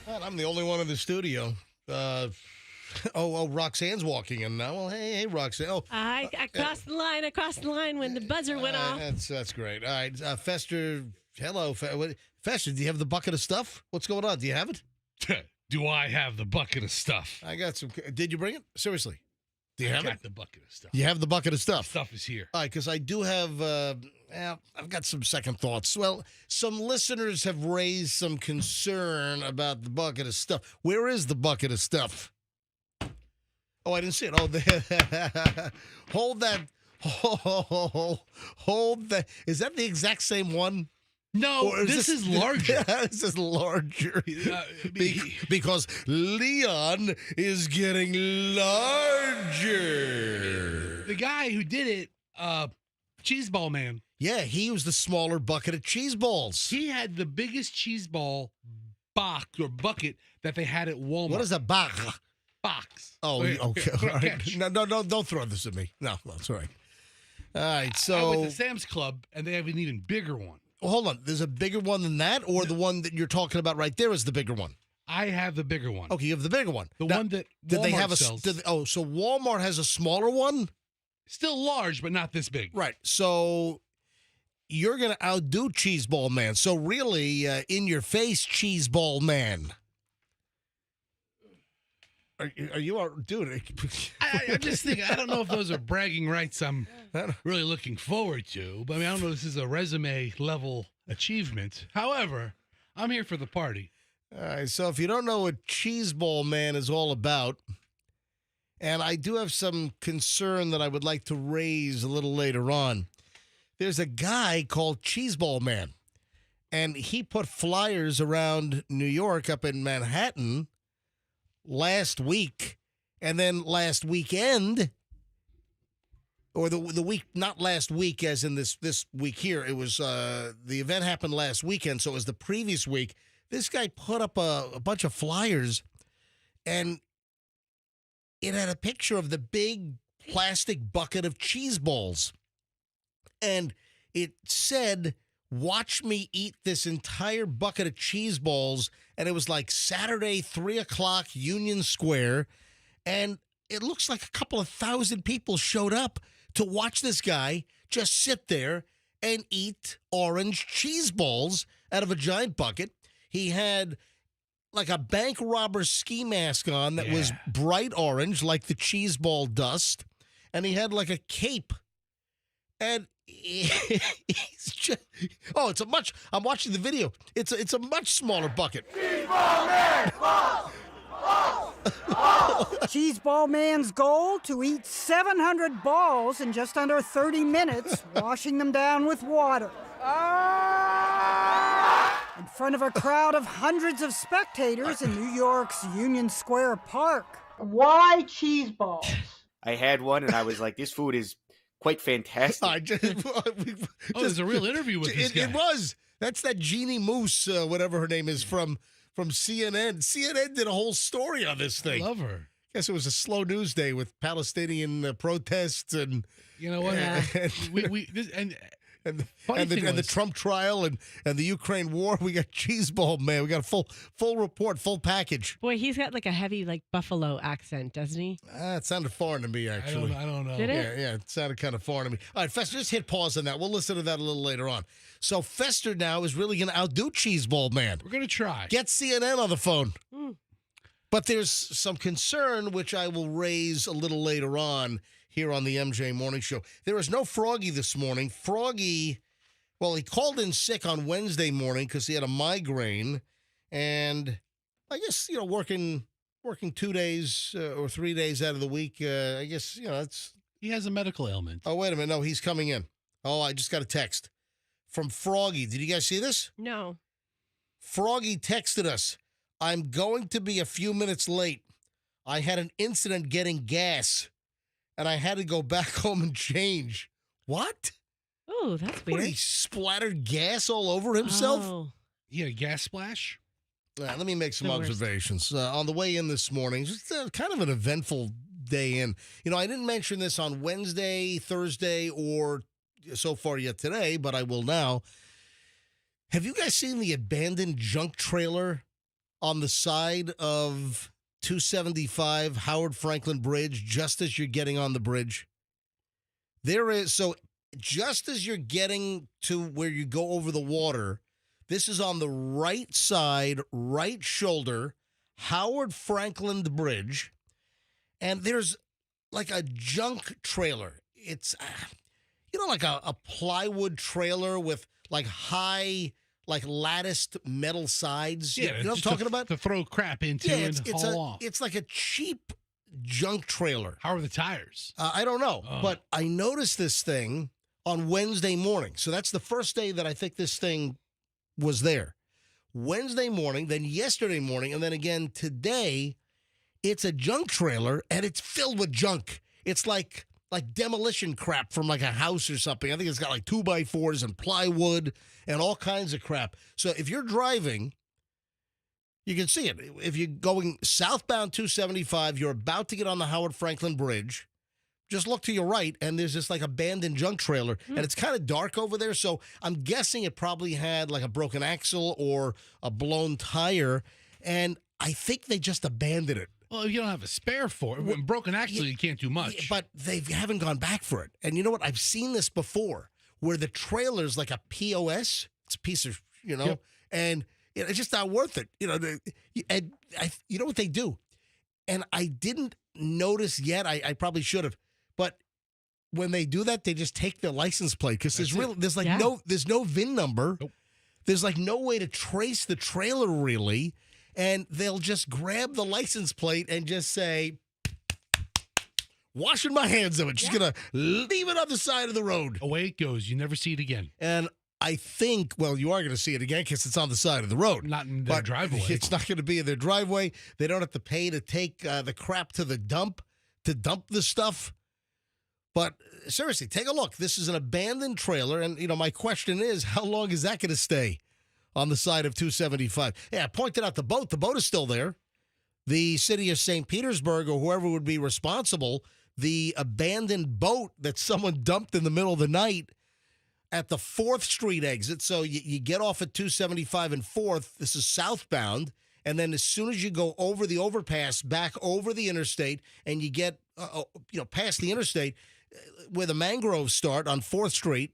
Well, I'm the only one in the studio. Roxanne's walking in now. Well, hey, Roxanne. Oh, I crossed the line when the buzzer went off. That's great. All right, Fester. Hello, Fester. Do you have the bucket of stuff? What's going on? Do you have it? Do I have the bucket of stuff? I got some. Did you bring it? Seriously? Do you have got the bucket of stuff. You have the bucket of stuff. Stuff is here. All right, because I do have. I've got some second thoughts. Well, some listeners have raised some concern about the bucket of stuff. Where is the bucket of stuff? Oh, I didn't see it. Oh, hold that. Hold that. Is that the exact same one? No, this is larger. This is larger. Because Leon is getting larger. The guy who did it, cheeseball man. Yeah, he used the smaller bucket of cheese balls. He had the biggest cheeseball box or bucket that they had at Walmart. What is a box? Box. Oh, okay. All right. No, don't throw this at me. No, that's all right. All right, so I went to Sam's Club, and they have an even bigger one. Well, hold on. There's a bigger one than that, or the one that you're talking about right there is the bigger one? I have the bigger one. Okay, you have the bigger one. The Now, one that did they Walmart have a? sells. So Walmart has a smaller one. Still large, but not this big. Right. So you're going to outdo Cheeseball Man. So really, in your face, Cheeseball Man. Are you, dude? I just think, I don't know if those are bragging rights I'm really looking forward to. But I mean, I don't know if this is a resume level achievement. However, I'm here for the party. All right. So if you don't know what Cheeseball Man is all about, and I do have some concern that I would like to raise a little later on. There's a guy called Cheeseball Man, and he put flyers around New York up in Manhattan last week, and then last weekend, or the week, not last week as in this week here. It was the event happened last weekend, so it was the previous week. This guy put up a bunch of flyers, and it had a picture of the big plastic bucket of cheese balls. And it said, "Watch me eat this entire bucket of cheese balls." And it was like Saturday, 3 o'clock, Union Square. And it looks like a couple of thousand people showed up to watch this guy just sit there and eat orange cheese balls out of a giant bucket. He had like a bank robber ski mask on that was bright orange, like the cheese ball dust. And he had like a cape. And he's just, I'm watching the video. It's a much smaller bucket. Cheeseball Man! Cheeseball Man's goal: to eat 700 balls in just under 30 minutes, washing them down with water. In front of a crowd of hundreds of spectators in New York's Union Square Park. Why cheese balls? I had one, and I was like, this food is quite fantastic. There's a real interview with this guy. It was. That's that Jeannie Moose, whatever her name is, from CNN. CNN did a whole story on this thing. I love her. Guess it was a slow news day with Palestinian protests and you know what? and the Trump trial and the Ukraine war. We got Cheeseball Man. We got a full report, full package. Boy, he's got like a heavy buffalo accent, doesn't he? It sounded foreign to me, actually. I don't know. Did it? Yeah, it sounded kind of foreign to me. All right, Fester, just hit pause on that. We'll listen to that a little later on. So Fester now is really going to outdo Cheeseball Man. We're going to try. Get CNN on the phone. But there's some concern, which I will raise a little later on here on the MJ Morning Show. There is no Froggy this morning. Froggy, well, he called in sick on Wednesday morning because he had a migraine. And I guess, working 2 days or 3 days out of the week, I guess, it's... He has a medical ailment. Oh, wait a minute. No, he's coming in. Oh, I just got a text from Froggy. Did you guys see this? No. Froggy texted us, "I'm going to be a few minutes late. I had an incident getting gas, and I had to go back home and change." What? Oh, that's weird. What, he splattered gas all over himself? Oh. He had a gas splash? Let me make some The worst. observations. On the way in this morning, just kind of an eventful day in. I didn't mention this on Wednesday, Thursday, or so far yet today, but I will now. Have you guys seen the abandoned junk trailer on the side of 275 Howard Franklin Bridge, just as you're getting on the bridge? There is, so just as you're getting to where you go over the water, this is on the right side, right shoulder, Howard Franklin Bridge, and there's like a junk trailer. It's, like a plywood trailer with like high, like latticed metal sides. Yeah, you know what I'm talking about? To throw crap into and haul off. It's like a cheap junk trailer. How are the tires? I don't know, but I noticed this thing on Wednesday morning. So that's the first day that I think this thing was there. Wednesday morning, then yesterday morning, and then again today. It's a junk trailer, and it's filled with junk. It's like demolition crap from like a house or something. I think it's got like 2x4s and plywood and all kinds of crap. So if you're driving, you can see it. If you're going southbound 275, you're about to get on the Howard Franklin Bridge. Just look to your right, and there's this like abandoned junk trailer, and it's kind of dark over there. So I'm guessing it probably had like a broken axle or a blown tire. And I think they just abandoned it. Well, if you don't have a spare for it, when broken axle, you can't do much. But they haven't gone back for it. And you know what? I've seen this before, where the trailer's like a POS. It's a piece of, Yep. and it's just not worth it. You know what they do? And I didn't notice yet. I probably should have. But when they do that, they just take their license plate because there's no VIN number. Nope. There's like no way to trace the trailer really. And they'll just grab the license plate and just say, washing my hands of it. Just going to leave it on the side of the road. Away it goes. You never see it again. And I think, well, you are going to see it again because it's on the side of the road. Not in their driveway. It's not going to be in their driveway. They don't have to pay to take the crap to the dump, to dump the stuff. But seriously, take a look. This is an abandoned trailer. And, my question is, how long is that going to stay on the side of 275? Yeah, I pointed out the boat. The boat is still there. The city of St. Petersburg or whoever would be responsible, the abandoned boat that someone dumped in the middle of the night at the 4th Street exit. So you get off at 275 and 4th. This is southbound. And then as soon as you go over the overpass, back over the interstate, and you get past the interstate where the mangroves start on 4th Street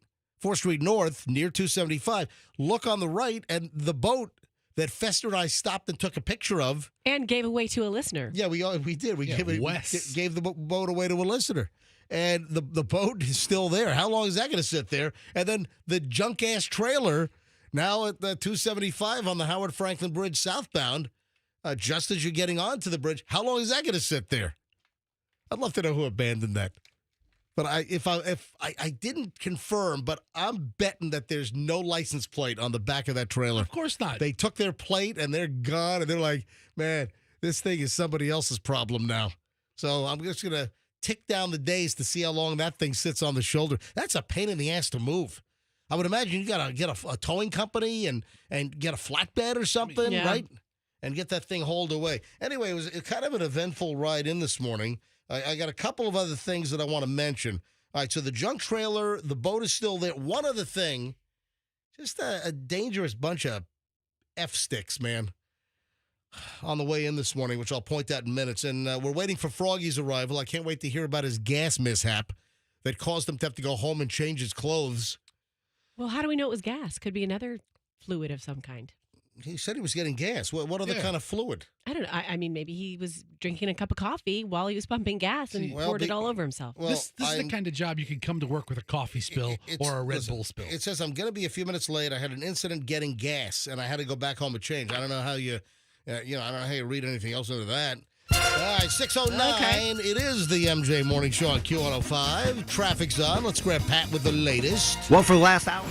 North, near 275, look on the right, and the boat that Fester and I stopped and took a picture of. And gave away to a listener. Yeah, we did. We gave the boat away to a listener. And the boat is still there. How long is that going to sit there? And then the junk-ass trailer, now at the 275 on the Howard Franklin Bridge southbound, just as you're getting onto the bridge, how long is that going to sit there? I'd love to know who abandoned that. But if I didn't confirm, but I'm betting that there's no license plate on the back of that trailer. Of course not. They took their plate and they're gone, and they're like, man, this thing is somebody else's problem now. So I'm just going to tick down the days to see how long that thing sits on the shoulder. That's a pain in the ass to move. I would imagine you got to get a towing company and get a flatbed or something, right? And get that thing hauled away. Anyway, it was kind of an eventful ride in this morning. I got a couple of other things that I want to mention. All right, so the junk trailer, the boat is still there. One other thing, just a dangerous bunch of F-sticks, man, on the way in this morning, which I'll point out in minutes. And we're waiting for Froggy's arrival. I can't wait to hear about his gas mishap that caused him to have to go home and change his clothes. Well, how do we know it was gas? Could be another fluid of some kind. He said he was getting gas. What other kind of fluid? I don't know. I mean, maybe he was drinking a cup of coffee while he was pumping gas and poured it all over himself. Well, this is the kind of job you can come to work with a coffee spill or a Red Bull spill. It says, I'm going to be a few minutes late. I had an incident getting gas, and I had to go back home and change. I don't know how I don't know how you read anything else into that. All right, 6:09. Okay. It is the MJ Morning Show on Q105. Traffic's on. Let's grab Pat with the latest. Well, for the last hour.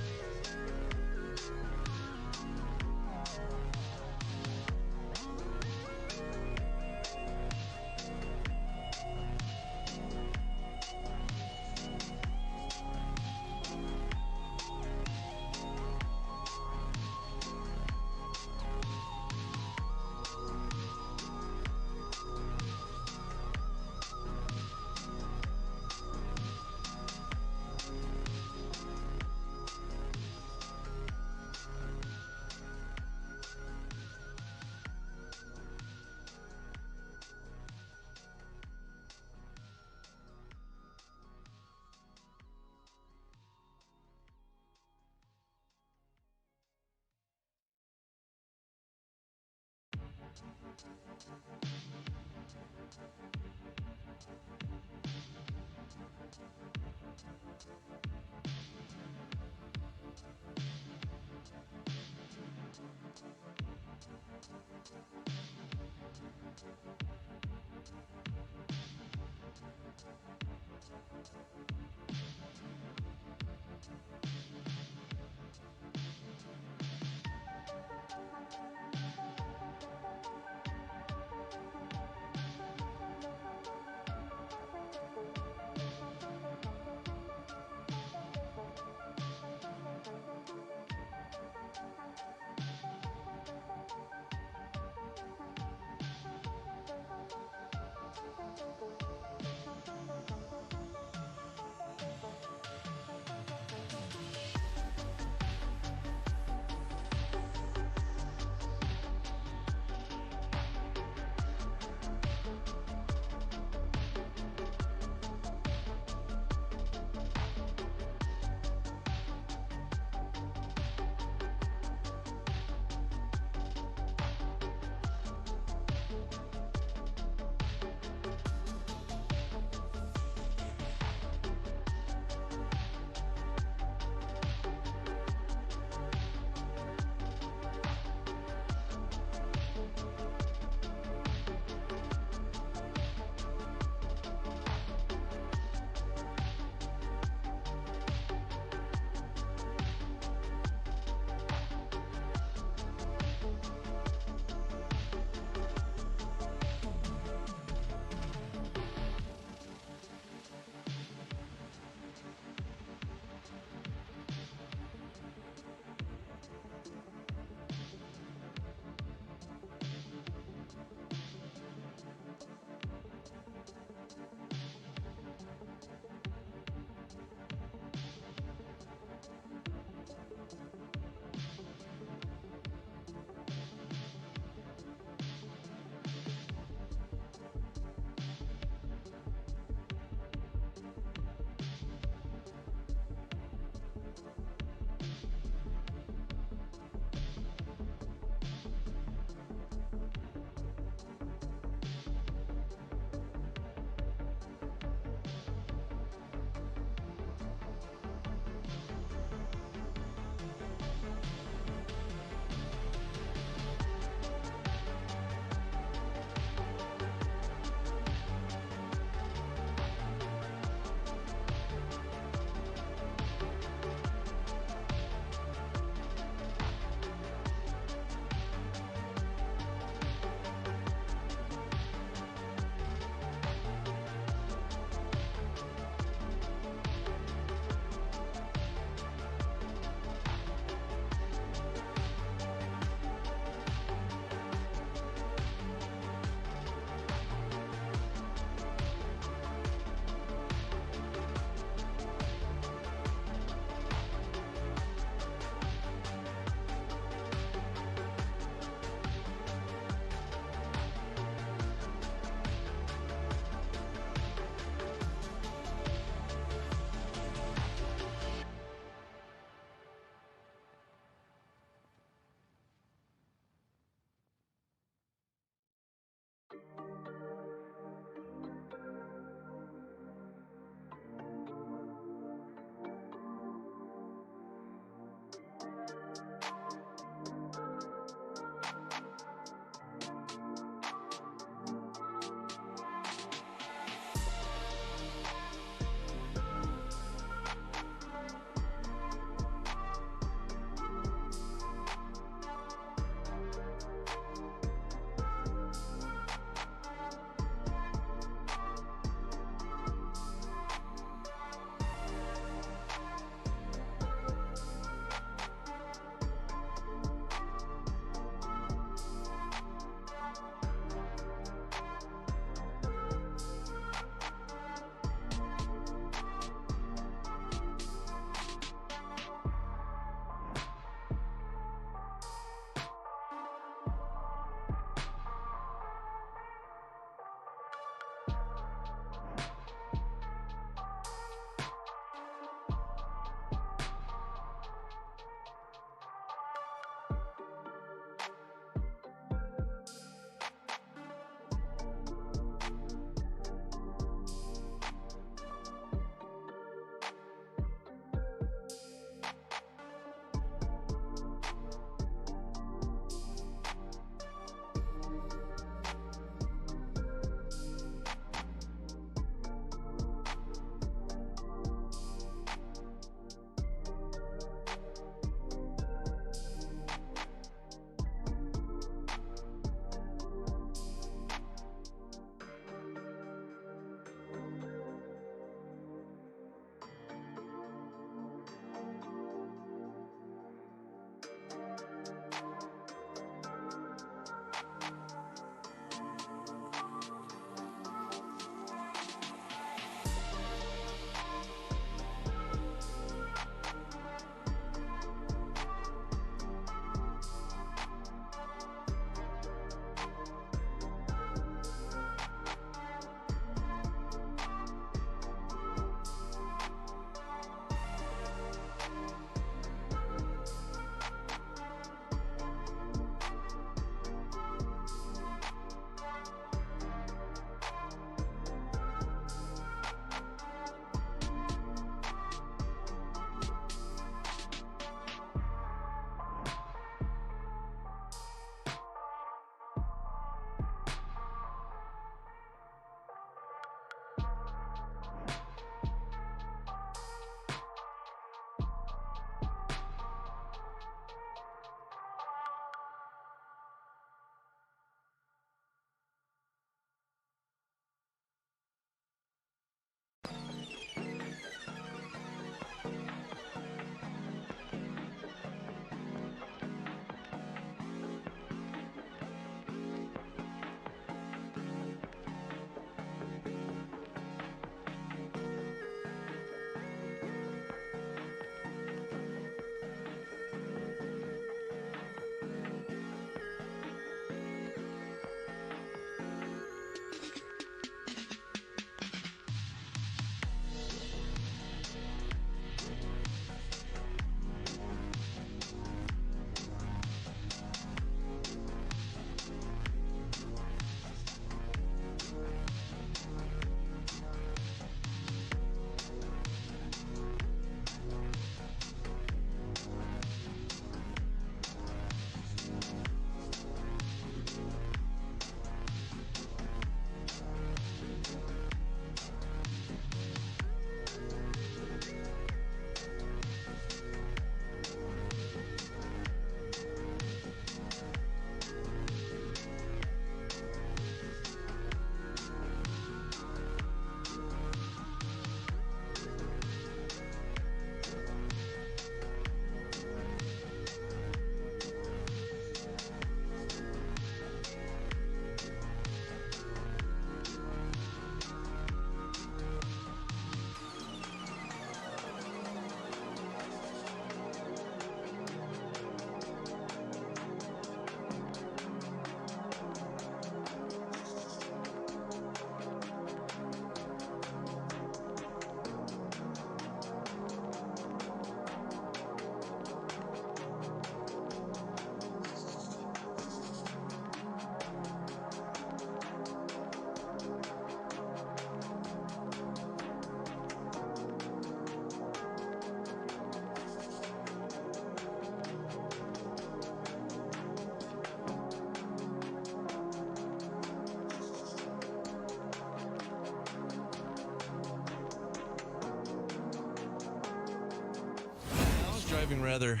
driving rather.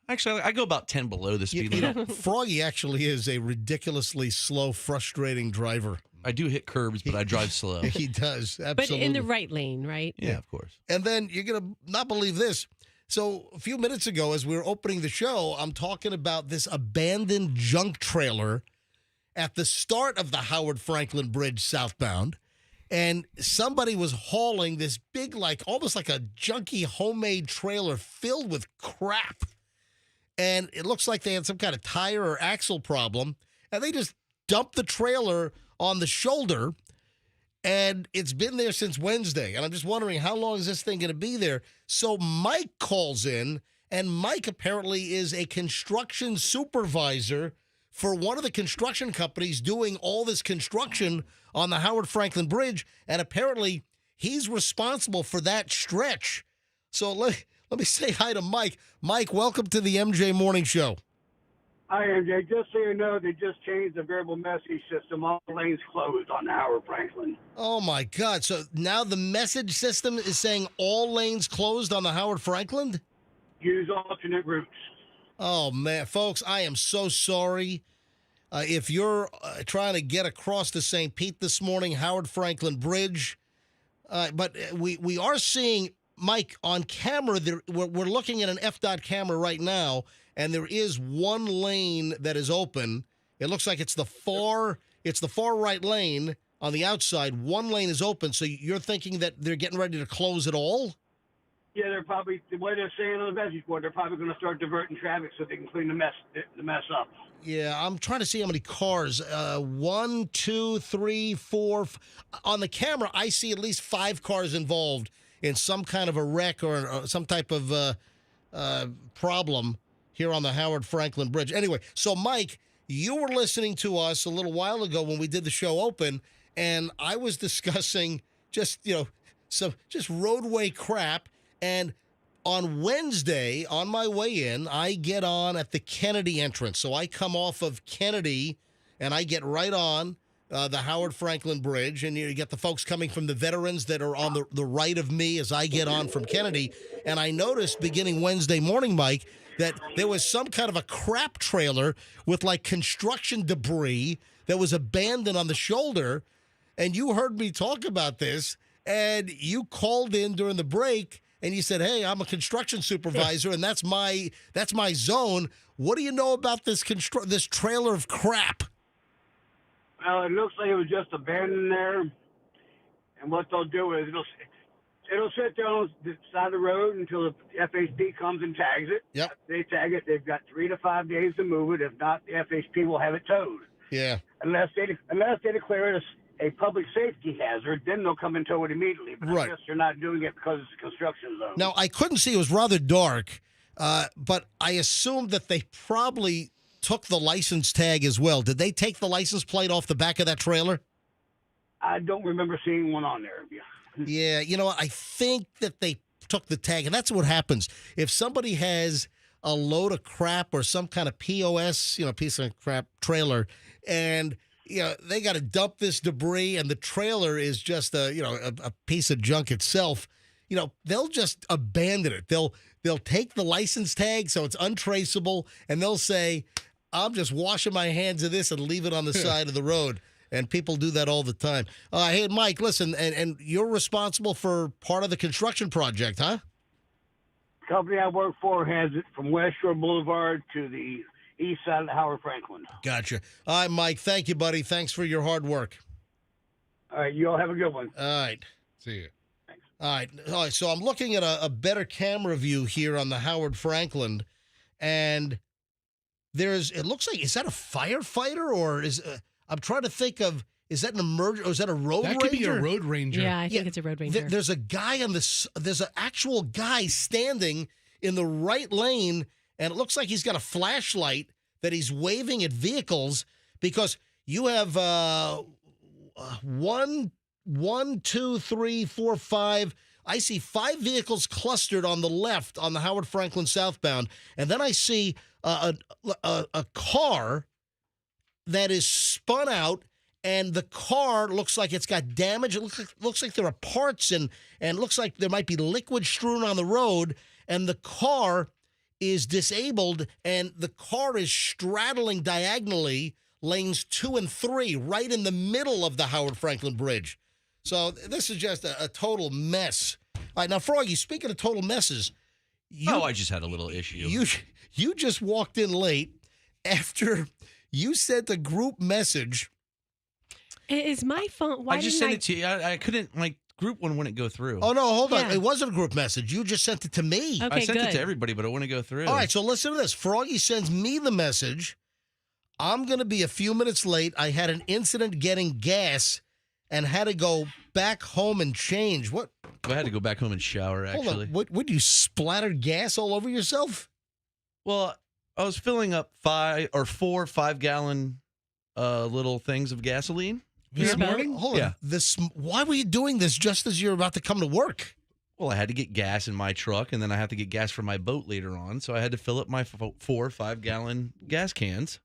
Actually, I go about 10 below the speed limit. Froggy actually is a ridiculously slow, frustrating driver. I do hit curbs, but I drive slow. He does, absolutely. But in the right lane, right? Yeah, of course. And then you're going to not believe this. So a few minutes ago, as we were opening the show, I'm talking about this abandoned junk trailer at the start of the Howard Franklin Bridge southbound. And somebody was hauling this big, like almost like a junky homemade trailer filled with crap. And it looks like they had some kind of tire or axle problem. And they just dumped the trailer on the shoulder. And it's been there since Wednesday. And I'm just wondering, how long is this thing going to be there? So Mike calls in, and Mike apparently is a construction supervisor for one of the construction companies doing all this construction on the Howard Franklin Bridge. And apparently he's responsible for that stretch. So let me say hi to Mike. Mike, welcome to the MJ Morning Show. Hi, MJ. Just so you know, they just changed the variable message system. All lanes closed on Howard Franklin. Oh, my God. So now the message system is saying all lanes closed on the Howard Franklin? Use alternate routes. Oh, man. Folks, I am so sorry. If you're trying to get across to St. Pete this morning, Howard Franklin Bridge, but we are seeing, Mike, on camera, we're looking at an FDOT camera right now, and there is one lane that is open. It looks like it's the far right lane on the outside. One lane is open, so you're thinking that they're getting ready to close it all? Yeah, they're probably, the way they're saying on the message board, they're probably going to start diverting traffic so they can clean the mess up. Yeah, I'm trying to see how many cars. 1, 2, 3, 4. On the camera, I see at least 5 cars involved in some kind of a wreck or some type of problem here on the Howard Franklin Bridge. Anyway, so Mike, you were listening to us a little while ago when we did the show open, and I was discussing just roadway crap. And on Wednesday, on my way in, I get on at the Kennedy entrance. So I come off of Kennedy, and I get right on the Howard Franklin Bridge. And you get the folks coming from the veterans that are on the right of me as I get on from Kennedy. And I noticed beginning Wednesday morning, Mike, that there was some kind of a crap trailer with, like, construction debris that was abandoned on the shoulder. And you heard me talk about this, and you called in during the break, and you said, "Hey, I'm a construction supervisor, and that's my zone. What do you know about this trailer of crap?" Well, it looks like it was just abandoned there. And what they'll do is it'll sit there on the side of the road until the FHP comes and tags it. Yep. If they tag it, they've got 3 to 5 days to move it. If not, the FHP will have it towed. Yeah. Unless they declare it a public safety hazard, then they'll come and tow it immediately. But Right. I guess they're not doing it because it's a construction zone. Now, I couldn't see. It was rather dark, but I assumed that they probably took the license tag as well. Did they take the license plate off the back of that trailer? I don't remember seeing one on there. Yeah, you know, I think that they took the tag, and that's what happens. If somebody has a load of crap or some kind of POS, piece of crap trailer, and they got to dump this debris, and the trailer is just a piece of junk itself. They'll just abandon it. They'll take the license tag so it's untraceable, and they'll say, "I'm just washing my hands of this," and leave it on the side of the road. And people do that all the time. Hey, Mike, listen, and you're responsible for part of the construction project, huh? The company I work for has it from West Shore Boulevard to the east side of Howard Franklin. Gotcha. All right, Mike, thank you, buddy. Thanks for your hard work. All right, you all have a good one. All right. See you. All right, so I'm looking at a better camera view here on the Howard Franklin, and it looks like, is that a firefighter, or I'm trying to think of, is that an emergency, or is that a road ranger? That could be a road ranger. Yeah, I think it's a road ranger. There's a guy there's an actual guy standing in the right lane, and it looks like he's got a flashlight that he's waving at vehicles, because you have 1, 2, 3, 4, 5. I see 5 vehicles clustered on the left on the Howard Franklin southbound, and then I see a car that is spun out, and the car looks like it's got damage. It looks like there are parts, and looks like there might be liquid strewn on the road, and the car is disabled, and the car is straddling diagonally lanes 2 and 3 right in the middle of the Howard Franklin Bridge. So this is just a total mess. All right, now, Froggy, speaking of total messes, I just had a little issue. You just walked in late after you sent a group message. Is my phone? Why I just sent it to you. I couldn't, my group one wouldn't go through. Oh, no, hold on. Yeah. It wasn't a group message. You just sent it to me. Okay, I sent it good. to everybody, but it wouldn't go through. All right, so listen to this. Froggy sends me the message. I'm going to be a few minutes late. I had an incident getting gas and had to go back home and change. What? I had to go back home and shower, Hold actually. on. What, you splattered gas all over yourself? Well, I was filling up 4 5-gallon little things of gasoline. This Yeah. morning? Hold Yeah. on. Why were you doing this just as you're about to come to work? Well, I had to get gas in my truck, and then I have to get gas for my boat later on. So I had to fill up my 4 5-gallon gas cans.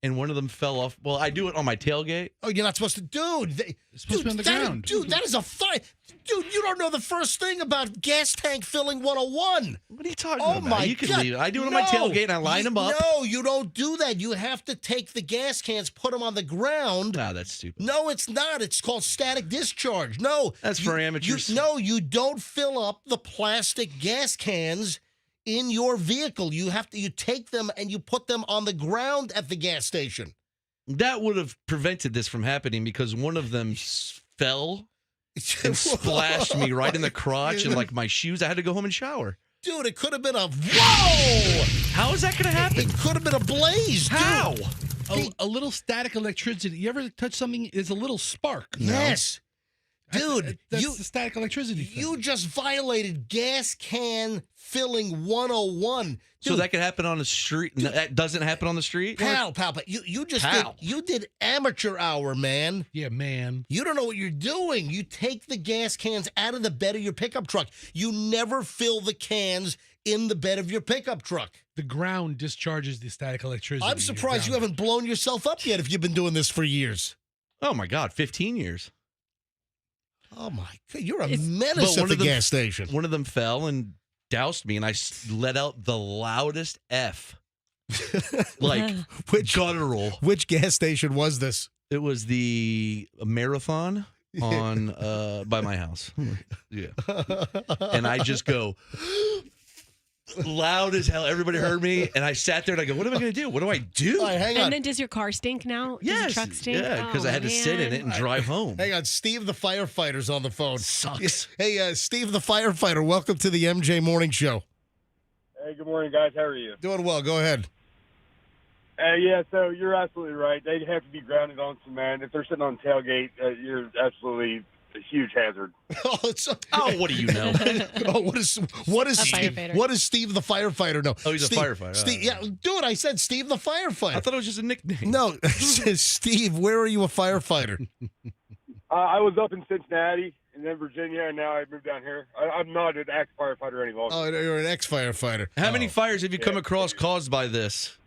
And one of them fell off. Well, I do it on my tailgate. Oh, you're not supposed to. Dude, It's supposed to be on the ground. Dude, that is a fine. Dude, you don't know the first thing about gas tank filling 101. What are you talking Oh, about? my You can God. leave it. I do it on my tailgate, and I line them up. No, you don't do that. You have to take the gas cans, put them on the ground. Nah, that's stupid. No, it's not. It's called static discharge. No. That's for amateurs. No, you don't fill up the plastic gas cans in your vehicle. You take them and you put them on the ground at the gas station. That would have prevented this from happening because one of them fell and splashed me right in the crotch and like my shoes. I had to go home and shower. Dude, it could have been whoa! How is that going to happen? It could have been a blaze. Dude. How? A little static electricity. You ever touch something? There's a little spark. Yes. Dude, That's the static electricity thing. you just violated gas can filling 101. So Dude, that could happen on the street. That doesn't happen on the street? pal, you just Pal. did amateur hour, man. Yeah, man. You don't know what you're doing. You take the gas cans out of the bed of your pickup truck. You never fill the cans in the bed of your pickup truck. The ground discharges the static electricity. I'm surprised you haven't blown yourself up yet if you've been doing this for years. Oh, my God. 15 years. Oh, my God. You're a It's- menace But at the gas station. One of them fell and doused me, and I let out the loudest F. Like, guttural. Which gas station was this? It was the marathon on by my house. Yeah. And I just go loud as hell. Everybody heard me, and I sat there and I go, "What am I going to do? What do I do?" All right, hang on. And then does your car stink now? Does Yes. your truck stink? Yeah, because Oh, I had to sit in man. it and drive home. Hang on, Steve the firefighter's on the phone. Sucks. Hey, Steve the firefighter, welcome to the MJ Morning Show. Hey, good morning, guys. How are you? Doing well. Go ahead. Yeah, so you're absolutely right. They have to be grounded on cement. If they're sitting on tailgate, you're absolutely a huge hazard. Oh, what do you know? Oh, what is Steve? firefighter. What is Steve the firefighter know? Oh, he's a Steve, firefighter. Steve, yeah, dude, I said Steve the firefighter. I thought it was just a nickname. No, Steve, where are you a firefighter? I was up in Cincinnati and then Virginia, and now I moved down here. I'm not an active firefighter any longer. Oh, you're an ex-firefighter. How many Oh. fires have you come across caused by this?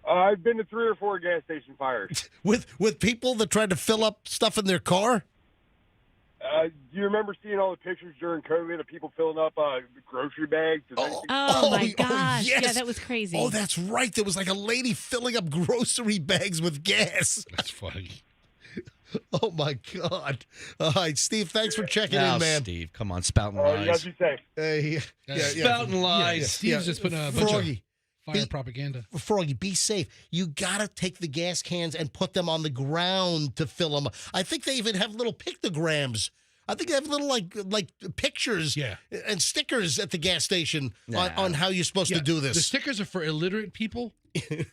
I've been to 3 or 4 gas station fires. With people that tried to fill up stuff in their car? Do you remember seeing all the pictures during COVID of people filling up grocery bags? Oh my gosh. yes. Yeah, that was crazy. Oh, that's right. There was like a lady filling up grocery bags with gas. That's funny. Oh, my God. All right, Steve, thanks for checking Now, in, man. Steve, come on, spouting You guys lies. be safe. Hey, Spouting lies. Steve's just putting a bunch Froggy. of fire propaganda. Froggy, be safe. You got to take the gas cans and put them on the ground to fill them. I think they even have little pictograms. I think they have little like pictures and stickers at the gas station on how you're supposed to do The this. stickers are for illiterate people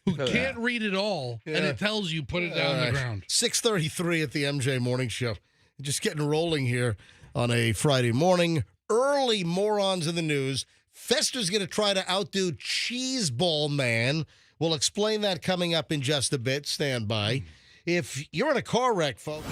who can't read it all, and it tells you put it down on the ground. 6:33 at the MJ Morning Show. Just getting rolling here on a Friday morning. Early morons in the news. Fester's going to try to outdo Cheeseball Man. We'll explain that coming up in just a bit. Stand by. If you're in a car wreck, folks.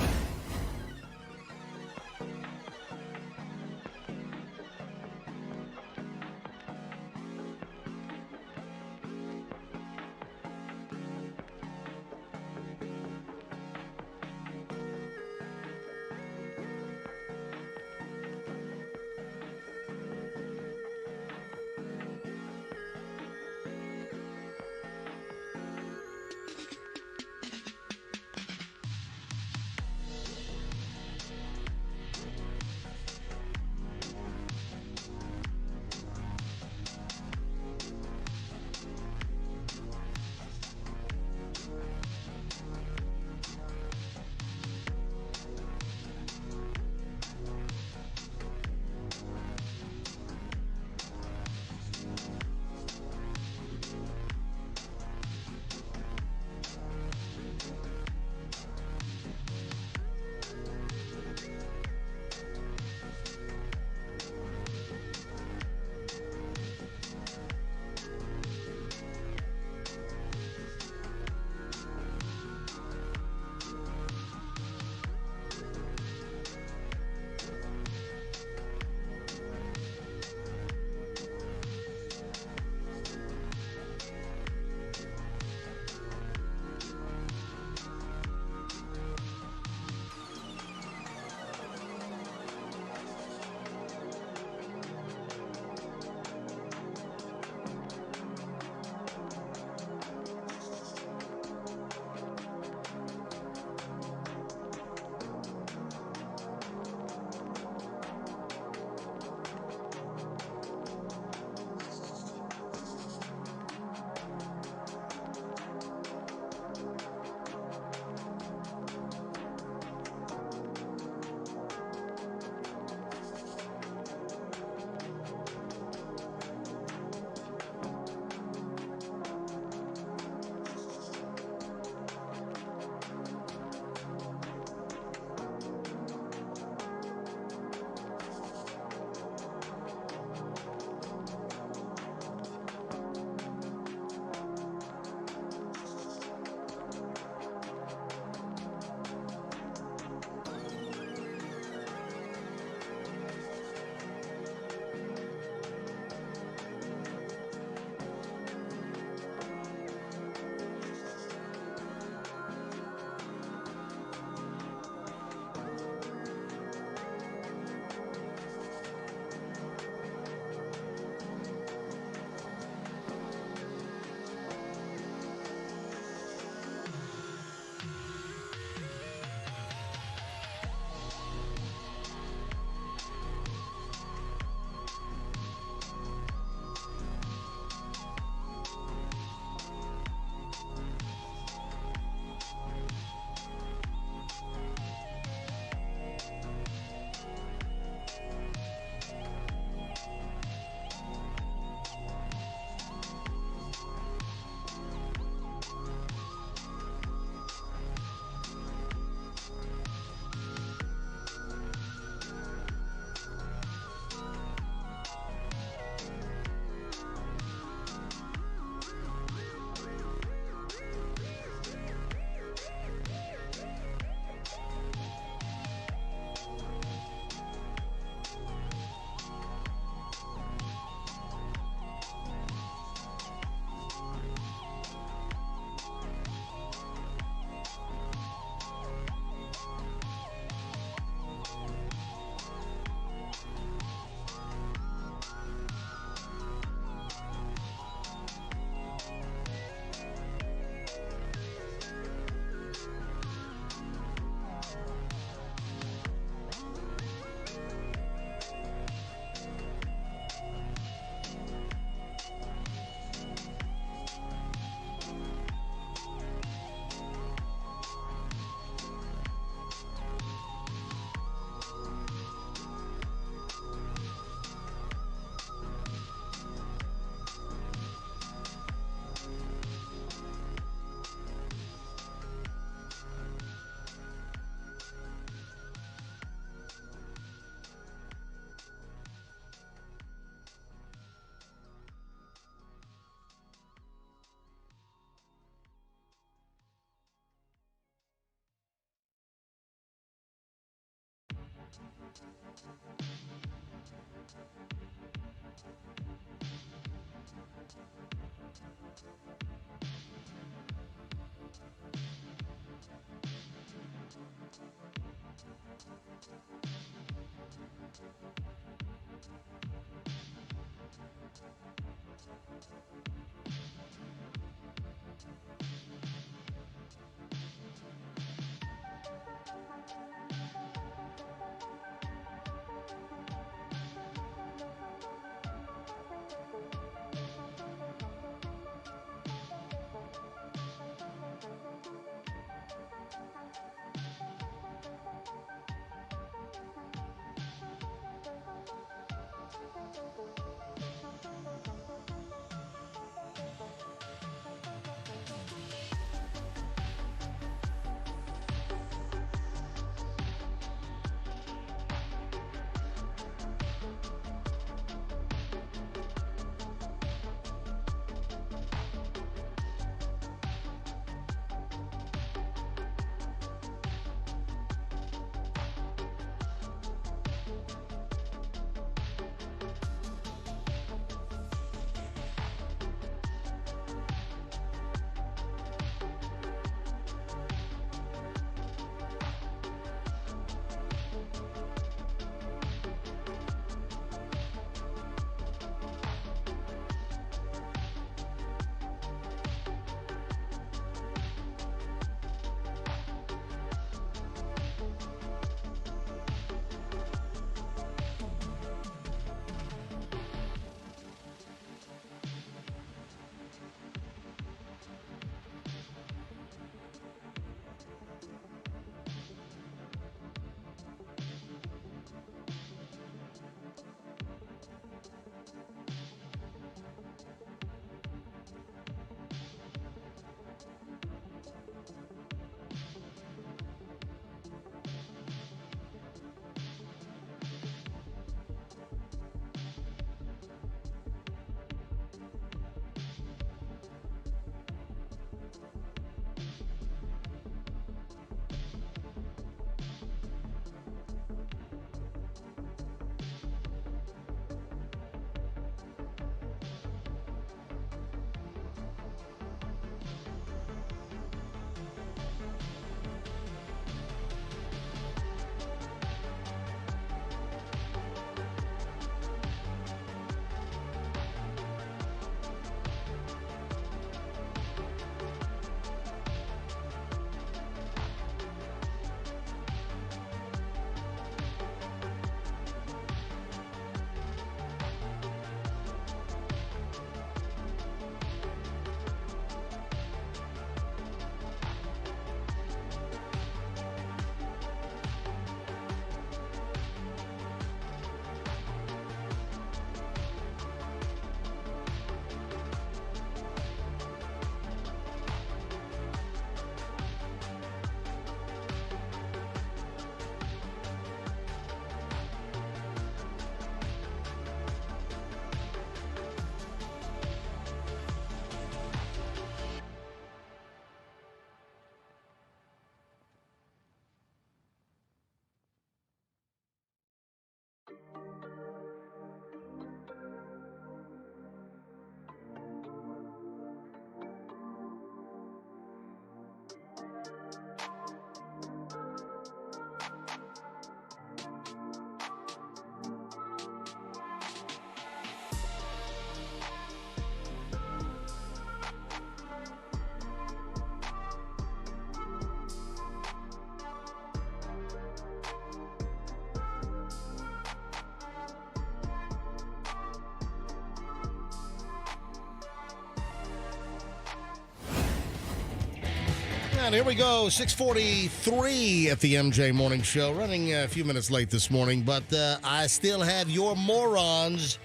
And here we go, 6:43 at the MJ Morning Show. Running a few minutes late this morning, but I still have your morons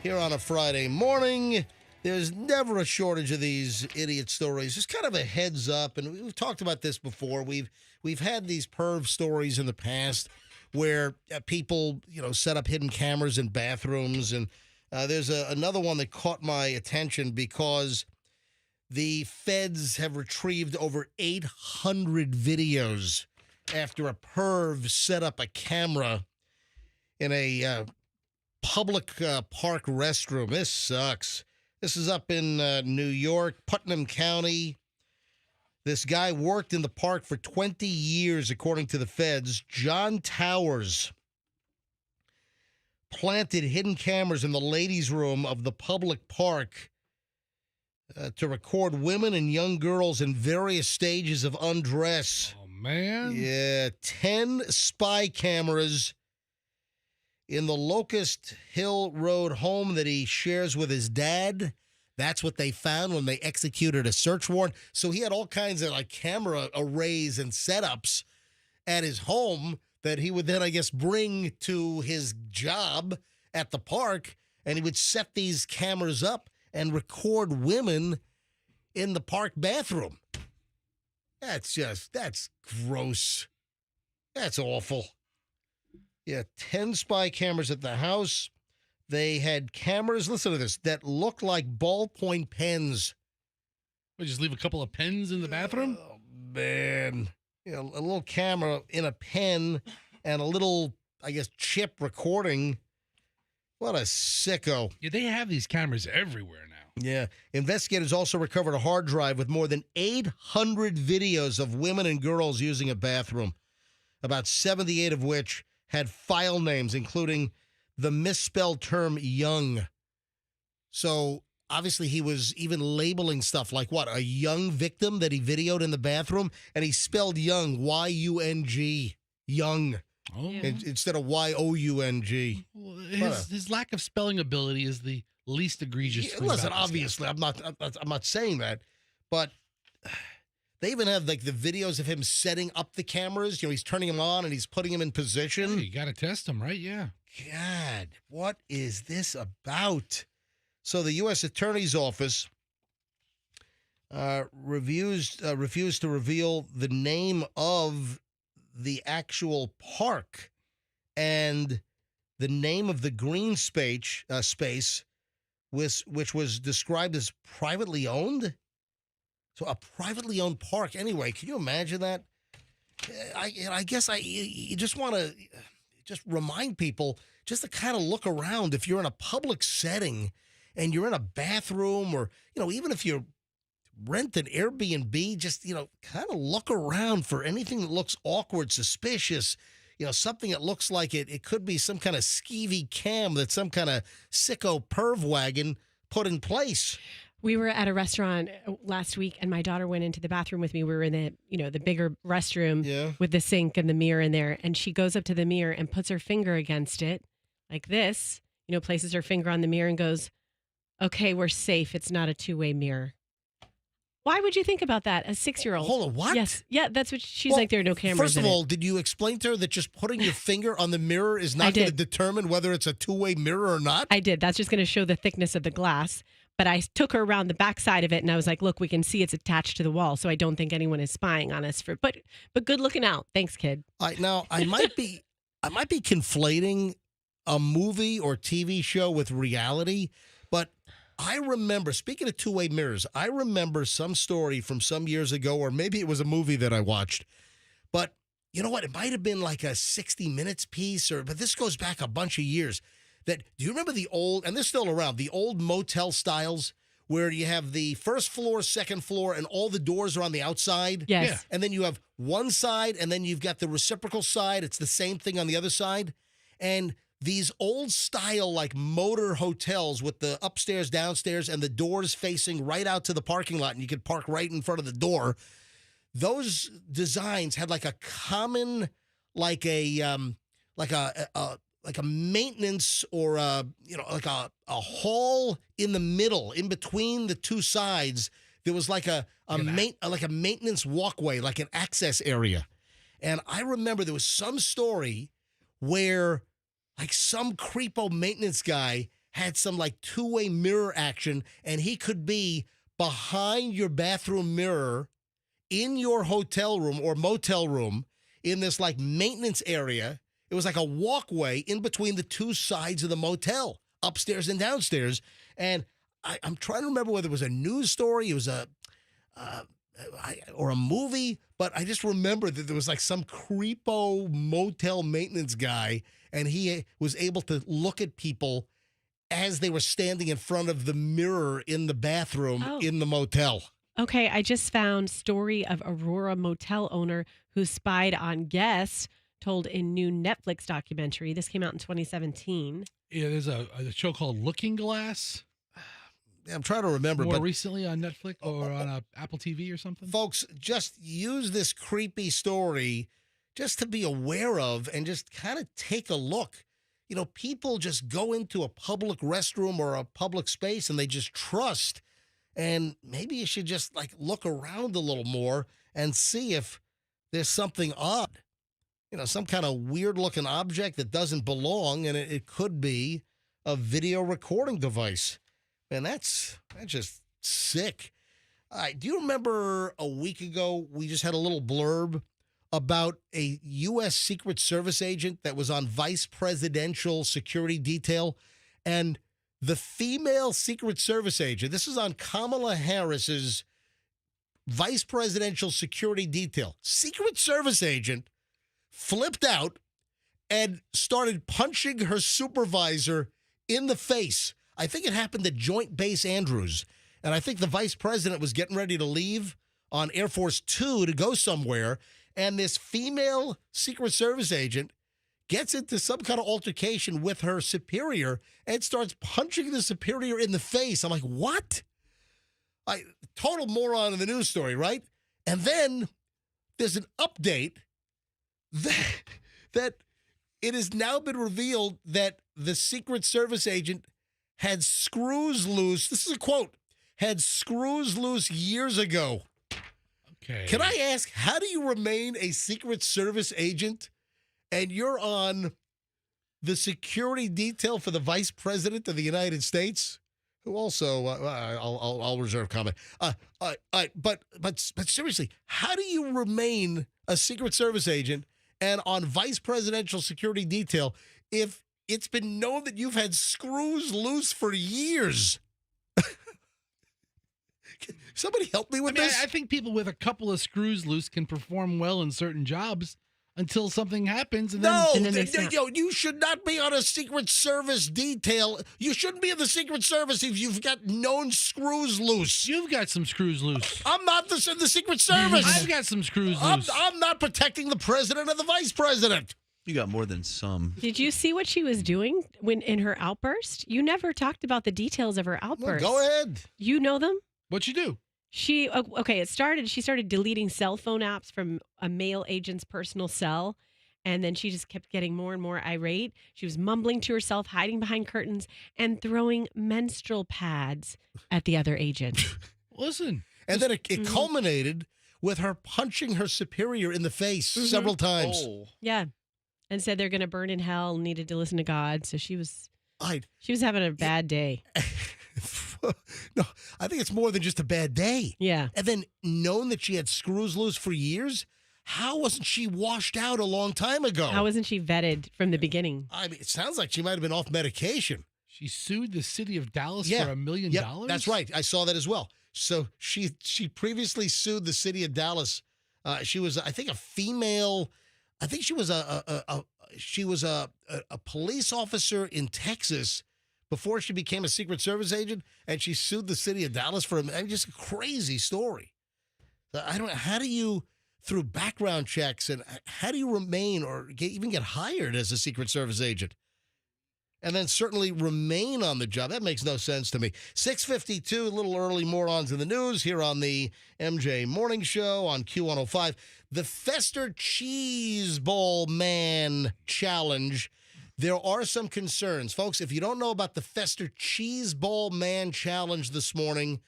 here on a Friday morning. There's never a shortage of these idiot stories. Just kind of a heads up, and we've talked about this before. We've had these perv stories in the past where people, set up hidden cameras in bathrooms, and there's another one that caught my attention because the feds have retrieved over 800 videos after a perv set up a camera in a public park restroom. This sucks. This is up in New York, Putnam County. This guy worked in the park for 20 years, according to the feds. John Towers planted hidden cameras in the ladies' room of the public park to record women and young girls in various stages of undress. Oh, man. Yeah, 10 spy cameras in the Locust Hill Road home that he shares with his dad. That's what they found when they executed a search warrant. So he had all kinds of like camera arrays and setups at his home that he would then, I guess, bring to his job at the park, and he would set these cameras up and record women in the park bathroom. That's gross. That's awful. Yeah, 10 spy cameras at the house. They had cameras, listen to this, that looked like ballpoint pens. We just leave a couple of pens in the bathroom? Oh, man. You know, a little camera in a pen and a little, I guess, chip recording. What a sicko. Yeah, they have these cameras everywhere now. Yeah. Investigators also recovered a hard drive with more than 800 videos of women and girls using a bathroom, about 78 of which had file names, including the misspelled term young. So obviously he was even labeling stuff like what? A young victim that he videoed in the bathroom, and he spelled young, Y-U-N-G, young, Oh. instead of Y-O-U-N-G. Well, his lack of spelling ability is the least egregious thing Listen, about this obviously, guy. I'm not saying that, but they even have like the videos of him setting up the cameras. You know, he's turning them on and he's putting them in position. Hey, you got to test them, right? Yeah. God, what is this about? So the U.S. Attorney's Office refused to reveal the name of the actual park and the name of the green space, which was described as privately owned. So a privately owned park. Anyway, can you imagine that? I guess you just want to just remind people just to kind of look around if you're in a public setting and you're in a bathroom, or, you know, even if you rent an Airbnb, just, you know, kind of look around for anything that looks awkward, suspicious, you know, something that looks like it could be some kind of skeevy cam that some kind of sicko perv wagon put in place. We were at a restaurant last week, and my daughter went into the bathroom with me. We were in the bigger restroom with the sink and the mirror in there. And she goes up to the mirror and puts her finger against it like this, places her finger on the mirror and goes, "Okay, we're safe. It's not a two-way mirror." Why would you think about that? A 6-year-old. Hold on, what? Yes. Yeah, that's what she's like. There are no cameras. First of all, did you explain to her that just putting your finger on the mirror is not going to determine whether it's a two-way mirror or not? I did. That's just going to show the thickness of the glass. But I took her around the back side of it, and I was like, "Look, we can see it's attached to the wall, so I don't think anyone is spying on us." But good looking out. Thanks, kid. Now I might be conflating a movie or TV show with reality, but I remember, speaking of two-way mirrors, I remember some story from some years ago, or maybe it was a movie that I watched. But you know what? It might have been like a 60 Minutes piece, but this goes back a bunch of years. Do you remember the old, and they're still around, the old motel styles where you have the first floor, second floor, and all the doors are on the outside? Yes. Yeah. And then you have one side, and then you've got the reciprocal side. It's the same thing on the other side. And these old style like motor hotels with the upstairs, downstairs, and the doors facing right out to the parking lot, and you could park right in front of the door. Those designs had like a common, like a maintenance or like a hall in the middle, in between the two sides. There was like a maintenance walkway, like an access area. And I remember there was some story where like some creepo maintenance guy had some like two-way mirror action, and he could be behind your bathroom mirror in your hotel room or motel room in this like maintenance area. It was like a walkway in between the two sides of the motel, upstairs and downstairs. And I'm trying to remember whether it was a news story, it was or a movie, but I just remember that there was like some creepo motel maintenance guy, and he was able to look at people as they were standing in front of the mirror in the bathroom in the motel. Okay, I just found story of Aurora motel owner who spied on guests told in new Netflix documentary. This came out in 2017. Yeah, there's a show called Looking Glass. Yeah, I'm trying to remember. More but recently on Netflix or on Apple TV or something. Folks, just use this creepy story just to be aware of and just kind of take a look. You know, people just go into a public restroom or a public space and they just trust. And maybe you should just like look around a little more and see if there's something odd. You know, some kind of weird looking object that doesn't belong, and it could be a video recording device. Man, that's just sick. All right, do you remember a week ago we just had a little blurb about a U.S. Secret Service agent that was on vice presidential security detail? And the female Secret Service agent, this is on Kamala Harris's vice presidential security detail. Secret Service agent flipped out and started punching her supervisor in the face. I think it happened at Joint Base Andrews. And I think the vice president was getting ready to leave on Air Force 2 to go somewhere. And this female Secret Service agent gets into some kind of altercation with her superior and starts punching the superior in the face. I'm like, what? Total moron in the news story, right? And then there's an update that it has now been revealed that the Secret Service agent had screws loose. This is a quote. Had screws loose years ago. Okay. Can I ask, how do you remain a Secret Service agent and you're on the security detail for the Vice President of the United States, who also, I'll reserve comment. But seriously, how do you remain a Secret Service agent and on Vice Presidential security detail if it's been known that you've had screws loose for years? Somebody help me with this. I think people with a couple of screws loose can perform well in certain jobs until something happens. And then You should not be on a Secret Service detail. You shouldn't be in the Secret Service if you've got known screws loose. You've got some screws loose. I'm not in the Secret Service. I've got some screws loose. I'm not protecting the president or the vice president. You got more than some. Did you see what she was doing in her outburst? You never talked about the details of her outburst. Well, go ahead. You know them? What'd you do? She started deleting cell phone apps from a male agent's personal cell, and then she just kept getting more and more irate. She was mumbling to herself, hiding behind curtains, and throwing menstrual pads at the other agent. Listen. And then it culminated with her punching her superior in the face several times. Oh. Yeah. And said they're going to burn in hell and needed to listen to God. So she was having a bad day. No, I think it's more than just a bad day. Yeah. And then known that she had screws loose for years, how wasn't she washed out a long time ago? How wasn't she vetted from the beginning? I mean, it sounds like she might have been off medication. She sued the city of Dallas for $1 million? That's right. I saw that as well. So she previously sued the city of Dallas. She was, I think, a female. I think she was a police officer in Texas before she became a Secret Service agent, and she sued the city of Dallas for just a crazy story. How do you, through background checks, and how do you remain or even get hired as a Secret Service agent? And then certainly remain on the job. That makes no sense to me. 6:52, a little early, morons in the news here on the MJ Morning Show on Q105. The Fester Cheeseball Man Challenge. There are some concerns. Folks, if you don't know about the Fester Cheeseball Man Challenge this morning,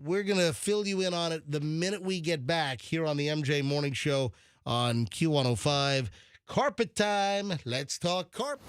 we're going to fill you in on it the minute we get back here on the MJ Morning Show on Q105. Carpet time. Let's talk carpet.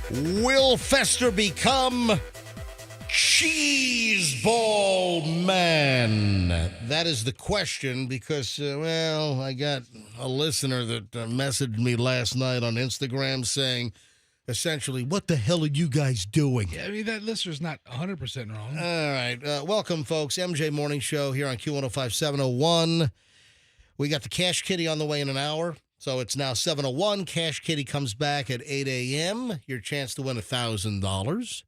Will Fester become cheeseball man? That is the question because, I got a listener that messaged me last night on Instagram saying, essentially, what the hell are you guys doing? Yeah, I mean, that listener's not 100% wrong. All right. Welcome, folks. MJ Morning Show here on Q105 701. We got the Cash Kitty on the way in an hour. So it's now 7:01. Cash Kitty comes back at 8 a.m. Your chance to win $1,000.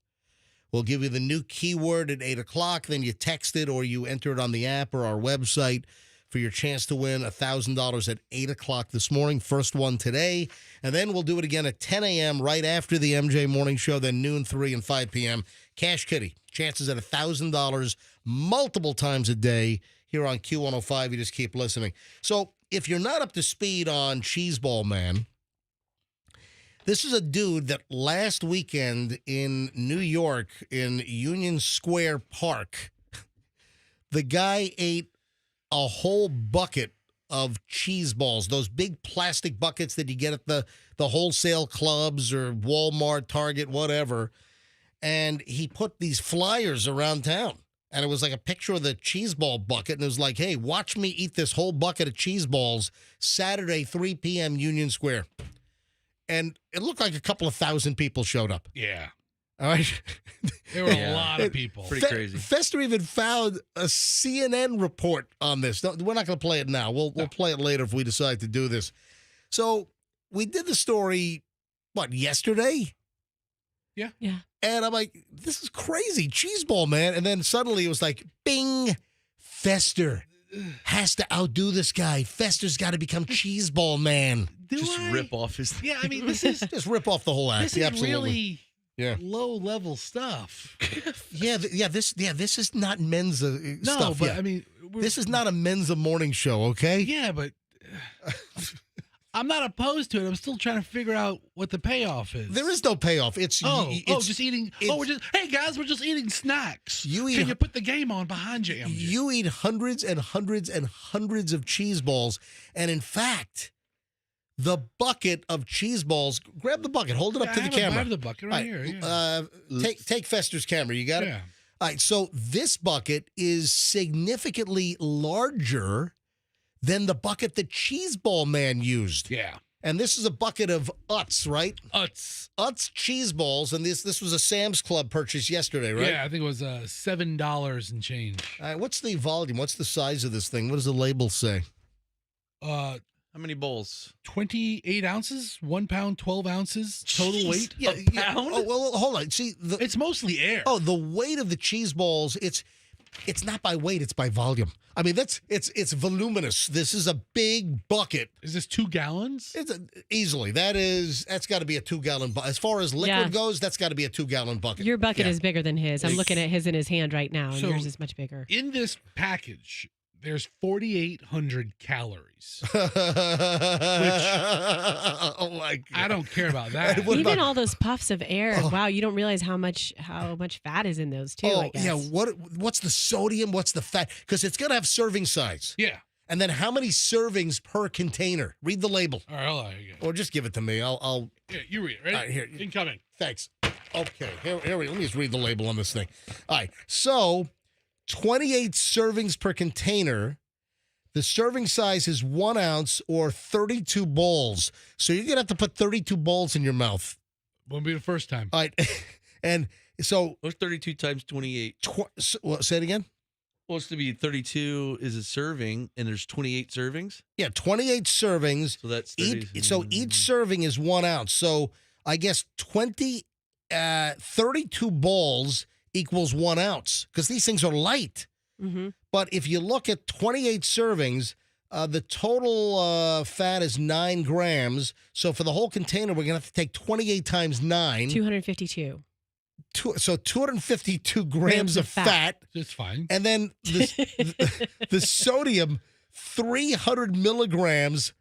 We'll give you the new keyword at 8 o'clock. Then you text it or you enter it on the app or our website for your chance to win $1,000 at 8 o'clock this morning. First one today. And then we'll do it again at 10 a.m. right after the MJ Morning Show, then noon, 3, and 5 p.m. Cash Kitty. Chances at $1,000 multiple times a day here on Q105. You just keep listening. So if you're not up to speed on Cheeseball Man, this is a dude that last weekend in New York in Union Square Park, the guy ate a whole bucket of cheese balls, those big plastic buckets that you get at the wholesale clubs or Walmart, Target, whatever. And he put these flyers around town. And it was like a picture of the cheese ball bucket. And it was like, hey, watch me eat this whole bucket of cheese balls Saturday, 3 p.m. Union Square. And it looked like a couple of thousand people showed up. Yeah. All right. There were a lot of people. Pretty crazy. Fester even found a CNN report on this. No, we're not going to play it now. We'll play it later if we decide to do this. So we did the story, yesterday? Yeah. Yeah. And I'm like, this is crazy. Cheeseball, man. And then suddenly it was like, bing, Fester has to outdo this guy. Fester's got to become Cheeseball man. Rip off his... Yeah, I mean, this is... Just rip off the whole act. This is Absolutely. really low-level stuff. This is not Menza No, stuff. but Yeah. I mean... This is not a Menza morning show, okay? Yeah, but... I'm not opposed to it. I'm still trying to figure out what the payoff is. There is no payoff. It's just eating. Hey guys, we're just eating snacks. Can you put the game on behind you? MJ? You eat hundreds and hundreds and hundreds of cheese balls, and in fact, the bucket of cheese balls. Grab the bucket. Hold it up to the camera. I have the bucket right here. Yeah. Take Fester's camera. You got it. Yeah. All right. So this bucket is significantly larger than the bucket that Cheeseball Man used. Yeah. And this is a bucket of Utz, right? Utz cheese balls, and this was a Sam's Club purchase yesterday, right? Yeah, I think it was $7 and change. All right, what's the volume? What's the size of this thing? What does the label say? How many bowls? 28 ounces, 1 pound, 12 ounces total weight. Yeah, a pound? Oh, well, hold on. See, it's mostly air. Oh, the weight of the cheese balls, it's not by weight, it's by volume. I mean, it's voluminous. This is a big bucket. Is this 2 gallons? Easily. That's got to be a 2-gallon bucket. As far as liquid goes, that's got to be a 2-gallon bucket. Your bucket is bigger than his. I'm looking at his in his hand right now, and yours is much bigger. In this package, there's 4,800 calories. Oh my God. I don't care about that. Even all those puffs of air. Wow, you don't realize how much fat is in those too. I guess. Yeah. What's the sodium? What's the fat? Because it's gonna have serving size. Yeah. And then how many servings per container? Read the label. All right, hold on. Here you go. Or just give it to me. I'll. Yeah, you read it. Ready? All right, here. Incoming. Thanks. Okay. Here we go. Let me just read the label on this thing. All right. So, 28 servings per container. The serving size is 1 ounce or 32 bowls. So you're going to have to put 32 bowls in your mouth. Won't be the first time. All right. And so. What's 32 times 28? Say it again? Well, it's to be 32 is a serving, and there's 28 servings? Yeah, 28 servings. So that's 30. Each serving is 1 ounce. So I guess 32 bowls equals 1 ounce because these things are light. Mm-hmm. But if you look at 28 servings, the total fat is 9 grams. So for the whole container, we're going to have to take 28 times 9. 252. So 252 grams of fat. That's fine. And then the sodium, 300 milligrams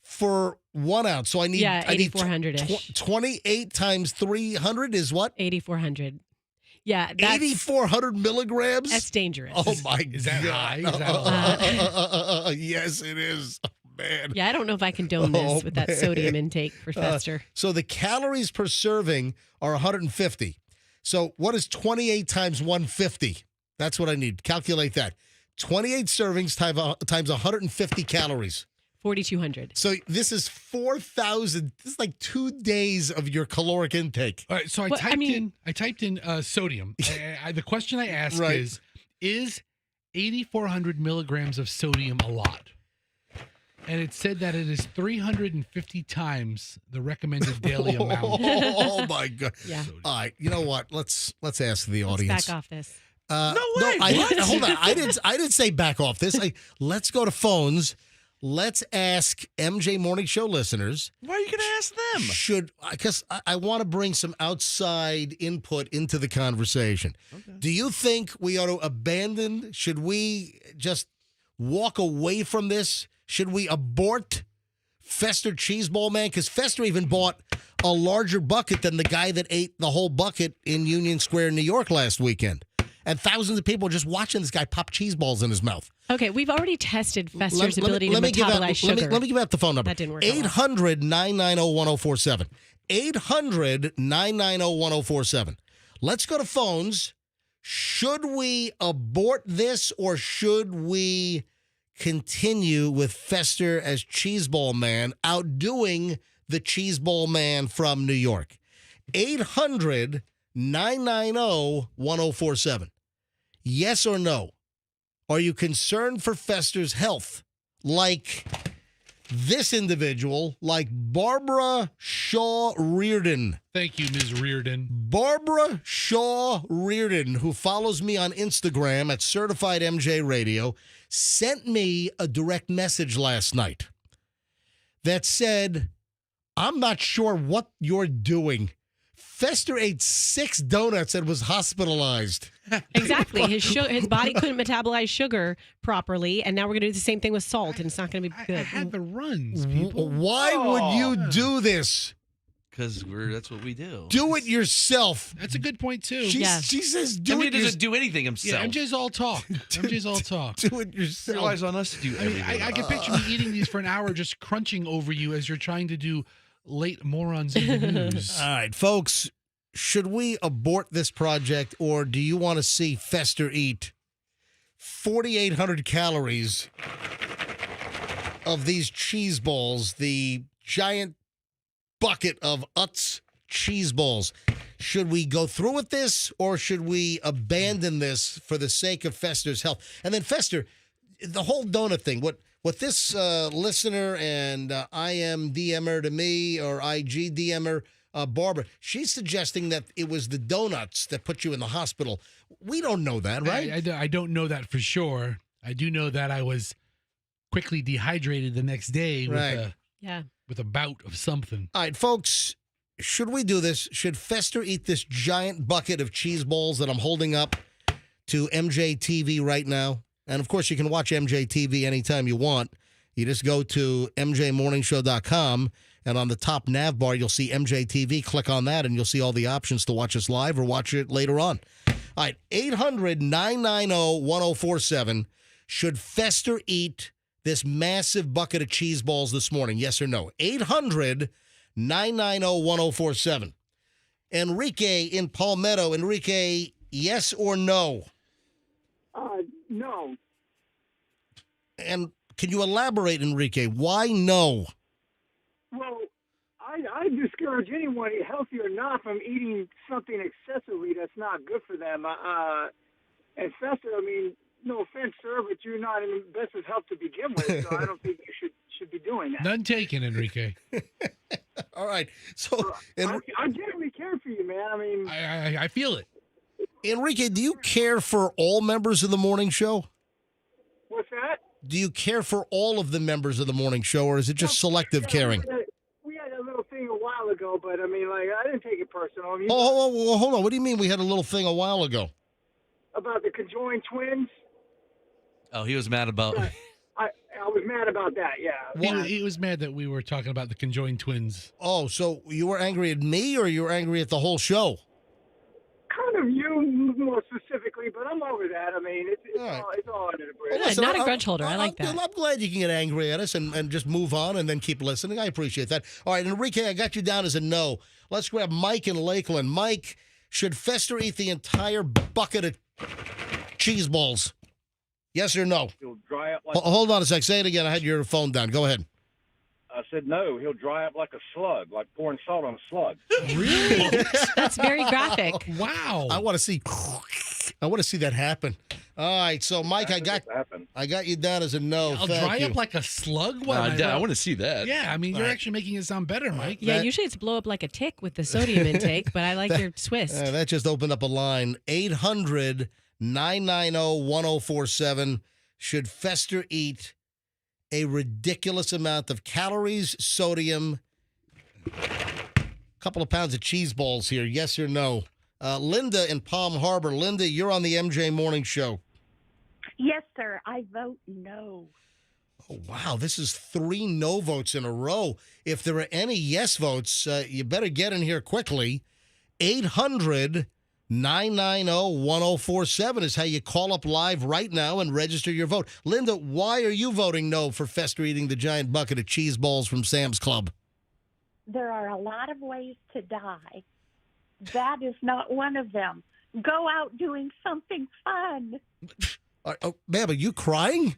for 1 ounce. So I need 8,400-ish. 28 times 300 is what? 8,400. Yeah, 8,400 milligrams. That's dangerous. Oh my God! Is that high? Is that yes, it is. Oh, man. Yeah, I don't know if I condone this with that sodium intake for Fester. So the calories per serving are 150. So what is 28 times 150? That's what I need. Calculate that. 28 servings times 150 calories. 4,200. So this is 4,000. This is like 2 days of your caloric intake. All right, so I typed in sodium. The question I asked is 8,400 milligrams of sodium a lot? And it said that it is 350 times the recommended daily amount. Oh my God! Yeah. All right, you know what? Let's ask the audience. Let's back off this. No way. Hold on. I didn't say back off this. Let's go to phones. Let's ask MJ Morning Show listeners. Why are you going to ask them? Because I want to bring some outside input into the conversation. Okay. Do you think we ought to abandon? Should we just walk away from this? Should we abort Fester Cheeseball Man? Because Fester even bought a larger bucket than the guy that ate the whole bucket in Union Square, New York last weekend. And thousands of people are just watching this guy pop cheese balls in his mouth. Okay, we've already tested Fester's ability to metabolize sugar. Let me give out the phone number. That didn't work. 800-990-1047. 800-990-1047. Let's go to phones. Should we abort this or should we continue with Fester as Cheeseball Man, outdoing the Cheeseball Man from New York? 800-990-1047. Yes or no? Are you concerned for Fester's health? Like this individual, like Barbara Shaw Reardon. Thank you, Ms. Reardon. Barbara Shaw Reardon, who follows me on Instagram at Certified MJ Radio, sent me a direct message last night that said, I'm not sure what you're doing. Fester ate 6 donuts and was hospitalized. Exactly. His body couldn't metabolize sugar properly, and now we're going to do the same thing with salt, and it's not going to be good. I had the runs, people. Why would you do this? Because that's what we do. Do it yourself. That's a good point, too. She says do MJ it doesn't do anything himself. Yeah, MJ's all talk. MJ's all talk. Do it yourself. Relies on us to do everything. I can picture me eating these for an hour, just crunching over you as you're trying to do late morons in the news. All right, folks, should we abort this project, or do you want to see Fester eat 4,800 calories of these cheese balls, the giant bucket of Utz cheese balls? Should we go through with this, or should we abandon this for the sake of Fester's health? And then Fester, the whole donut thing, what this listener and IM DMer to me, or IG DMer, Barbara, she's suggesting that it was the donuts that put you in the hospital. We don't know that, right? I don't know that for sure. I do know that I was quickly dehydrated the next day with a bout of something. All right, folks, should we do this? Should Fester eat this giant bucket of cheese balls that I'm holding up to MJ TV right now? And, of course, you can watch MJ TV anytime you want. You just go to mjmorningshow.com, and on the top nav bar, you'll see MJ TV. Click on that, and you'll see all the options to watch us live or watch it later on. All right, 800-990-1047. Should Fester eat this massive bucket of cheese balls this morning? Yes or no? 800-990-1047. Enrique in Palmetto. Enrique, yes or no? No. And can you elaborate, Enrique? Why no? Well, I discourage anyone, healthy or not, from eating something excessively that's not good for them. And Fester, I mean, no offense, sir, but you're not in the best of health to begin with, so I don't think you should be doing that. None taken, Enrique. All right. So I genuinely care for you, man. I mean, I feel it. Enrique, do you care for all members of the morning show? What's that? Do you care for all of the members of the morning show, or is it just selective caring? We had a little thing a while ago, but I mean, like, I didn't take it personal. I mean, hold on. What do you mean we had a little thing a while ago? About the conjoined twins? Oh, he was mad about... I was mad about that, yeah. He was mad that we were talking about the conjoined twins. Oh, so you were angry at me, or you were angry at the whole show? Kind of you more specifically, but I'm over that. I mean, it's all under the bridge. Well, listen, not a grudge holder. I like that. I'm glad you can get angry at us and just move on and then keep listening. I appreciate that. All right, Enrique, I got you down as a no. Let's grab Mike in Lakeland. Mike, should Fester eat the entire bucket of cheese balls? Yes or no? He'll dry up like... Hold on a sec. Say it again. I had your phone down. Go ahead. I said no. He'll dry up like a slug, like pouring salt on a slug. Really? That's very graphic. Wow. I want to see that happen. All right, so Mike, I got you down as a no. I'll Thank dry you. up like a slug. I want to see that. Yeah, I mean, you're actually making it sound better, Mike. Yeah, usually it's blow up like a tick with the sodium intake, but I like your twist. That just opened up a line. 800-990-1047. Should Fester eat a ridiculous amount of calories, sodium, a couple of pounds of cheese balls here? Yes or no? Linda in Palm Harbor. Linda, you're on the MJ Morning Show. Yes, sir. I vote no. Oh, wow. This is 3 no votes in a row. If there are any yes votes, you better get in here quickly. 800-990-1047 is how you call up live right now and register your vote. Linda, why are you voting no for Fester eating the giant bucket of cheese balls from Sam's Club? There are a lot of ways to die. That is not one of them. Go out doing something fun. Ma'am, are you crying?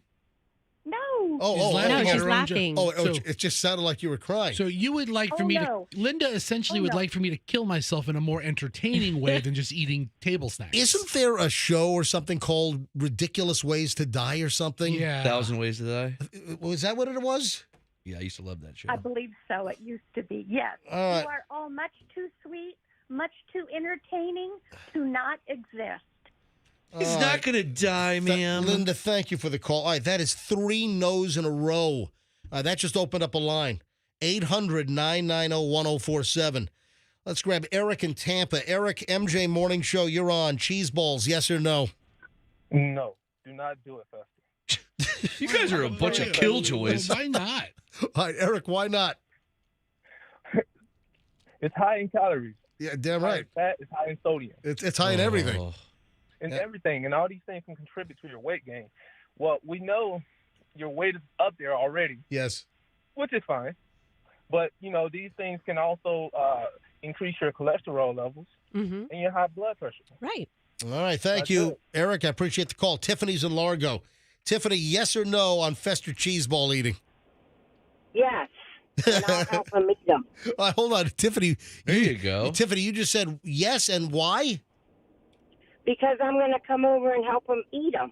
No. She's laughing. It just sounded like you were crying. So you would like for me to... Linda essentially would like for me to kill myself in a more entertaining way than just eating table snacks. Isn't there a show or something called Ridiculous Ways to Die or something? Yeah. 1,000 Ways to Die? Was that what it was? Yeah, I used to love that show. I believe so. It used to be. Yes. All right. You are all much too sweet, much too entertaining to not exist. He's not going to die, ma'am. Linda, thank you for the call. All right, that is 3 no's in a row. That just opened up a line. 800-990-1047. Let's grab Eric in Tampa. Eric, MJ Morning Show, you're on. Cheese balls, yes or no? No, do not do it, Fester. You guys are a bunch of killjoys. Why not? All right, Eric, why not? It's high in calories. Yeah, damn High right. in fat. It's high in sodium. It's high in everything. Oh. And everything. And all these things can contribute to your weight gain. Well, we know your weight is up there already. Yes. Which is fine. But, these things can also increase your cholesterol levels and your high blood pressure. Right. All right, thank you, Eric. I appreciate the call. Tiffany's in Largo. Tiffany, yes or no on Fester cheese ball eating? Yes. And I'll help them eat them. Hold on, Tiffany. There you go. Tiffany, you just said yes, and why? Because I'm going to come over and help them eat them.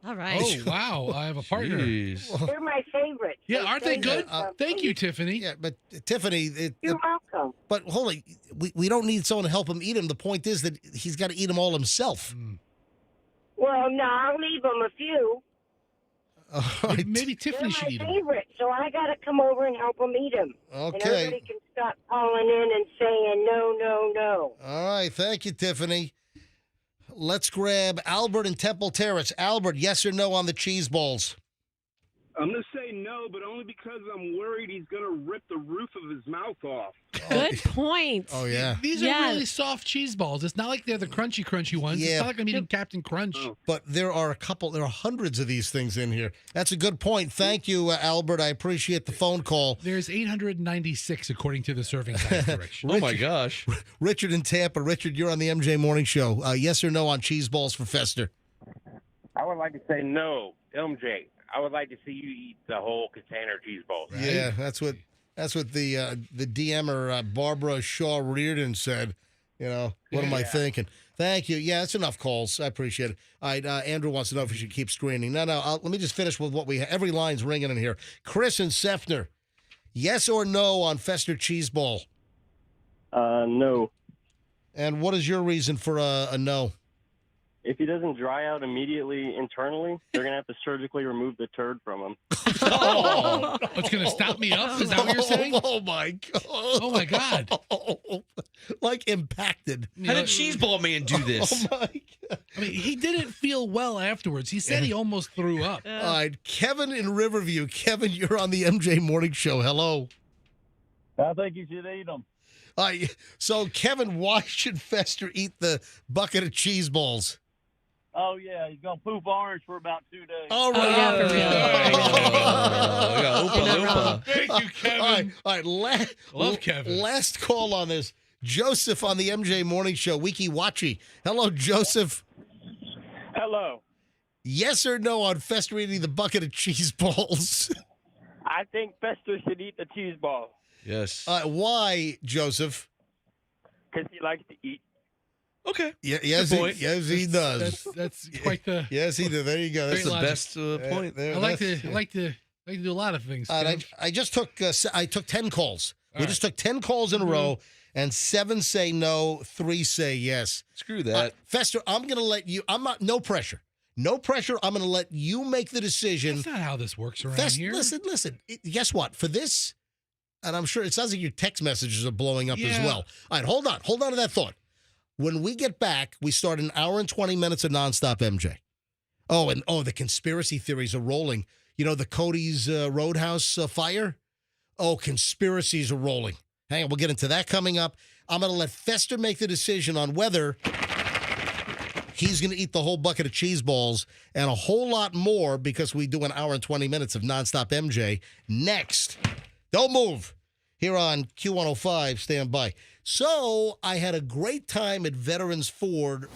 All right. Oh, wow. I have a partner. Jeez. They're my favorites. Yeah, aren't they good? Thank you, Tiffany. Yeah, but Tiffany... You're welcome. But hold on, we don't need someone to help him eat them. The point is that he's got to eat them all himself. Well, no, I'll leave them a few. All right. Maybe Tiffany should eat They're them. my favorite, so I got to come over and help them eat them. Okay. And everybody can stop calling in and saying no, no, no. All right, thank you, Tiffany. Let's grab Albert in Temple Terrace. Albert, yes or no on the cheese balls? I'm going to say no, but only because I'm worried he's going to rip the roof of his mouth off. Good point. Oh, yeah. These are really soft cheese balls. It's not like they're the crunchy ones. Yeah. It's not like I'm eating Captain Crunch. But there are hundreds of these things in here. That's a good point. Thank you, Albert. I appreciate the phone call. There's 896 according to the serving size direction. Oh, my gosh. Richard in Tampa. Richard, you're on the MJ Morning Show. Yes or no on cheese balls for Fester? I would like to say no, MJ. I would like to see you eat the whole container of cheese balls. Right? Yeah, that's what the DMer Barbara Shaw Reardon said. What am I thinking? Thank you. Yeah, that's enough calls. I appreciate it. All right, Andrew wants to know if we should keep screening. No, let me just finish with what we have. Every line's ringing in here. Chris and Sefner, yes or no on Fester cheese ball? No. And what is your reason for a no? If he doesn't dry out immediately internally, they're going to have to surgically remove the turd from him. Oh, it's going to stop me up? Is that what you're saying? Oh, my God. Oh, my God. Like impacted. How did Cheeseball Man do this? Oh, my God. I mean, he didn't feel well afterwards. He said he almost threw up. All right, Kevin in Riverview. Kevin, you're on the MJ Morning Show. Hello. I think you should eat them. So, Kevin, why should Fester eat the bucket of cheese balls? Oh, yeah, he's going to poop orange for about 2 days. All right. Thank you, Kevin. All right. Love Kevin. Last call on this. Joseph on the MJ Morning Show. Wiki Wachi. Hello, Joseph. Hello. Yes or no on Fester eating the bucket of cheese balls? I think Fester should eat the cheese ball. Yes. Why, Joseph? Because he likes to eat. Okay. Yeah, yes, he does. That's quite the. Yes, he does. There you go. That's the the best point. I like to do a lot of things. I just took 10 calls. We just took 10 calls in a row, and 7 say no, 3 say yes. Screw that. Fester, I'm going to let you. I'm not. No pressure. No pressure. I'm going to let you make the decision. That's not how this works around here. Listen. Guess what? For this, and I'm sure it sounds like your text messages are blowing up as well. All right, hold on. Hold on to that thought. When we get back, we start an hour and 20 minutes of nonstop MJ. The conspiracy theories are rolling. You know, the Cody's Roadhouse fire? Oh, conspiracies are rolling. Hang on, we'll get into that coming up. I'm going to let Fester make the decision on whether he's going to eat the whole bucket of cheese balls and a whole lot more because we do an hour and 20 minutes of nonstop MJ next. Don't move. Here on Q105, stand by. So I had a great time at Veterans Ford.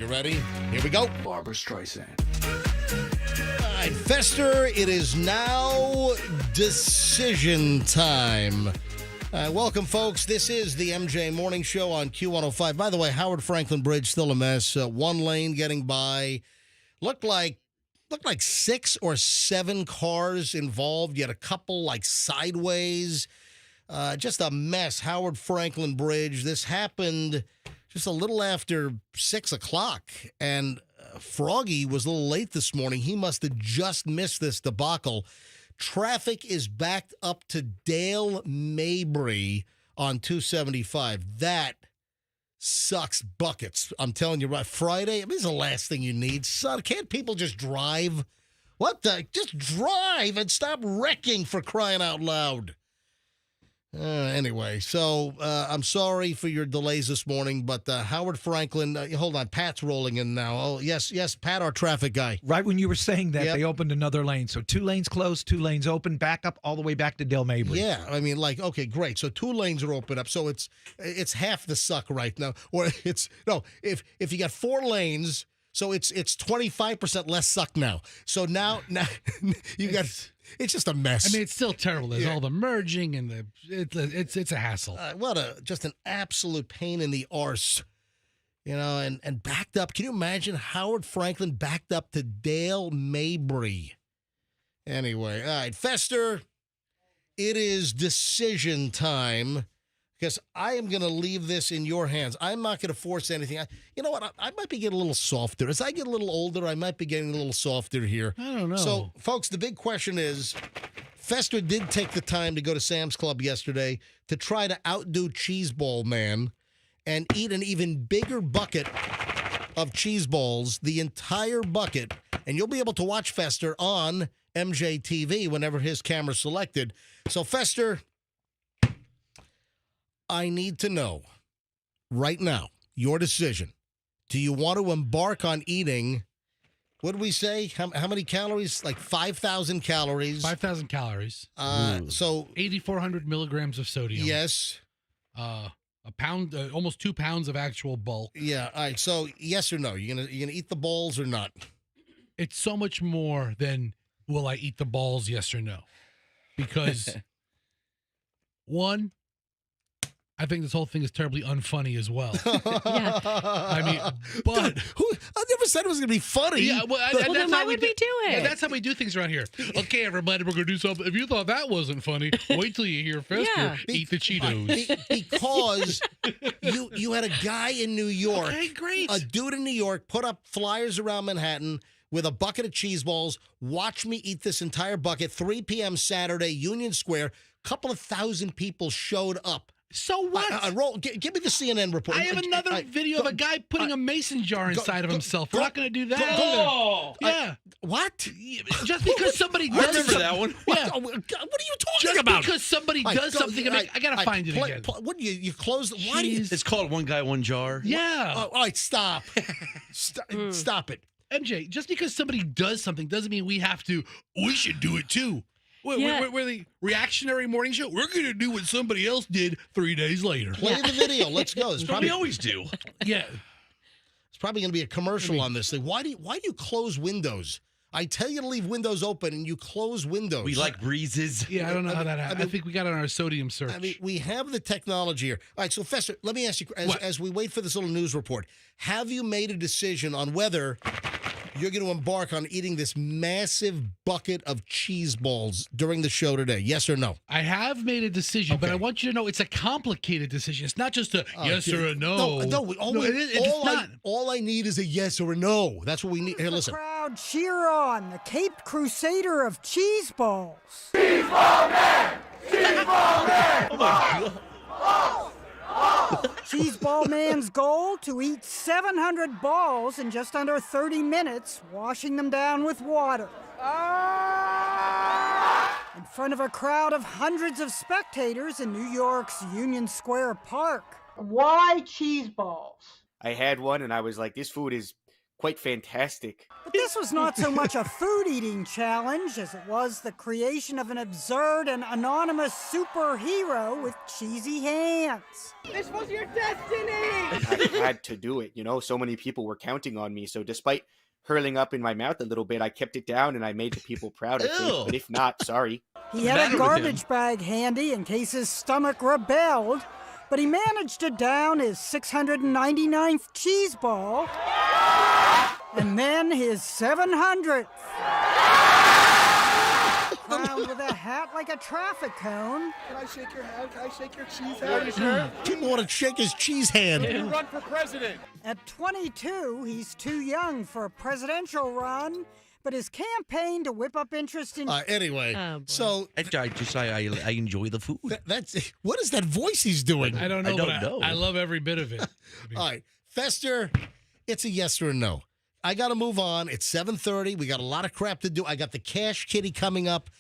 You ready? Here we go. Barbara Streisand. All right, Fester, it is now decision time. Welcome, folks. This is the MJ Morning Show on Q105. By the way, Howard Franklin Bridge, still a mess. One lane getting by. Looked like 6 or 7 cars involved. You had a couple like sideways. Just a mess. Howard Franklin Bridge. This happened just a little after 6 o'clock. And Froggy was a little late this morning. He must have just missed this debacle. Traffic is backed up to Dale Mabry on 275. That sucks buckets. I'm telling you, right? Friday, this is the last thing you need. Son, can't people just drive? What the? Just drive and stop wrecking, for crying out loud. Anyway, so I'm sorry for your delays this morning, but Howard Franklin, hold on, Pat's rolling in now. Oh, yes, Pat, our traffic guy. Right when you were saying that, They opened another lane. So 2 lanes closed, 2 lanes open, back up all the way back to Dale Mabry. Yeah, I mean, like, okay, great. So 2 lanes are open up. So it's half the suck right now. Or if you got 4 lanes, so it's 25% less suck now. So now you got. It's just a mess. I mean, it's still terrible. There's all the merging and it's a hassle. Just an absolute pain in the arse, and backed up. Can you imagine Howard Franklin backed up to Dale Mabry? Anyway, all right, Fester, it is decision time because I am going to leave this in your hands. I'm not going to force anything. You know what? I might be getting a little softer. As I get a little older, I might be getting a little softer here. I don't know. So, folks, the big question is, Fester did take the time to go to Sam's Club yesterday to try to outdo Cheeseball Man and eat an even bigger bucket of cheese balls, the entire bucket. And you'll be able to watch Fester on MJ TV whenever his camera's selected. So, Fester, I need to know right now your decision. Do you want to embark on eating What did we say? How many calories? Like 5,000 calories. 5,000 calories. So 8,400 milligrams of sodium. Yes. A pound, almost 2 pounds of actual bulk. Yeah. All right. So yes or no? You gonna eat the balls or not? It's so much more than will I eat the balls? Yes or no? Because one, I think this whole thing is terribly unfunny as well. Yeah. I mean, but I never said it was going to be funny. Yeah, well, then why would we do it? Yeah, that's how we do things around here. Okay, everybody, we're going to do something. If you thought that wasn't funny, wait till you hear Fester eat the Cheetos. Because you had a guy in New York, Okay, great. a dude in New York, put up flyers around Manhattan with a bucket of cheese balls. Watch me eat this entire bucket. 3 p.m. Saturday, Union Square. Couple of thousand people showed up. So what? Give me the CNN report. I have another video of a guy putting a mason jar inside of himself. We're not going to do that. Yeah. What? Just because somebody does remember something. that one. Yeah. What are you talking Just about? because somebody does something. I got to find it again. What you close? Why do you? It's called One Guy, One Jar. Yeah. All right, stop. Stop it. MJ, just because somebody does something doesn't mean we should do it too. We're the reactionary morning show. We're going to do what somebody else did 3 days later. Play the video. Let's go. It's What we always do. Yeah. It's probably going to be a commercial on this thing. Why do you close windows? I tell you to leave windows open, and you close windows. We like breezes. Yeah, I don't know how that happened. I think we got it on our sodium search. I mean, we have the technology here. All right, so Fester, let me ask you, as we wait for this little news report, have you made a decision on whether you're going to embark on eating this massive bucket of cheese balls during the show today? Yes or no? I have made a decision, but I want you to know it's a complicated decision. It's not just a yes or a no. All I need is a yes or a no. That's what we need. Here, listen. Crowd cheer on the Caped Crusader of cheese balls. Cheeseball man! Cheeseball man! Oh my God. Cheeseball Man's goal to eat 700 balls in just under 30 minutes, washing them down with water. In front of a crowd of hundreds of spectators in New York's Union Square Park. Why cheese balls? I had one and I was like, this food is quite fantastic. But this was not so much a food-eating challenge as it was the creation of an absurd and anonymous superhero with cheesy hands. This was your destiny! I had to do it, so many people were counting on me. So despite hurling up in my mouth a little bit, I kept it down and I made the people proud, I think. But if not, sorry. He had a garbage bag handy in case his stomach rebelled, but he managed to down his 699th cheese ball and then his 700th. Crowned with a hat like a traffic cone. Can I shake your hand? Can I shake your cheese hand? People want to shake his cheese hand. You run for president. At 22, he's too young for a presidential run, but his campaign to whip up interest in... Anyway, so... I enjoy the food. What is that voice he's doing? I don't know. I love every bit of it. All right, Fester, it's a yes or a no. I got to move on. It's 7:30. We got a lot of crap to do. I got the Cash Kitty coming up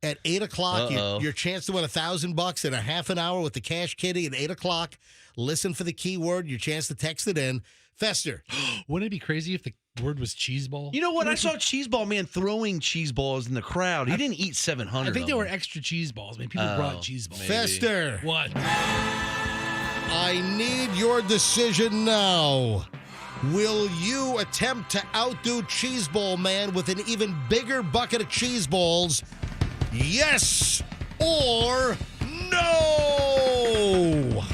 at 8 o'clock. Your chance to win $1,000 in a half an hour with the Cash Kitty at 8 o'clock. Listen for the keyword. Your chance to text it in. Fester. Wouldn't it be crazy if the word was cheeseball? You know what? I saw Cheeseball Man throwing cheese balls in the crowd. He didn't eat 700. I think there were extra cheese balls. I mean, people brought cheese balls. Fester. What? I need your decision now. Will you attempt to outdo Cheeseball Man with an even bigger bucket of cheese balls? Yes or no?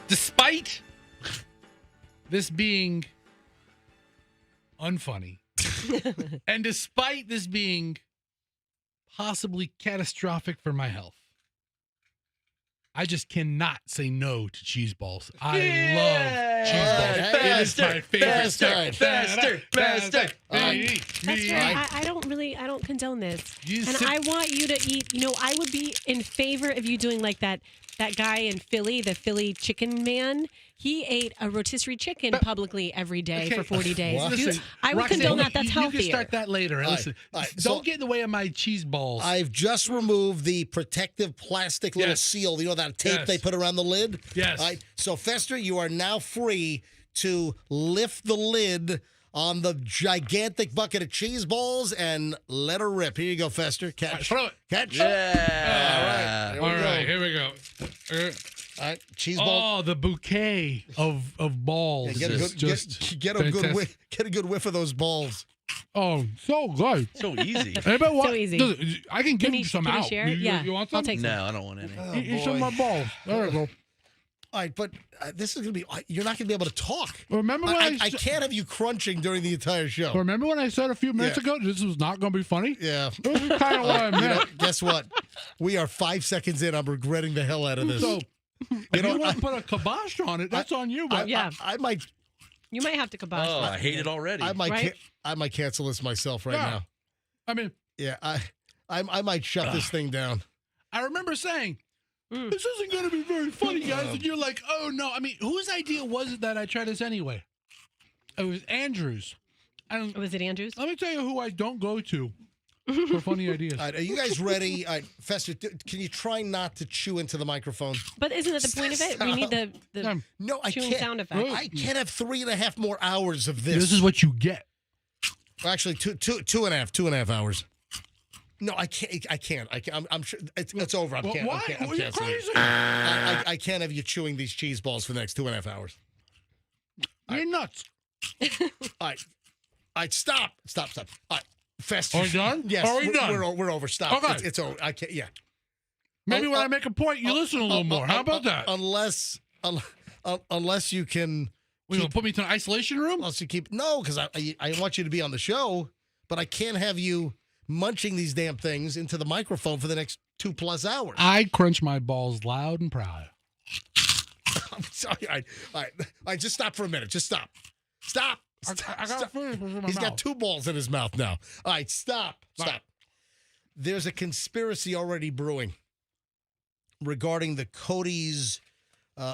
Despite this being unfunny, and despite this being possibly catastrophic for my health, I just cannot say no to cheese balls. I love cheese balls. It is my favorite. Faster. I don't condone this. I want you to eat, I would be in favor of you doing like that guy in Philly, the Philly chicken man. He ate a rotisserie chicken publicly every day for 40 days. Listen, I would condone that. That's you healthier. You can start that later. And listen, don't get in the way of my cheese balls. I've just removed the protective plastic little seal. You know that tape they put around the lid? Yes. All right. So, Fester, you are now free to lift the lid on the gigantic bucket of cheese balls and let her rip. Here you go, Fester. Catch. Throw it. Catch. Yeah. All right. Here we go. All right, cheese ball. Oh, the bouquet of balls. Yeah, get a good whiff of those balls. Oh, so good. So easy. Anybody want, So easy. I can give you some can you out. share? You want some? I'll take some. No, I don't want any. Oh, Eat some of my balls. There we go. All right, but this is going to be, you're not going to be able to talk. Remember when I can't have you crunching during the entire show. Remember when I said a few minutes ago this was not going to be funny? Yeah. This is kind of what I meant. Guess what? We are 5 seconds in. I'm regretting the hell out of this. So, if you want to put a kibosh on it, that's on you. But I might. You might have to kibosh. Oh, I hate it already. I might. Right? I might cancel this myself right now. I mean, yeah. I might shut this thing down. I remember saying, this isn't going to be very funny, guys. And you're like, oh, no. I mean, whose idea was it that I tried this anyway? It was Andrew's. And was it Andrew's? Let me tell you who I don't go to for funny ideas. All right, are you guys ready? Fester, can you try not to chew into the microphone? But isn't that the point of it? We need the no, I chewing can't. sound effect. I can't have 3.5 more hours of this. This is what you get. Actually, two and a half hours. No, I can't. I'm sure it's over. I'm Why? I'm Are you canceling it. crazy? I can't have you chewing these cheese balls for the next 2.5 hours. You're nuts. All right, stop. All right, Fester. Are we done? Yes, Are we done? We're over. Stop. Okay. It's over. I can't. Yeah. Maybe when I make a point, you listen a little more. How about that? Unless you can. You gonna put me to an isolation room? Unless you keep because I want you to be on the show, but I can't have you munching these damn things into the microphone for the next 2+ hours. I crunch my balls loud and proud. I'm sorry. All right. Just stop for a minute. Just stop. Stop. I got finish in my He's mouth. got 2 balls in his mouth now. All right. Stop. Right. There's a conspiracy already brewing regarding the Cody's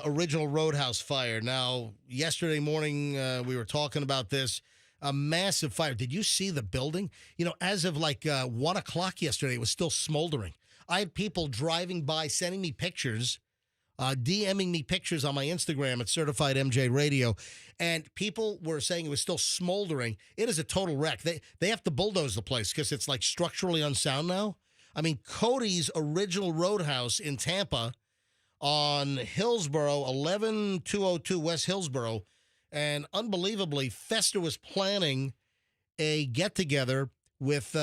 original Roadhouse fire. Now, yesterday morning, we were talking about this. A massive fire. Did you see the building? As of 1 o'clock yesterday, it was still smoldering. I had people driving by, sending me pictures, DMing me pictures on my Instagram at Certified MJ Radio, and people were saying it was still smoldering. It is a total wreck. They have to bulldoze the place because it's structurally unsound now. I mean, Cody's original Roadhouse in Tampa on Hillsborough, 11202 West Hillsborough. And unbelievably, Fester was planning a get-together with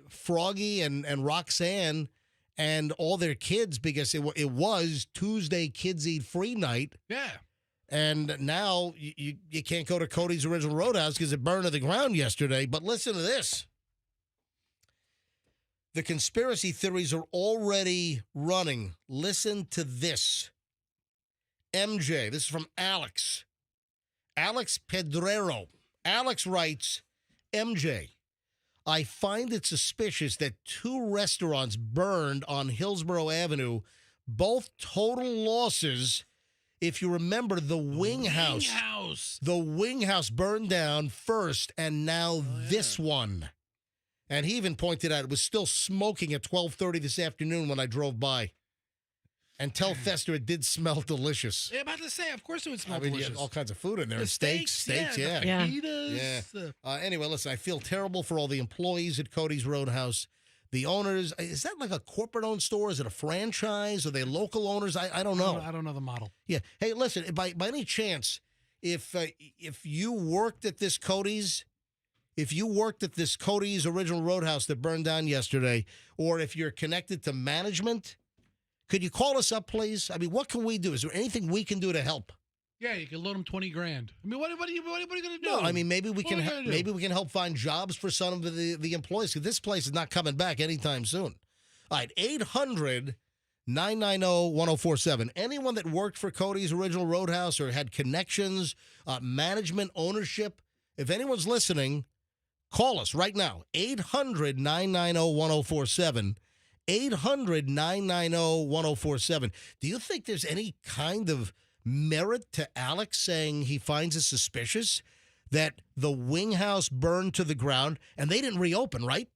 Froggy and Roxanne and all their kids because it was Tuesday Kids Eat Free night. Yeah. And now you can't go to Cody's original Roadhouse because it burned to the ground yesterday. But listen to this. The conspiracy theories are already running. Listen to this. MJ, this is from Alex. Alex Pedrero. Alex writes, MJ, I find it suspicious that 2 restaurants burned on Hillsborough Avenue, both total losses. If you remember, the Wing House. The Wing House burned down first, and now this one. And he even pointed out it was still smoking at 12:30 this afternoon when I drove by. And tell Fester it did smell delicious. Yeah, about to say, of course it would smell You delicious. had all kinds of food in there. The Steaks, the yeah. fajitas. Anyway, listen, I feel terrible for all the employees at Cody's Roadhouse. The owners, is that like a corporate-owned store? Is it a franchise? Are they local owners? I don't know. I don't know the model. Yeah. Hey, listen, by any chance, if you worked at this Cody's, original Roadhouse that burned down yesterday, or if you're connected to management, could you call us up, please? I mean, what can we do? Is there anything we can do to help? Yeah, you can loan them $20,000. I mean, what are you going to do? No, I mean, maybe we can help find jobs for some of the employees, because this place is not coming back anytime soon. All right, 800-990-1047. Anyone that worked for Cody's original Roadhouse or had connections, management, ownership, if anyone's listening, call us right now, 800-990-1047. 800-990-1047. Do you think there's any kind of merit to Alex saying he finds it suspicious that the Wing House burned to the ground and they didn't reopen, right?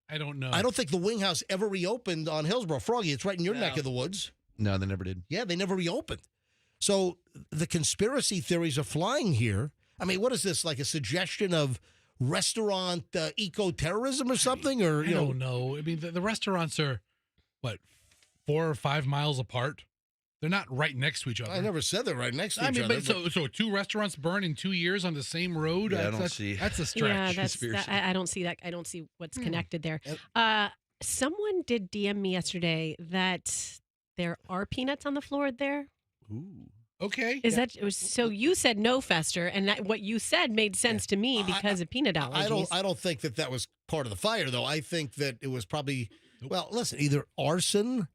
I don't know. I don't think the Wing House ever reopened on Hillsborough. Froggy, it's right in your neck of the woods. No, they never did. Yeah, they never reopened. So the conspiracy theories are flying here. I mean, what is this, like a suggestion of restaurant eco-terrorism or something? Or I don't know. I mean, the restaurants are, what, 4 or 5 miles apart? They're not right next to each other. I never said they're right next to each other. But so 2 restaurants burn in 2 years on the same road? Yeah, I don't see. That's a stretch. Yeah, I don't see that. I don't see what's connected there. Someone did DM me yesterday that there are peanuts on the floor there. Ooh. Okay. Is that so? You said no, Fester, and that what you said made sense to me because of peanut allergies. I don't think that was part of the fire, though. I think that it was probably well. Listen, either arson,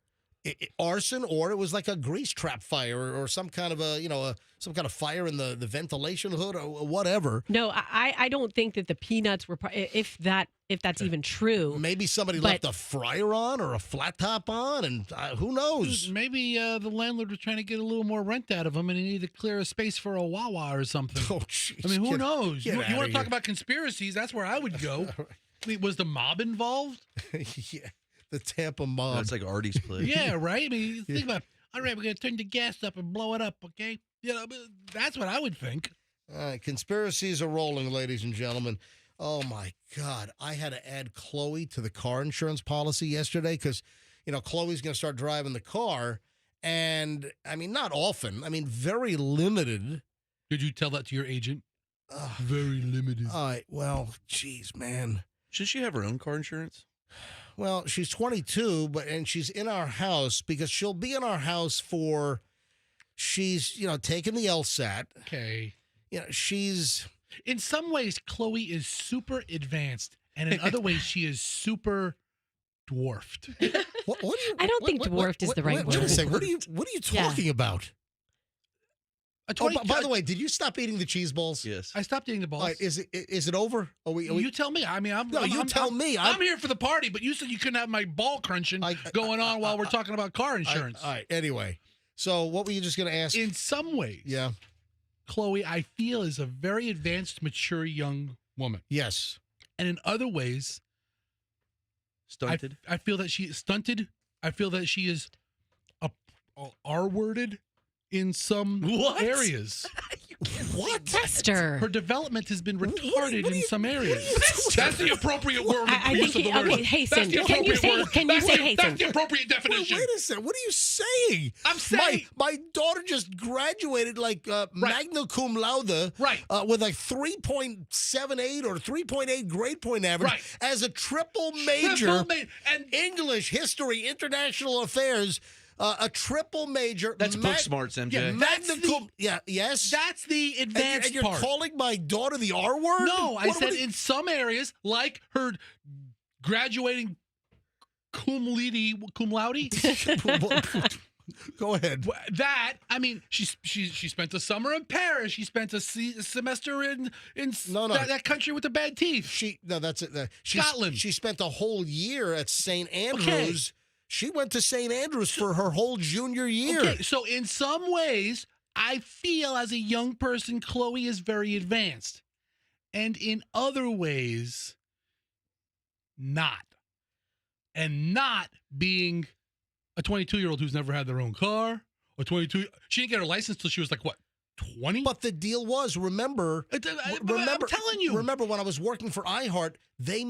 or it was like a grease trap fire, or some kind of some kind of fire in the ventilation hood, or whatever. No, I don't think that the peanuts were if that's even true. Maybe somebody left a fryer on or a flat top on, and who knows? Maybe the landlord was trying to get a little more rent out of him, and he needed to clear a space for a Wawa or something. Oh, jeez. I mean, who knows? Get You outta want to talk here. about conspiracies? That's where I would go. I mean, was the mob involved? Yeah, the Tampa mob. That's like Artie's place. Yeah, right. I mean, think about. All right, we're gonna turn the gas up and blow it up. Okay, that's what I would think. All right, conspiracies are rolling, ladies and gentlemen. Oh, my God. I had to add Chloe to the car insurance policy yesterday because, Chloe's going to start driving the car. And, I mean, not often. I mean, very limited. Did you tell that to your agent? Very limited. All right. Well, geez, man. Should she have her own car insurance? Well, she's 22, and she's in our house because she'll be in our house she's, taking the LSAT. Okay. She's... In some ways, Chloe is super advanced, and in other ways, she is super dwarfed. I don't think dwarfed is the right word. What are you talking about? By the way, did you stop eating the cheese balls? Yes. I stopped eating the balls. All right, is it over? You tell me. I mean, tell me. I'm here for the party, but you said you couldn't have my ball crunching going on while we're talking about car insurance. All right. Anyway, so what were you just going to ask? In some ways, yeah, Chloe, I feel, is a very advanced, mature young woman. Yes. And in other ways, stunted. I feel that she is stunted. I feel that she is R-worded in some areas. What? Fester. Her development has been retarded in some areas. That's the appropriate word. I think hasten. Can you say hasten? That's the appropriate definition. Wait a second. What are you saying? I'm saying my daughter just graduated magna cum laude, with like 3.78 or 3.8 grade point average as a triple major, and English, history, international affairs. A triple major. That's book smarts, MJ. Yeah, magna cum. Yes. That's the advanced and you're part. calling my daughter the R word? No, I said in some areas, like her graduating cum laude. Go ahead. I mean, she spent a summer in Paris. She spent a semester in that country with the bad teeth. That's it. Scotland. She spent a whole year at St. Andrews. Okay. She went to St. Andrews for her whole junior year. Okay, so in some ways, I feel as a young person, Chloe is very advanced. And in other ways, not. And not being a 22-year-old who's never had their own car, or 22. She didn't get her license till she was like, what, 20? But the deal was, remember, I'm telling you. Remember when I was working for iHeart, they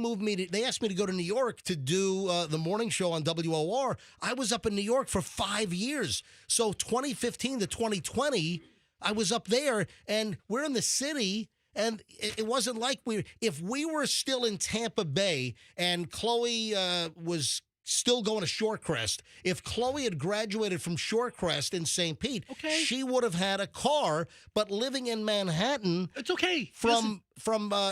asked me to go to New York to do the morning show on WOR. I was up in New York for 5 years. So 2015 to 2020, I was up there, and we're in the city. And it wasn't like if we were still in Tampa Bay and Chloe was still going to Shorecrest, if Chloe had graduated from Shorecrest in St. Pete, she would have had a car, but living in Manhattan. It's okay.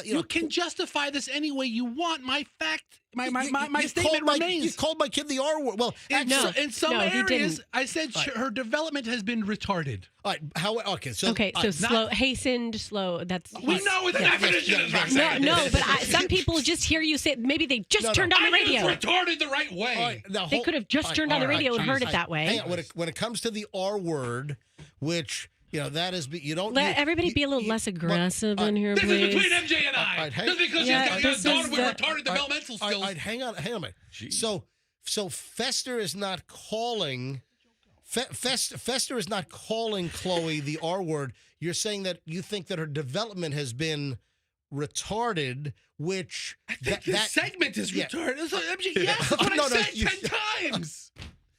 You can justify this any way you want. My statement remains. You called my kid the R word. Well, in some areas, I said her development has been retarded. All right. So slow, hastened, slow. That's we know what the definition is. Roxanne. No, but some people just hear you say. Maybe they just turned on the radio. It's retarded the right way. Right, they could have just turned on the radio and heard it that way. Hang on. When it comes to the R word, which that is, you don't let everybody be a little less aggressive in here, please. This is between MJ and I. Just because she's got a daughter with retarded developmental skills. Hang on a minute. So Fester is not calling Fester is not calling Chloe the R word. You're saying that you think that her development has been retarded, which I think this segment is retarded. Yes, that's what I said 10 times.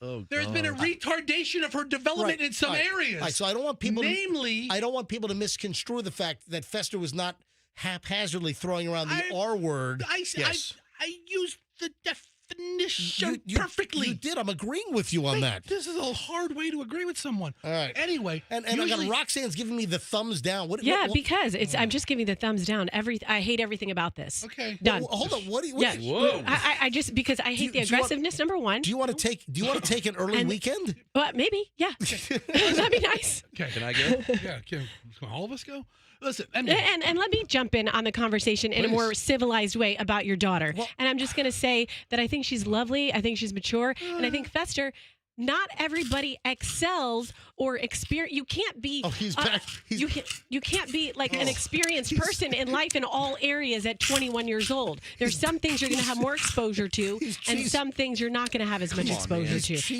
Oh, There's been a retardation of her development in some areas. Right, so I don't want people Namely, I don't want people to misconstrue the fact that Fester was not haphazardly throwing around the R word. I used the definition perfectly. You did. I'm agreeing with you on that. This is a hard way to agree with someone. All right. Anyway, and I got Roxanne's giving me the thumbs down. What, because I'm just giving the thumbs down. I hate everything about this. Okay. Done. Hold on. Whoa. I just because I hate the aggressiveness. Number one. Do you want to take an early weekend? Maybe. Yeah. That'd be nice. Okay. Can I go? Yeah. Can all of us go? Listen, and let me jump in on the conversation in a more civilized way about your daughter. And I'm just going to say that I think she's lovely. I think she's mature. And I think Fester, not everybody excels or experience. You can't be. Oh, he's back. You can't be like an experienced person in life in all areas at 21 years old. There's some things you're going to have more exposure to, and some things you're not going to have as much exposure to. Yes,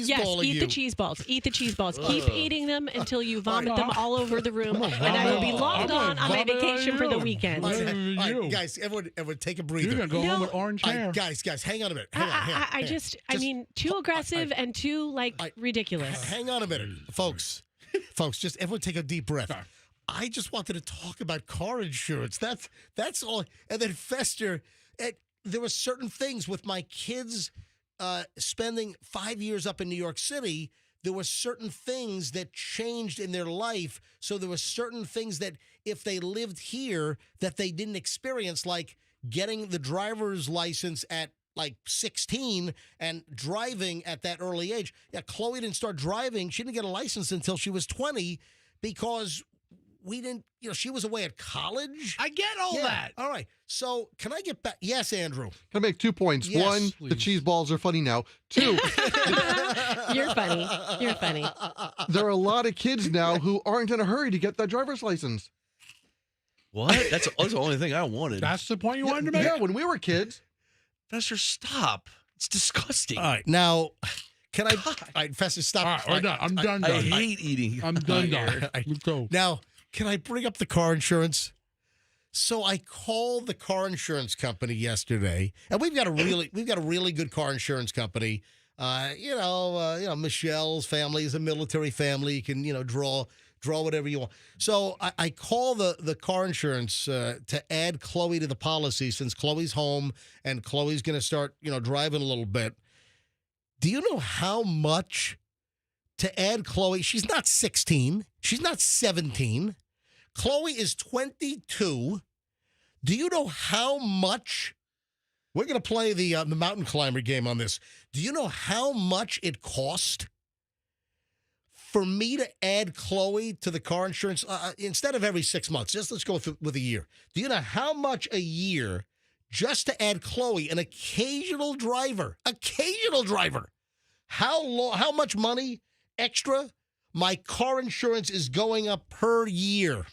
eat the cheese balls. Eat the cheese balls. Keep eating them until you vomit them all over the room, and I will be long gone on my vacation for the weekend. All right, guys, everyone, take a breather. You're going to go home with orange hair. Guys, hang on a minute. I mean, too aggressive and too ridiculous. Hang on a minute, folks. Folks, just everyone take a deep breath. I just wanted to talk about car insurance. That's all. And then Fester, there were certain things with my kids spending 5 years up in New York City. There were certain things that changed in their life. So there were certain things that if they lived here that they didn't experience, like getting the driver's license at like 16 and driving at that early age. Yeah, Chloe didn't start driving. She didn't get a license until she was 20 because we didn't, she was away at college. I get all that. All right. So can I get back? Yes, Andrew. Can I make 2 points? Yes, one, please. The cheese balls are funny now. Two, You're funny. You're funny. There are a lot of kids now who aren't in a hurry to get that driver's license. What? That's the only thing I wanted. That's the point you wanted to make? Yeah, when we were kids. Fester, stop. It's disgusting. All right. Now, can I? All right, Fester, stop. All right, I'm done. I hate eating. I'm done. Let's go. Now, can I bring up the car insurance? So I called the car insurance company yesterday, and we've got a really good car insurance company. Michelle's family is a military family. You can draw whatever you want. So I call the car insurance to add Chloe to the policy since Chloe's home and Chloe's going to start driving a little bit. Do you know how much to add Chloe? She's not 16. She's not 17. Chloe is 22. Do you know how much? We're going to play the mountain climber game on this. Do you know how much it cost for me to add Chloe to the car insurance instead of every 6 months? Let's go with a year. Do you know how much a year just to add Chloe, an occasional driver, how much money extra my car insurance is going up per year?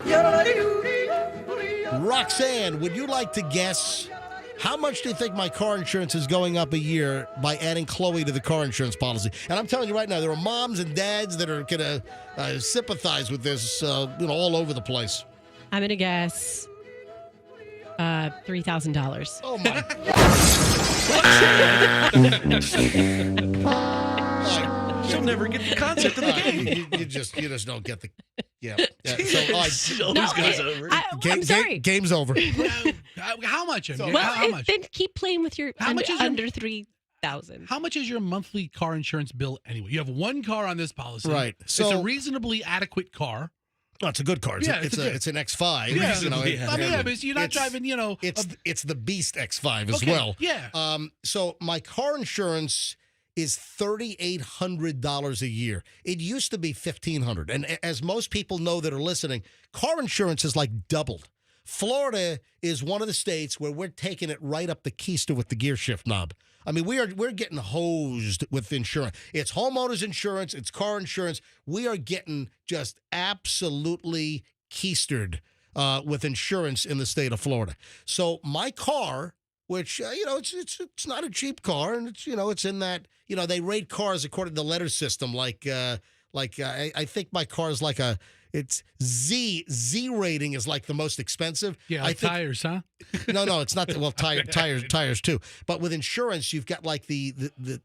Roxanne, would you like to guess how much do you think my car insurance is going up a year by adding Chloe to the car insurance policy? And I'm telling you right now, there are moms and dads that are going to sympathize with this, all over the place. I'm going to guess $3,000. Oh, my God. She'll never get the concept of the game. You just don't get the... Yeah. So always goes over. I'm sorry. Game's over. How much? How much? Then keep playing with your under 3,000. How much is your monthly car insurance bill anyway? You have one car on this policy. Right. So it's a reasonably adequate car. Oh, it's a good car. It's an X5. Yeah. But you're not driving, It's the Beast X5 as well. Yeah. So my car insurance is $3,800 a year. It used to be $1,500. And as most people know that are listening, car insurance is like doubled. Florida is one of the states where we're taking it right up the keister with the gear shift knob. I mean, we're getting hosed with insurance. It's homeowners insurance. It's car insurance. We are getting just absolutely keistered with insurance in the state of Florida. So my car, which it's not a cheap car, and it's in that they rate cars according to the letter system, like Like I think my car is like it's Z rating is like the most expensive. Yeah, I think, tires, huh? No, it's not. Well, tires too. But with insurance, you've got like the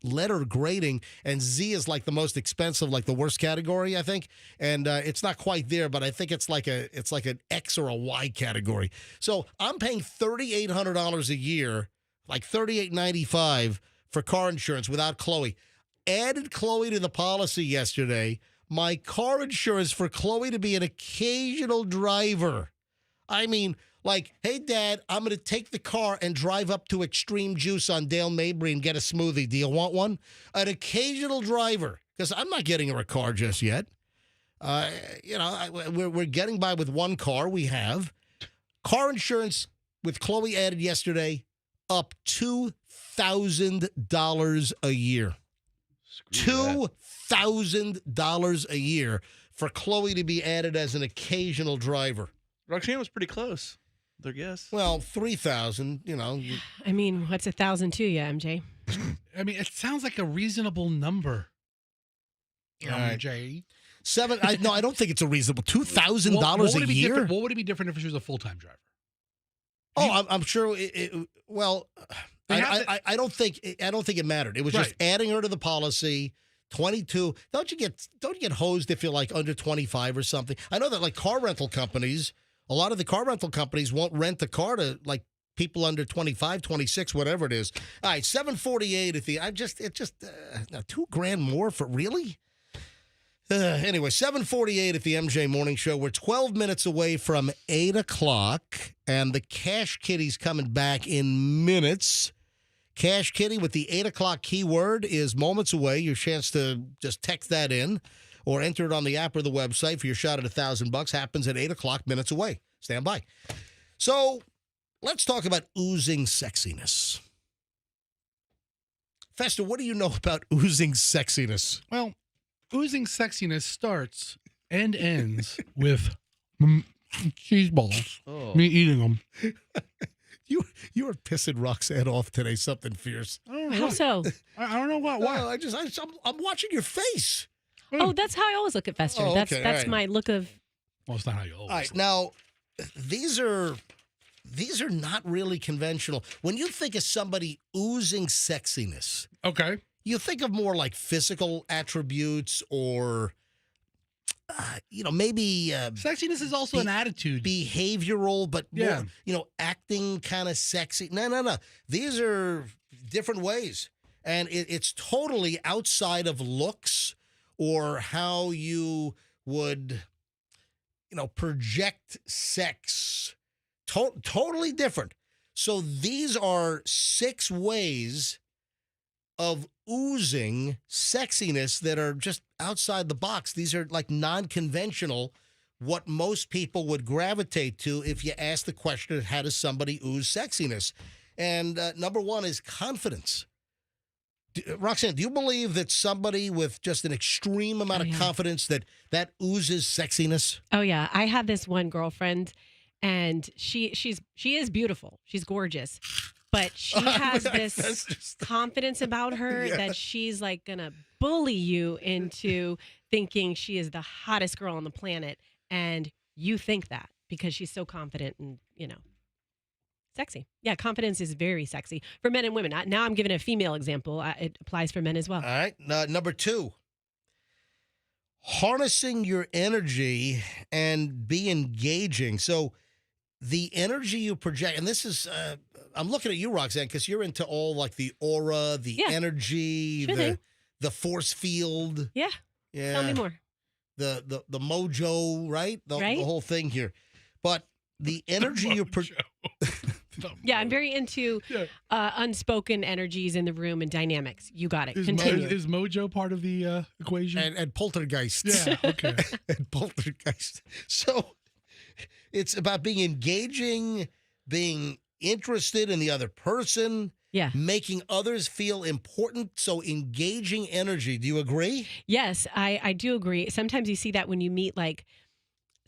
letter grading, and Z is like the most expensive, like the worst category, I think. And it's not quite there, but I think it's like an X or a Y category. So I'm paying $3,800 a year, like $3,895 for car insurance without Chloe. Added Chloe to the policy yesterday. My car insurance for Chloe to be an occasional driver. I mean, like, hey, Dad, I'm going to take the car and drive up to Extreme Juice on Dale Mabry and get a smoothie. Do you want one? An occasional driver, because I'm not getting her a car just yet. We're getting by with one car we have. Car insurance with Chloe added yesterday, up $2,000 a year. $2,000 a year for Chloe to be added as an occasional driver. Roxanne was pretty close. Their guess. Well, 3,000. I mean, what's 1,000 to you, MJ? I mean, it sounds like a reasonable number. MJ. I don't think it's a reasonable $2,000 a year. What would it be different if she was a full-time driver? I'm sure. I don't think it mattered. It was just adding her to the policy. 22. Don't you get hosed if you're like under 25 or something? I know that like car rental companies, a lot of the car rental companies won't rent a car to like people under 25, 26, whatever it is. All right, 748 at the. $2,000 more for really. Anyway, 748 at the MJ Morning Show. We're 12 minutes away from 8 o'clock, and the Cash Kitty's coming back in minutes. Cash Kitty with the 8 o'clock keyword is moments away. Your chance to just text that in or enter it on the app or the website for your shot at $1,000. Happens at 8 o'clock, minutes away. Stand by. So let's talk about oozing sexiness. Fester, what do you know about oozing sexiness? Well, oozing sexiness starts and ends with cheese balls. Oh. Me eating them. You are pissing Roxanne off today. Something fierce. How so? I don't know why. No, I'm watching your face. Oh, that's how I always look at Fester. Oh, That's right. my look of. Well, it's not how you always. All right, now these are not really conventional. When you think of somebody oozing sexiness, okay, you think of more like physical attributes or. Maybe sexiness is also an attitude, behavioral, but more, acting kind of sexy. No. These are different ways, and it's totally outside of looks or how you would, project sex. Totally different. So these are 6 ways of oozing sexiness that are just outside the box. These are like non-conventional, what most people would gravitate to if you ask the question, how does somebody ooze sexiness? And number 1 is confidence. Roxanne, do you believe that somebody with just an extreme amount of confidence that oozes sexiness? Oh yeah, I have this one girlfriend, and she is beautiful. She's gorgeous. But she has this confidence about her that she's like going to bully you into thinking she is the hottest girl on the planet. And you think that because she's so confident and, sexy. Yeah, confidence is very sexy for men and women. Now I'm giving a female example. It applies for men as well. All right. Number 2, harnessing your energy and be engaging. So the energy you project, and this is, I'm looking at you, Roxanne, because you're into all like the aura, the energy, the force field. Yeah. Tell me more. The mojo, right? The whole thing here. But the energy you project. Yeah, I'm very into unspoken energies in the room and dynamics. You got it. Continue. Is mojo part of the equation? And poltergeist. Yeah, okay. And poltergeist. So it's about being engaging, being interested in the other person, making others feel important. So engaging energy. Do you agree? Yes, I do agree. Sometimes you see that when you meet like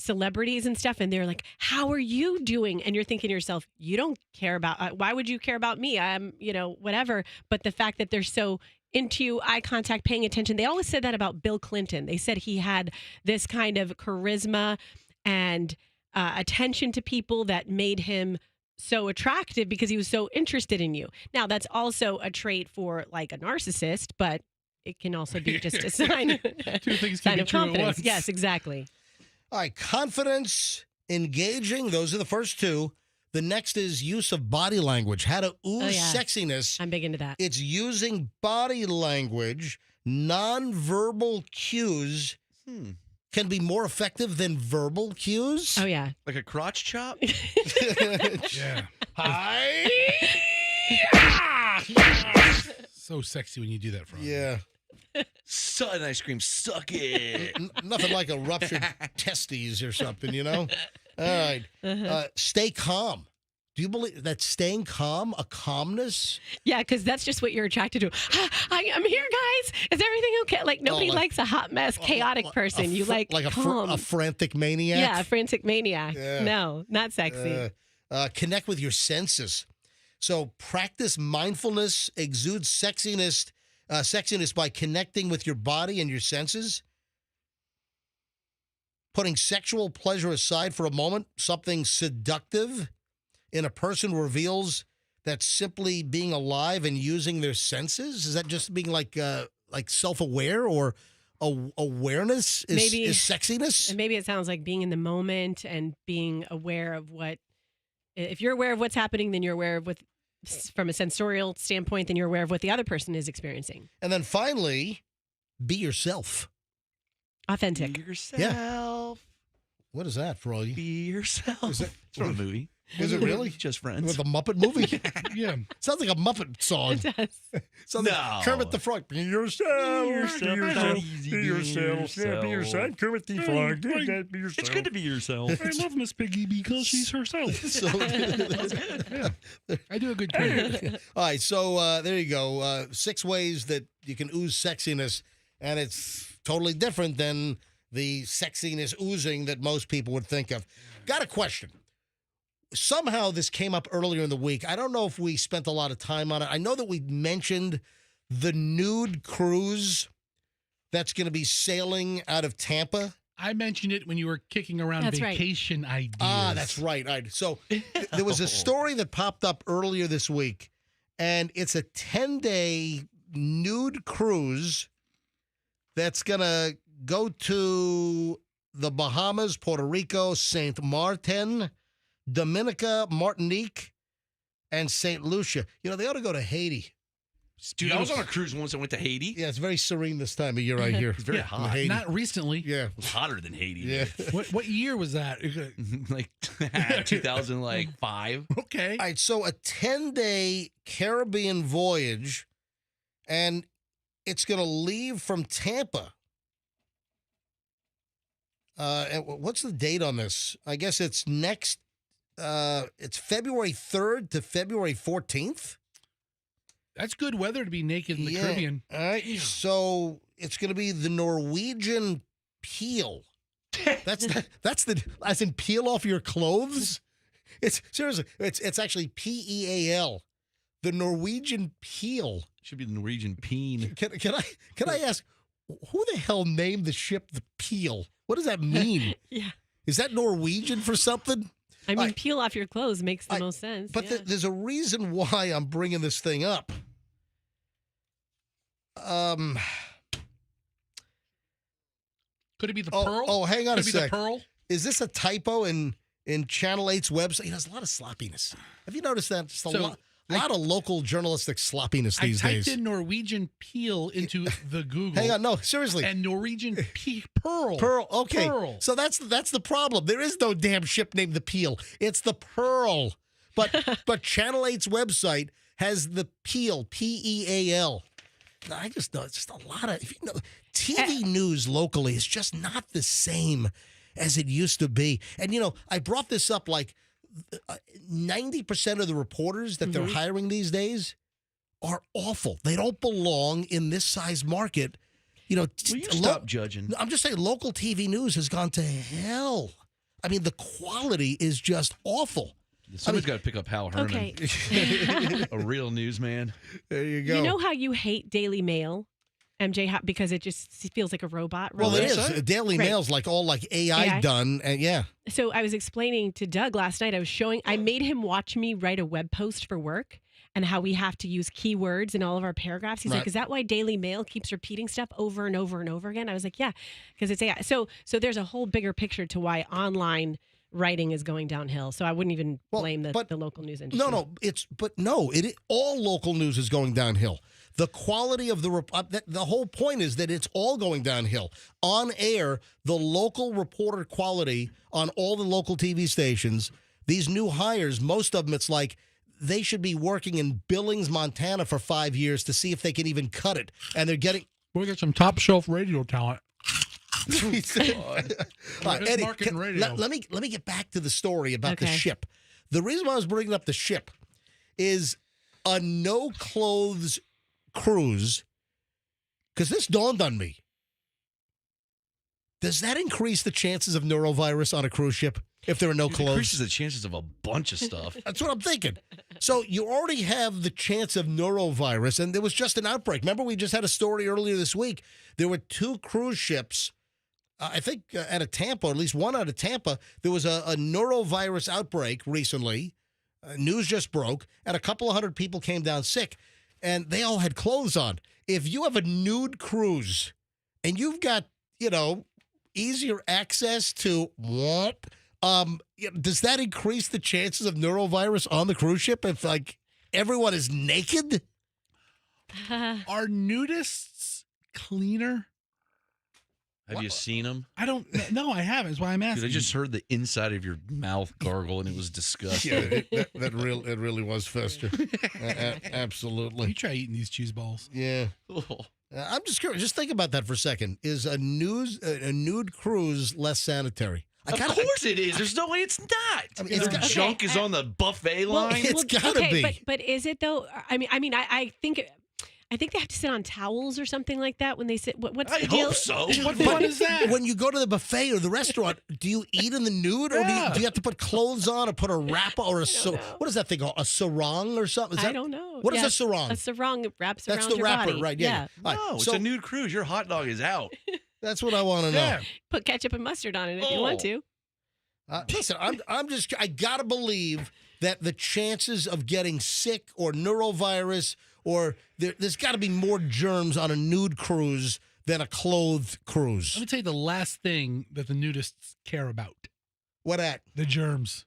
celebrities and stuff, and they're like, how are you doing? And you're thinking to yourself, you don't care about, why would you care about me? I'm, whatever. But the fact that they're so into eye contact, paying attention. They always said that about Bill Clinton. They said he had this kind of charisma and attention to people that made him so attractive because he was so interested in you. Now, that's also a trait for like a narcissist, but it can also be just a sign, sign of confidence. Yes, exactly. All right, confidence, engaging, those are the first two. The next is use of body language, how to ooze sexiness. I'm big into that. It's using body language, nonverbal cues can be more effective than verbal cues. Oh, yeah. Like a crotch chop? Yeah. Hi. So sexy when you do that, Froggy. Yeah. And I scream, suck it. Nothing like a ruptured testes or something, you know? All right. Stay calm. Do you believe that staying calm, a calmness? Yeah, because that's just what you're attracted to. I'm here, guys. Is everything okay? Like, nobody likes a hot mess, chaotic person. You like calm. A frantic maniac? Yeah, a frantic maniac. Yeah. No, not sexy. Connect with your senses. So practice mindfulness, exude sexiness by connecting with your body and your senses. Putting sexual pleasure aside for a moment, something seductive in a person reveals that simply being alive and using their senses. Is that just being like self-aware or awareness is sexiness? And maybe it sounds like being in the moment and being aware of what. If you're aware of what's happening, then you're aware of what, from a sensorial standpoint, then you're aware of what the other person is experiencing. And then finally, be yourself. Authentic. Be yourself. Yeah. What is that, Froggy? Be yourself. Is that, it's from a movie. Is it really? Just Friends. With a Muppet movie? Yeah. Sounds like a Muppet song. It does. Sounds like Kermit the Frog. Be yourself. Be yourself. Easy, Be yourself. Yeah, be yourself. Kermit the Frog. Be yourself. It's good to be yourself. I love Miss Piggy because she's herself. Yeah. I do a good Kermit. All right, so there you go. 6 ways that you can ooze sexiness, and it's totally different than the sexiness oozing that most people would think of. Got a question. Somehow this came up earlier in the week. I don't know if we spent a lot of time on it. I know that we mentioned the Nude cruise that's going to be sailing out of Tampa. I mentioned it when you were kicking around vacation ideas. Ah, that's right. So there was a story that popped up earlier this week, and it's a 10-day nude cruise that's going to go to the Bahamas, Puerto Rico, St. Martin, Dominica, Martinique, and St. Lucia. You know, they ought to go to Haiti. Dude, I was on a cruise once. I went to Haiti. Yeah, it's very serene this time of year right here. It's very hot. Haiti. Not recently. Yeah. It was hotter than Haiti. Yeah. What year was that? Like 2005. Okay. All right, so a 10-day Caribbean voyage, and it's going to leave from Tampa. And what's the date on this? I guess it's next. It's February 3rd to February 14th. That's good weather to be naked in the Caribbean. All right. So it's going to be the Norwegian peel. That's the as in peel off your clothes. It's seriously. It's actually PEAL. The Norwegian peel. Should be the Norwegian peen. Can I ask, who the hell named the ship the Peel? What does that mean? Yeah. Is that Norwegian for something? I mean, peel off your clothes makes the most sense. But there's a reason why I'm bringing this thing up. Could it be the pearl? Oh, hang on Could a it be sec. the pearl? Is this a typo in Channel 8's website? You know, there's a lot of sloppiness. Have you noticed that? Just a lot of local journalistic sloppiness these days. I typed in Norwegian peel into the Google. Hang on, no, seriously. And Norwegian pearl. Pearl, okay. Pearl. So that's the problem. There is no damn ship named the Peel. It's the Pearl. But Channel 8's website has the Peel, P-E-A-L. I just know it's just a lot of, TV news locally is just not the same as it used to be. And, I brought this up like 90% of the reporters that they're hiring these days are awful. They don't belong in this size market. Will you stop judging? I'm just saying local TV news has gone to hell. I mean, the quality is just awful. Somebody's got to pick up Hal Herman. Okay. A real newsman. There you go. You know how you hate Daily Mail, MJ, because it just feels like a robot? Well, it is. Daily Mail's like all like AI done. And yeah. So I was explaining to Doug last night, I made him watch me write a web post for work and how we have to use keywords in all of our paragraphs. He's like, is that why Daily Mail keeps repeating stuff over and over and over again? I was like, yeah, because it's AI. So there's a whole bigger picture to why online writing is going downhill. So I wouldn't even blame the local news industry. All local news is going downhill. The quality of the whole point is that it's all going downhill. On air, the local reporter quality on all the local TV stations, these new hires, most of them, it's like they should be working in Billings, Montana for 5 years to see if they can even cut it. And they're getting... We got some top shelf radio talent. Eddie, let me get back to the story about the ship. The reason why I was bringing up the ship is a no-clothes cruise, because this dawned on me. Does that increase the chances of neurovirus on a cruise ship if there are no clothes? It increases the chances of a bunch of stuff. That's what I'm thinking. So you already have the chance of neurovirus, and there was just an outbreak. Remember, we just had a story earlier this week. There were 2 cruise ships, I think out of Tampa, or at least one out of Tampa. There was a neurovirus outbreak recently. News just broke, and a couple of hundred people came down sick, and they all had clothes on. If you have a nude cruise and you've got, easier access to does that increase the chances of neurovirus on the cruise ship if, like, everyone is naked? Are nudists cleaner? Have you seen them? I don't. No, I haven't. That's why I'm asking. Dude, I just heard the inside of your mouth gargle, and it was disgusting. Yeah, it really was, Fester. Absolutely. You try eating these cheese balls. Yeah. I'm just curious. Just think about that for a second. Is a nude cruise less sanitary? Of course it is. There's no way it's not. I mean, junk is on the buffet line. It's gotta be. But is it though? I think they have to sit on towels or something like that when they sit. What's the deal? I hope so. What fun is that? When you go to the buffet or the restaurant, do you eat in the nude, or do you have to put clothes on, or put a wrap, or what is that thing called? A sarong or something? I don't know. What is a sarong? A sarong wraps That's around the your wrapper, body. right? Yeah. No, it's a nude cruise. Your hot dog is out. That's what I want to know. Put ketchup and mustard on it if you want to. Listen, I gotta believe that the chances of getting sick or neurovirus or there's got to be more germs on a nude cruise than a clothed cruise. Let me tell you the last thing that the nudists care about. What at? The germs.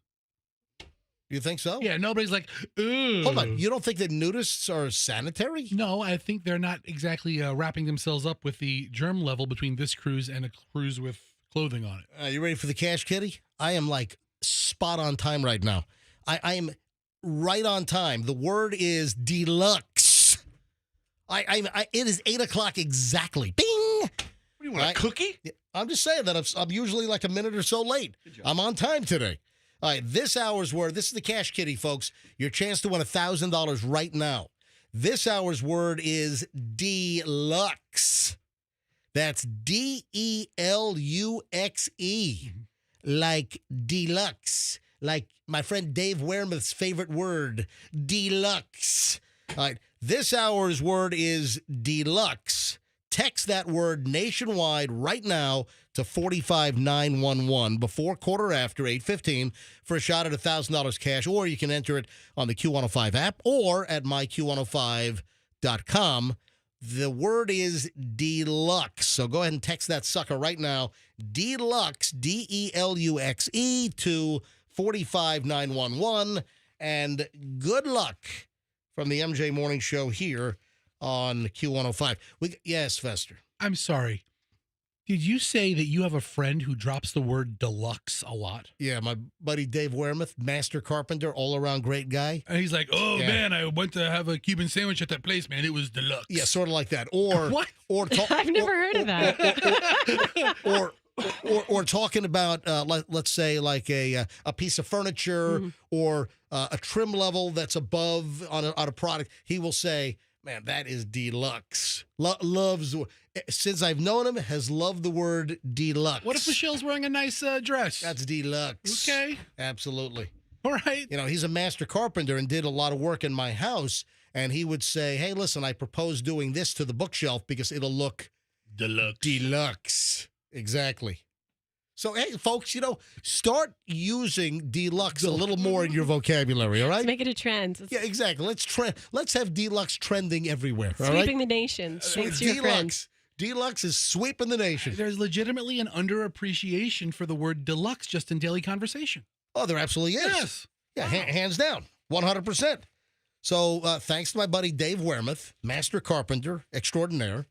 You think so? Yeah, nobody's like, ugh. Hold on. You don't think that nudists are sanitary? No, I think they're not exactly wrapping themselves up with the germ level between this cruise and a cruise with clothing on it. You ready for the cash kitty? I am like spot on time right now. I am right on time. The word is deluxe. It is 8:00 exactly. Bing! What do you want, a cookie? I'm just saying that I'm usually like a minute or so late. I'm on time today. All right, this hour's word, this is the cash kitty, folks. Your chance to win $1,000 right now. This hour's word is deluxe. That's DELUXE. Like deluxe. Like my friend Dave Wermuth's favorite word, deluxe. All right, this hour's word is deluxe. Text that word nationwide right now to 45911 before quarter after 8:15 for a shot at $1,000 cash, or you can enter it on the Q105 app or at myQ105.com. The word is deluxe. So go ahead and text that sucker right now. Deluxe, DELUXE to 45911. And good luck from the MJ Morning Show here on Q105. Yes, Fester. I'm sorry. Did you say that you have a friend who drops the word deluxe a lot? Yeah, my buddy Dave Wermuth, master carpenter, all-around great guy. And he's like, man, I went to have a Cuban sandwich at that place, man. It was deluxe. Yeah, sort of like that. Or what? I've never heard of that. Or talking about, let's say, like a piece of furniture or a trim level that's above on a product. He will say, man, that is deluxe. Loves, since I've known him, has loved the word deluxe. What if Michelle's wearing a nice dress? That's deluxe. Okay. Absolutely. All right. You know, he's a master carpenter and did a lot of work in my house. And he would say, hey, listen, I propose doing this to the bookshelf because it'll look deluxe. Exactly. So, hey, folks, you know, start using deluxe a little more in your vocabulary, all right? Let's make it a trend. Yeah, exactly. Let's have deluxe trending everywhere, all right? Sweeping the nation. Thanks to your friends. Deluxe is sweeping the nation. There's legitimately an underappreciation for the word deluxe just in daily conversation. Oh, there absolutely is. Yes. Yeah, hands down, 100%. So thanks to my buddy Dave Wehrmuth, master carpenter extraordinaire,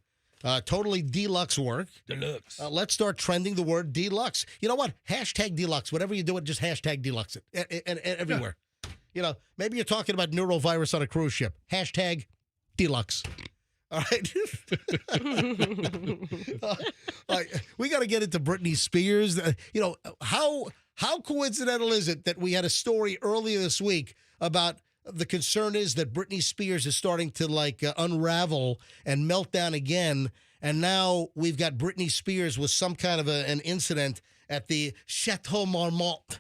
totally deluxe work. Deluxe. Let's start trending the word deluxe. You know what? Hashtag deluxe. Whatever you do it, just hashtag deluxe it and everywhere. Yeah. You know, maybe you're talking about neurovirus on a cruise ship. Hashtag deluxe. All right. We got to get into Britney Spears. You know, how coincidental is it that we had a story earlier this week about the concern is that Britney Spears is starting to unravel and melt down again. And now we've got Britney Spears with some kind of an incident at the Chateau Marmont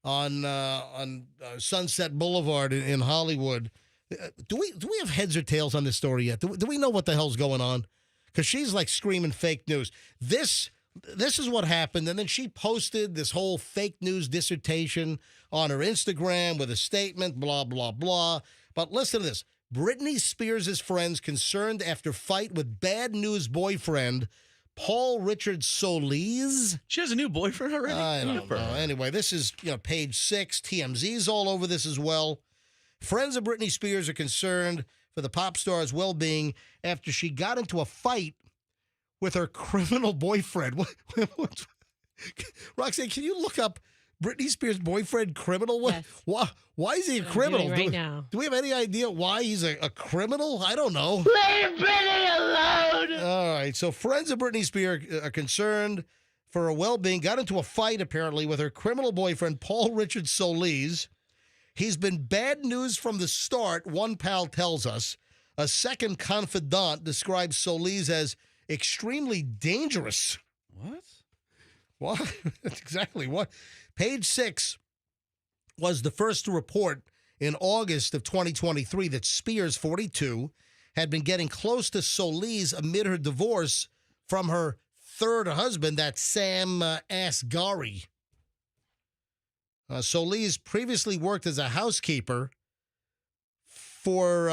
on Sunset Boulevard in Hollywood. Do we have heads or tails on this story yet? Do we know what the hell's going on? Because she's like screaming fake news. This is what happened. And then she posted this whole fake news dissertation on her Instagram with a statement, blah, blah, blah. But listen to this. Britney Spears' friends concerned after fight with bad news boyfriend Paul Richard Solis. She has a new boyfriend already? I don't know. Anyway, this is page 6. TMZ's all over this as well. Friends of Britney Spears are concerned for the pop star's well-being after she got into a fight with her criminal boyfriend. Roxanne, can you look up Britney Spears' boyfriend criminal? Yes. Why is he a criminal? Right now. Do we have any idea why he's a criminal? I don't know. Leave Britney alone! All right, so friends of Britney Spears are concerned for her well-being, got into a fight apparently with her criminal boyfriend, Paul Richard Solis. He's been bad news from the start, one pal tells us. A second confidant describes Solis as extremely dangerous. What? That's exactly what. Page 6 was the first to report in August of 2023 that Spears, 42, had been getting close to Solis amid her divorce from her third husband, that's Sam Asghari. Solis previously worked as a housekeeper for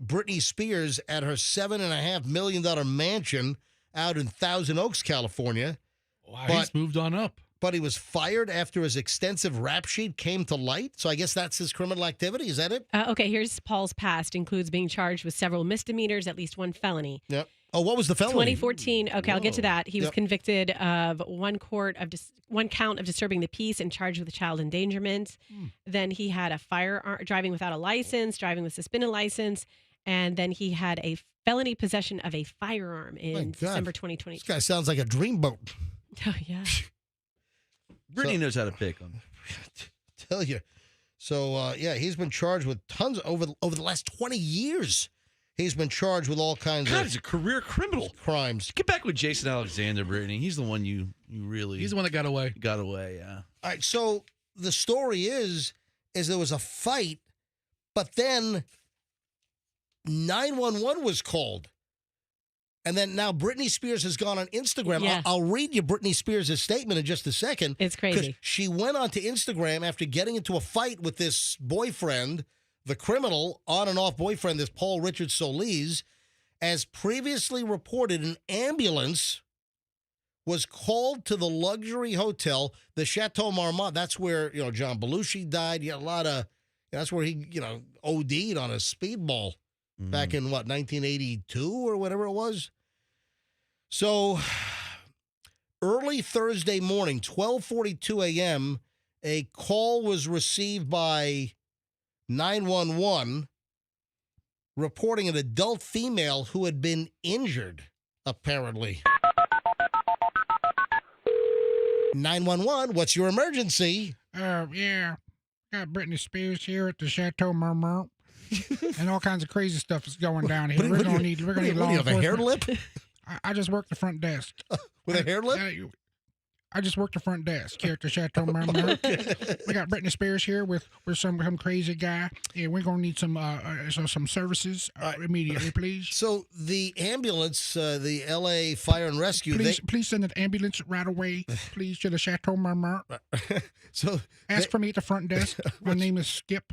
Britney Spears at her $7.5 million mansion out in Thousand Oaks, California. Wow, he's moved on up. But he was fired after his extensive rap sheet came to light. So I guess that's his criminal activity. Is that it? Okay, here's Paul's past. Includes being charged with several misdemeanors, at least one felony. Yep. Oh, what was the felony? 2014. Okay, I'll get to that. He was convicted of one count of disturbing the peace and charged with child endangerment. Then he had a firearm, driving without a license, driving with suspended license, and then he had a felony possession of a firearm in December 2020. This guy sounds like a dreamboat. Oh, yeah. Brittany knows how to pick them. Tell you. So, he's been charged with tons over the last 20 years. He's been charged with all kinds of... he's a career criminal. Crimes. Get back with Jason Alexander, Brittany. He's the one you really... He's the one that got away. Got away, yeah. All right, so the story is there was a fight, but then 911 was called. And then now Britney Spears has gone on Instagram. Yes. I'll read you Britney Spears' statement in just a second. It's crazy. She went onto Instagram after getting into a fight with this boyfriend, the criminal on and off boyfriend, this Paul Richard Solis. As previously reported, an ambulance was called to the luxury hotel, the Chateau Marmont. That's where, John Belushi died. You had a lot of, that's where he, OD'd on a speedball. Back in, 1982 or whatever it was? So, early Thursday morning, 12:42 a.m., a call was received by 911 reporting an adult female who had been injured, apparently. 911, what's your emergency? Yeah. Got Britney Spears here at the Chateau Marmont. And all kinds of crazy stuff is going down here. We're gonna need law you have a hair enforcement. lip? I just work the front desk. With a hair lip? I just work the front desk here at the Chateau Marmont. We got Britney Spears here with some crazy guy. Yeah, we're gonna need some services immediately, please. So the ambulance, the L.A. Fire and Rescue, please send an ambulance right away, please, to the Chateau Marmont. So ask for me at the front desk. My name is Skip.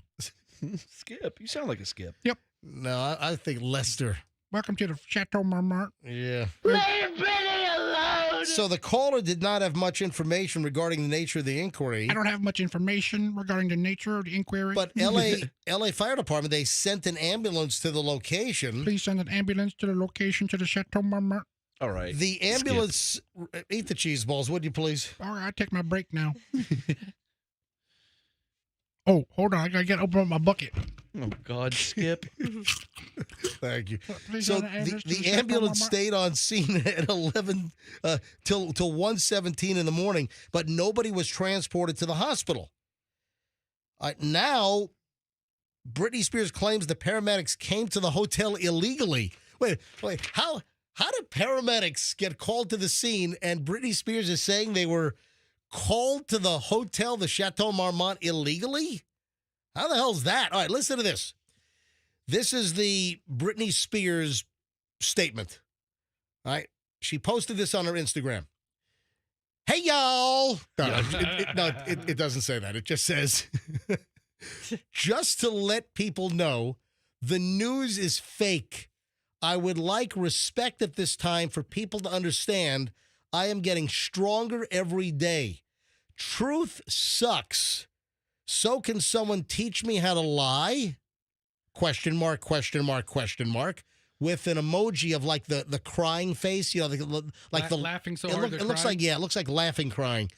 Skip, you sound like a Skip. Yep. No, I think Lester. Welcome to the Chateau Marmont. Yeah. Leave Britney alone. So the caller did not have much information regarding the nature of the inquiry. I don't have much information regarding the nature of the inquiry. But LA Fire Department, they sent an ambulance to the location. Please send an ambulance to the location to the Chateau Marmont. All right. The ambulance, eat the cheese balls, would you please? All right, I take my break now. Oh, hold on. I got to open up my bucket. Oh, God, Skip. Thank you. So the ambulance stayed on scene at 11 till 1:17 in the morning, but nobody was transported to the hospital. Now, Britney Spears claims the paramedics came to the hotel illegally. Wait, how did paramedics get called to the scene and Britney Spears is saying they were called to the hotel, the Chateau Marmont, illegally? How the hell's that? All right, listen to this. This is the Britney Spears statement. All right, she posted this on her Instagram. Hey, y'all. No, it doesn't say that. It just says, just to let people know, the news is fake. I would like respect at this time for people to understand I am getting stronger every day. Truth sucks. So can someone teach me how to lie? Question mark, question mark, question mark. With an emoji of like the crying face, you know, like the laughing so hard. It looks like, it looks like laughing, crying.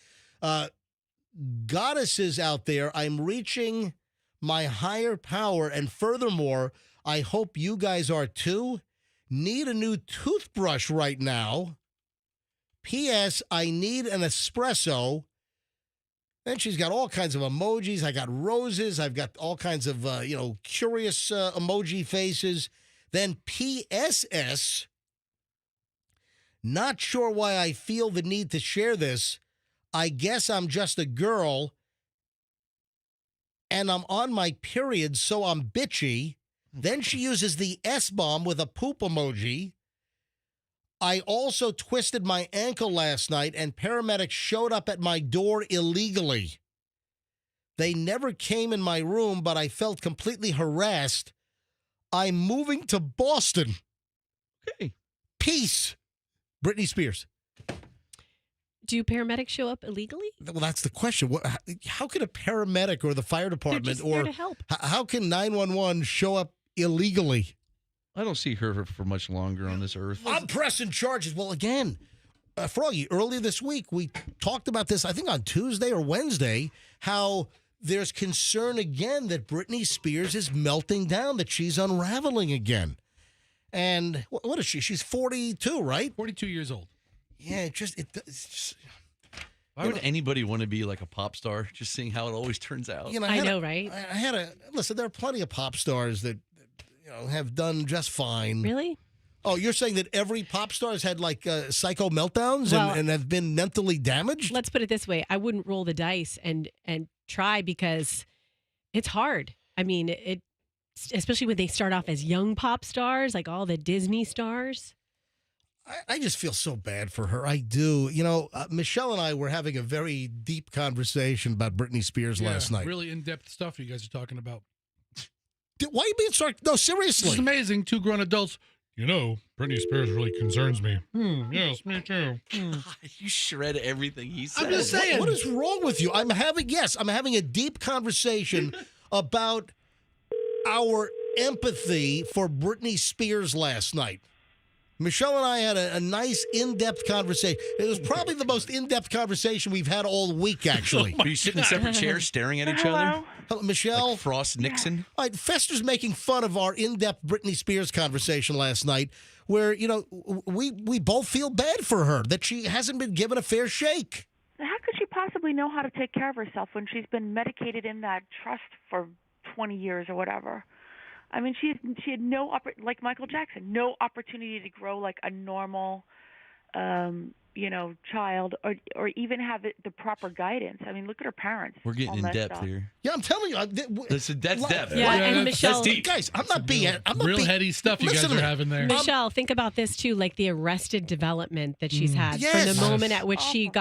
Goddesses out there, I'm reaching my higher power. And furthermore, I hope you guys are too. Need a new toothbrush right now. P.S. I need an espresso. Then she's got all kinds of emojis. I got roses. I've got all kinds of, curious emoji faces. Then P.S.S. Not sure why I feel the need to share this. I guess I'm just a girl and I'm on my period, so I'm bitchy. Then she uses the S-bomb with a poop emoji. I also twisted my ankle last night and paramedics showed up at my door illegally. They never came in my room, but I felt completely harassed. I'm moving to Boston. Okay. Peace. Britney Spears. Do paramedics show up illegally? Well, that's the question. How can a paramedic or the fire department They're just there to help. How can 911 show up illegally? I don't see her for much longer on this earth. I'm pressing charges. Well, again, Froggy, earlier this week, we talked about this, I think on Tuesday or Wednesday, how there's concern again that Britney Spears is melting down, that she's unraveling again. And what is she? She's 42, right? 42 years old. Yeah, it's just Why would anybody want to be like a pop star? Just seeing how it always turns out. I know, right? Listen, there are plenty of pop stars that have done just fine. Really? Oh, you're saying that every pop star has had like psycho meltdowns and have been mentally damaged? Let's put it this way. I wouldn't roll the dice and try because it's hard. I mean, especially when they start off as young pop stars, like all the Disney stars. I just feel so bad for her. I do. Michelle and I were having a very deep conversation about Britney Spears last night. Really in-depth stuff you guys are talking about. Why are you being sarcastic? No, seriously. This is amazing. Two grown adults. Britney Spears really concerns me. Yes, me too. You shred everything he said. I'm just saying. What is wrong with you? I'm having a deep conversation about our empathy for Britney Spears last night. Michelle and I had a nice in-depth conversation. It was probably the most in-depth conversation we've had all week, actually. Are you sitting in separate chairs staring at each other? Hello, Michelle? Like Frost Nixon? All right, Fester's making fun of our in-depth Britney Spears conversation last night where, we both feel bad for her, that she hasn't been given a fair shake. How could she possibly know how to take care of herself when she's been medicated in that trust for 20 years or whatever? I mean, she had like Michael Jackson, no opportunity to grow like a normal child, or even have the proper guidance. I mean, look at her parents. We're getting all in messed depth up. here. Yeah, I'm telling you. That's depth. Yeah, and Michelle, that's deep. Guys, I'm not being real heady stuff you guys are having there. Michelle, think about this too, like the arrested development that she's had from the moment at which she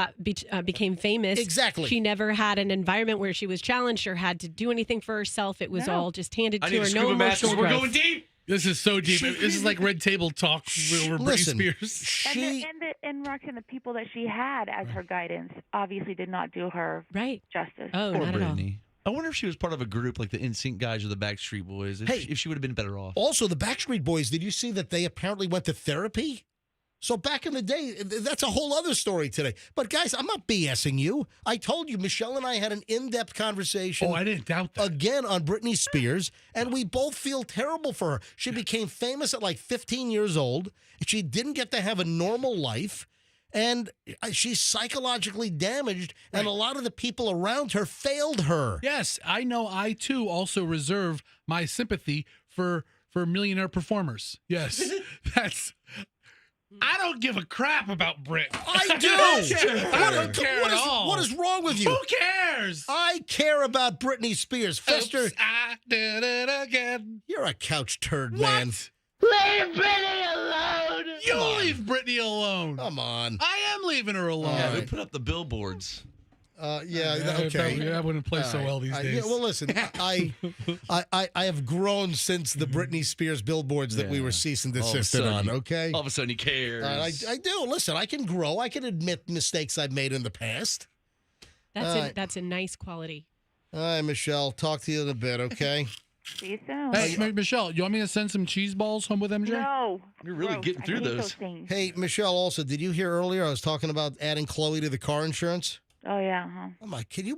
became famous. Exactly. She never had an environment where she was challenged or had to do anything for herself. It was all just handed to her. No emotional growth. We're going deep. This is so deep. This is like red table talk over Britney Spears. And Roxanne, the people that she had as her guidance obviously did not do her justice. Oh, Poor not at all. Britney. I wonder if she was part of a group like the NSYNC guys or the Backstreet Boys. If she would have been better off. Also, the Backstreet Boys, did you see that they apparently went to therapy? So back in the day, that's a whole other story today. But guys, I'm not BSing you. I told you, Michelle and I had an in-depth conversation. Oh, I didn't doubt that. Again on Britney Spears, and we both feel terrible for her. She became famous at like 15 years old. She didn't get to have a normal life, and she's psychologically damaged, and a lot of the people around her failed her. Yes, I know. I, too, also reserve my sympathy for millionaire performers. Yes, that's... I don't give a crap about Brit. I do. I don't care at all. What is wrong with you? Who cares? I care about Britney Spears. Fester, Oops, I did it again. You're a couch turd, man. Leave Britney alone. You leave Britney alone. Come on. I am leaving her alone. Yeah, they put up the billboards. Okay. That wouldn't play so well these days. Yeah, well, listen, I have grown since the Britney Spears billboards that we were cease and desisted on, okay? All of a sudden he cares. I do. Listen, I can grow. I can admit mistakes I've made in the past. That's a nice quality. All right, Michelle. Talk to you in a bit, okay? See you soon. Hey, Michelle, you want me to send some cheese balls home with MJ? No. You're really getting through those. Hey, Michelle, also, did you hear earlier I was talking about adding Chloe to the car insurance? Oh, yeah. Huh? Oh, my, can you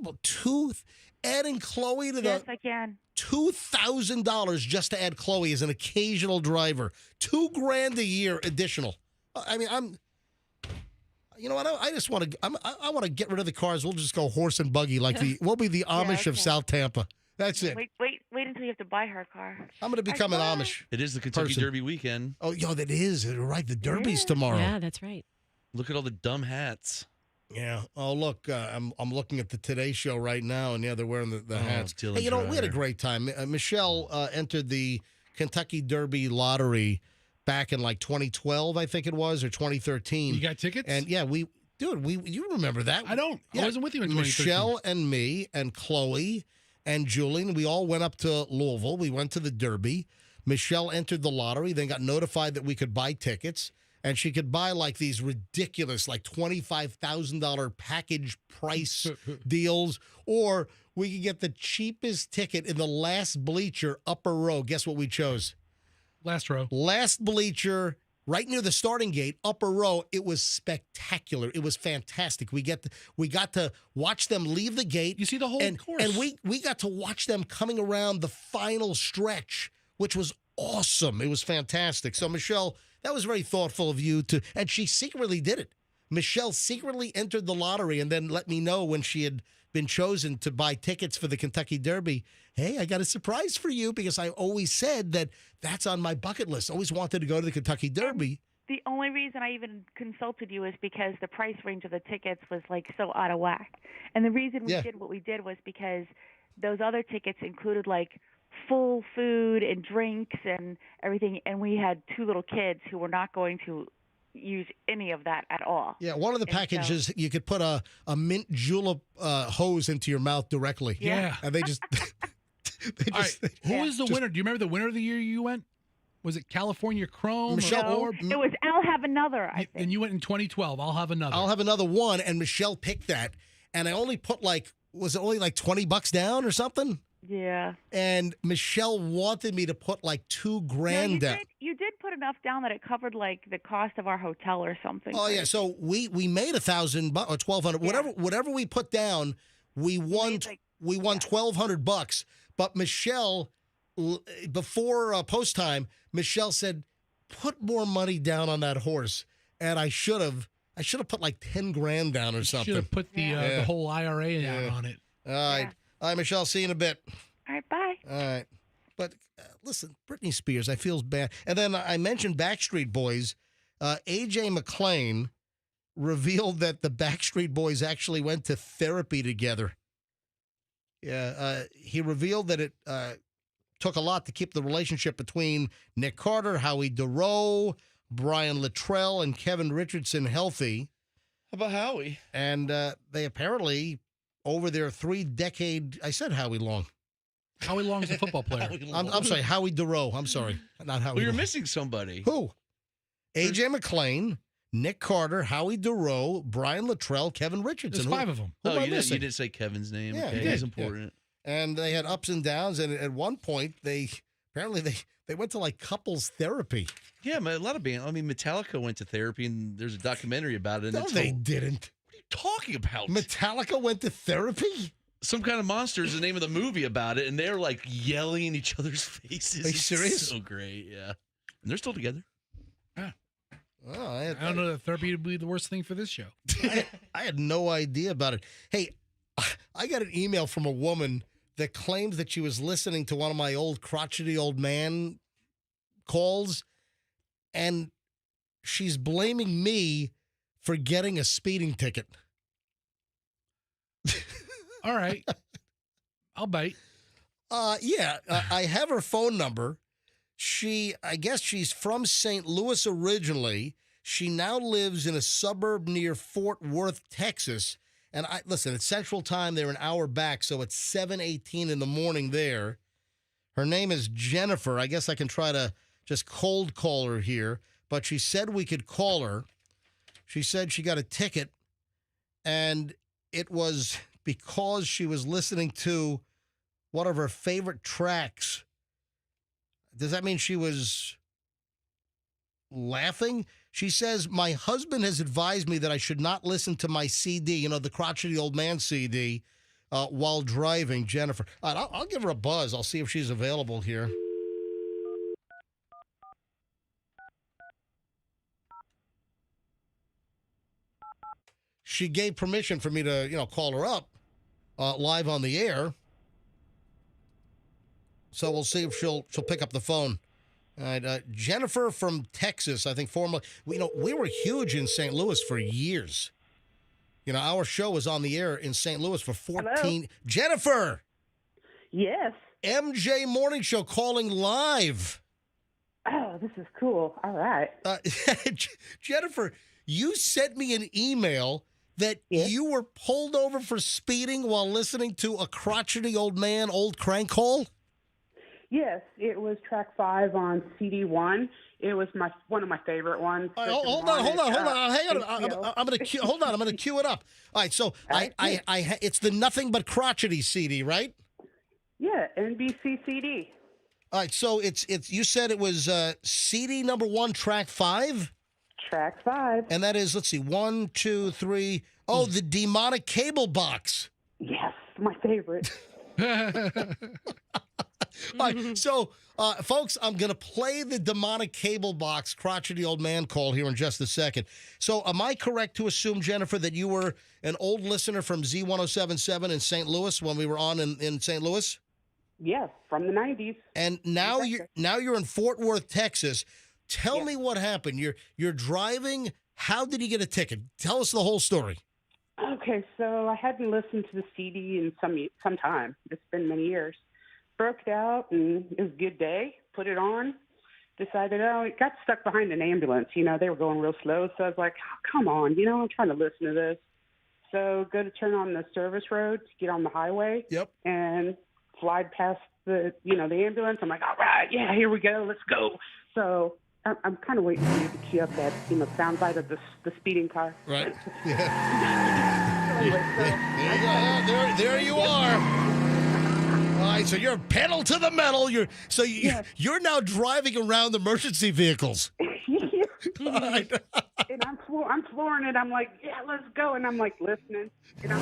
adding Chloe to the... Yes, I can. $2,000 just to add Chloe as an occasional driver. $2,000 a year additional. I mean, you know what? I just want to. I want to get rid of the cars. We'll just go horse and buggy we'll be the Amish of South Tampa. That's it. Wait until you have to buy her a car. I'm going to become an Amish. It is the Kentucky person. Derby weekend. Oh, that is right. The Derby's tomorrow. Yeah, that's right. Look at all the dumb hats. Yeah. Oh, look, I'm looking at the Today Show right now, and they're wearing the hats. Hey, we had a great time. Michelle entered the Kentucky Derby lottery back in like 2012, I think it was, or 2013. You got tickets? And yeah, you remember that? I don't. I wasn't with you in 2013. Michelle and me and Chloe and Julian, we all went up to Louisville. We went to the Derby. Michelle entered the lottery, then got notified that we could buy tickets. And she could buy like these ridiculous, like $25,000 package price deals, or we could get the cheapest ticket in the last bleacher, upper row. Guess what we chose? Last row. Last bleacher, right near the starting gate, upper row. It was spectacular. It was fantastic. We got to watch them leave the gate. You see the whole course. And we got to watch them coming around the final stretch, which was awesome. It was fantastic. So, Michelle, that was very thoughtful of you and she secretly did it. Michelle secretly entered the lottery and then let me know when she had been chosen to buy tickets for the Kentucky Derby. Hey, I got a surprise for you because I always said that's on my bucket list. Always wanted to go to the Kentucky Derby. The only reason I even consulted you is because the price range of the tickets was like so out of whack. And the reason we did what we did was because those other tickets included like full food and drinks and everything, and we had two little kids who were not going to use any of that at all. Yeah, one of the packages, you could put a mint julep hose into your mouth directly. Yeah. And they just... All right, who is the winner? Do you remember the winner of the year you went? Was it California Chrome? Michelle, it was I'll Have Another, I think. And you went in 2012, I'll Have Another. I'll Have another one, and Michelle picked that. And I only put was it only like $20 down or something? Yeah. And Michelle wanted me to put like $2,000 down. You did put enough down that it covered like the cost of our hotel or something. Oh yeah, so we made $1,000 or $1,200, whatever we put down, we won $1,200. But Michelle, before post time, Michelle said, "Put more money down on that horse," and I should have put like $10,000 down or something. Should have put the whole IRA on it. All right. All right, Michelle, see you in a bit. All right, bye. All right. But listen, Britney Spears, I feel bad. And then I mentioned Backstreet Boys. AJ McClain revealed that the Backstreet Boys actually went to therapy together. Yeah, he revealed that it took a lot to keep the relationship between Nick Carter, Howie DeRoe, Brian Littrell, and Kevin Richardson healthy. How about Howie? And they apparently, over their 3-decade, I said Howie Long. Howie Long's a football player. I'm sorry, Howie DeRoe. I'm sorry, not Howie. Well, you're Long. missing somebody. Who? A.J. McClain, Nick Carter, Howie DeRoe, Brian Littrell, Kevin Richardson. There's 5 of them. Who am I you missing? didn't say Kevin's name. Yeah, Okay, you did. he's important. Yeah. And they had ups and downs, and at one point, they went to like couples therapy. Yeah, man, a lot of bands. I mean, Metallica went to therapy, and there's a documentary about it. And No, they didn't. What are you talking about? Metallica went to therapy? Some Kind of Monster is the name of the movie about it, and they're like yelling in each other's faces. Are you It's serious? So great, yeah. And they're still together. Oh, I don't know that therapy would be the worst thing for this show. I had no idea about it. Hey, I got an email from a woman that claimed that she was listening to one of my old crotchety old man calls, and she's blaming me for getting a speeding ticket. All right. I'll bite. Yeah, I have her phone number. I guess she's from St. Louis originally. She now lives in a suburb near Fort Worth, Texas. And listen, it's Central Time. They're an hour back, so it's 7:18 in the morning there. Her name is Jennifer. I guess I can try to just cold call her here. But she said we could call her. She said she got a ticket, and it was because she was listening to one of her favorite tracks. Does that mean she was laughing? She says, my husband has advised me that I should not listen to my CD, the Crotchety Old Man CD, while driving. Jennifer. All right, I'll give her a buzz. I'll see if she's available here. She gave permission for me to, call her up live on the air. So we'll see if she'll pick up the phone. All right, Jennifer from Texas, I think formerly. We were huge in St. Louis for years. Our show was on the air in St. Louis for 14. Hello? Jennifer. Yes. MJ Morning Show calling live. Oh, this is cool. All right. Jennifer, you sent me an email that you were pulled over for speeding while listening to a crotchety old man, old crank call. Yes, it was track 5 on CD 1. It was one of my favorite ones. Hold on. Hang on. I'm going to hold on. I'm going to cue it up. All right. So it's the Nothing But Crotchety CD, right? Yeah, NBC CD. All right. So it's you said it was CD number 1, track 5. Track 5. And that is, let's see, 1, 2, 3. Oh, the demonic cable box. Yes, my favorite. All right, so, folks, I'm going to play the demonic cable box crotchety old man call here in just a second. So am I correct to assume, Jennifer, that you were an old listener from Z1077 in St. Louis when we were on in St. Louis? Yes, from the 90s. And now you're in Fort Worth, Texas. Tell me what happened. You're driving. How did you get a ticket? Tell us the whole story. Okay, so I hadn't listened to the CD in some time. It's been many years. Broke it out, and it was a good day. Put it on. Decided, it got stuck behind an ambulance. They were going real slow. So I was like, oh, come on, I'm trying to listen to this. So go to turn on the service road to get on the highway. Yep. And slide past the ambulance. I'm like, all right, yeah, here we go. Let's go. So I'm kind of waiting for you to cue up that, soundbite of the speeding car. Right. Yeah. There you are. All right, so you're pedal to the metal. You're now driving around the emergency vehicles. All right. And I'm flooring it. I'm like, yeah, let's go. And I'm like listening. And I'm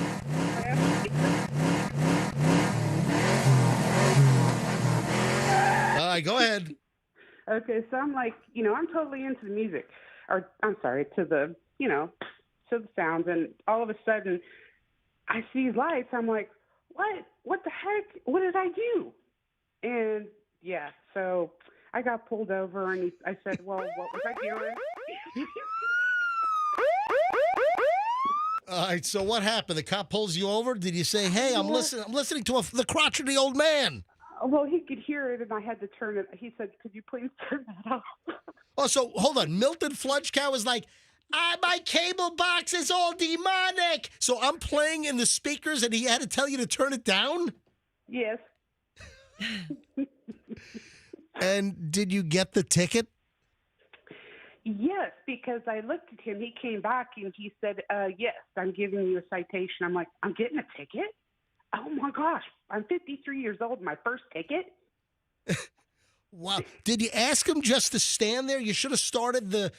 all right, go ahead. Okay, so I'm like, I'm totally into the music, or I'm sorry, to the sounds, and all of a sudden, I see these lights. I'm like, what the heck? What did I do? And yeah, so I got pulled over, and I said, well, what was I doing? All right, so what happened? The cop pulls you over? Did you say, hey, I'm listening to the crotchety old man? Well, he could hear it, and I had to turn it. He said, could you please turn that off? Oh, so hold on. Milton Fludgecow is like, my cable box is all demonic. So I'm playing in the speakers, and he had to tell you to turn it down? Yes. And did you get the ticket? Yes, because I looked at him. He came back, and he said, yes, I'm giving you a citation. I'm like, I'm getting a ticket? Oh, my gosh. I'm 53 years old. My first ticket? Wow. Did you ask him just to stand there? You should have started the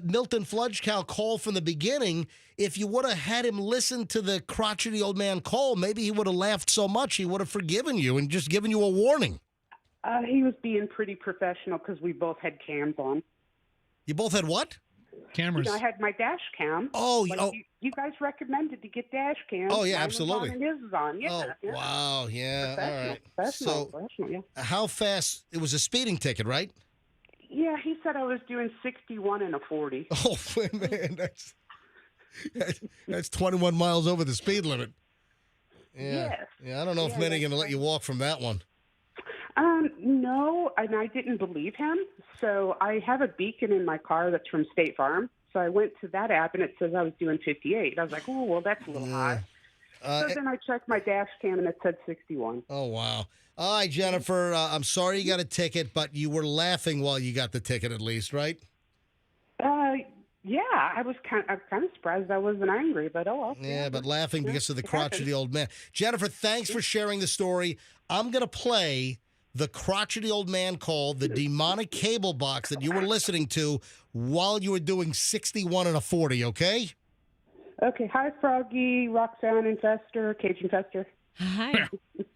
Milton Fludgecow call from the beginning. If you would have had him listen to the crotchety old man call, maybe he would have laughed so much he would have forgiven you and just given you a warning. He was being pretty professional because we both had cams on. You both had what? Cameras. I had my dash cam. Oh, you guys recommended to get dash cams. Oh, yeah, Mine absolutely. Was on and his is on. Yeah, yeah. Wow, yeah, all right. Professional, yeah. How fast? It was a speeding ticket, right? Yeah, he said I was doing 61 and a 40. Oh, man, that's 21 miles over the speed limit. Yeah. Yes. Yeah, I don't know if many are going to let you walk from that one. No, and I didn't believe him. So I have a beacon in my car that's from State Farm. So I went to that app, and it says I was doing 58. I was like, oh, well, that's a little high. So then I checked my dash cam, and it said 61. Oh, wow. All right, Jennifer, I'm sorry you got a ticket, but you were laughing while you got the ticket at least, right? Yeah, I was kind of surprised I wasn't angry, but oh well. Yeah, but laughing because of the crotchety old man. Jennifer, thanks for sharing the story. I'm going to play the crotchety old man call, the demonic cable box that you were listening to while you were doing 61 and a 40, okay? Okay. Hi, Froggy, Roxanne, Infester, Cage Infester. Hi.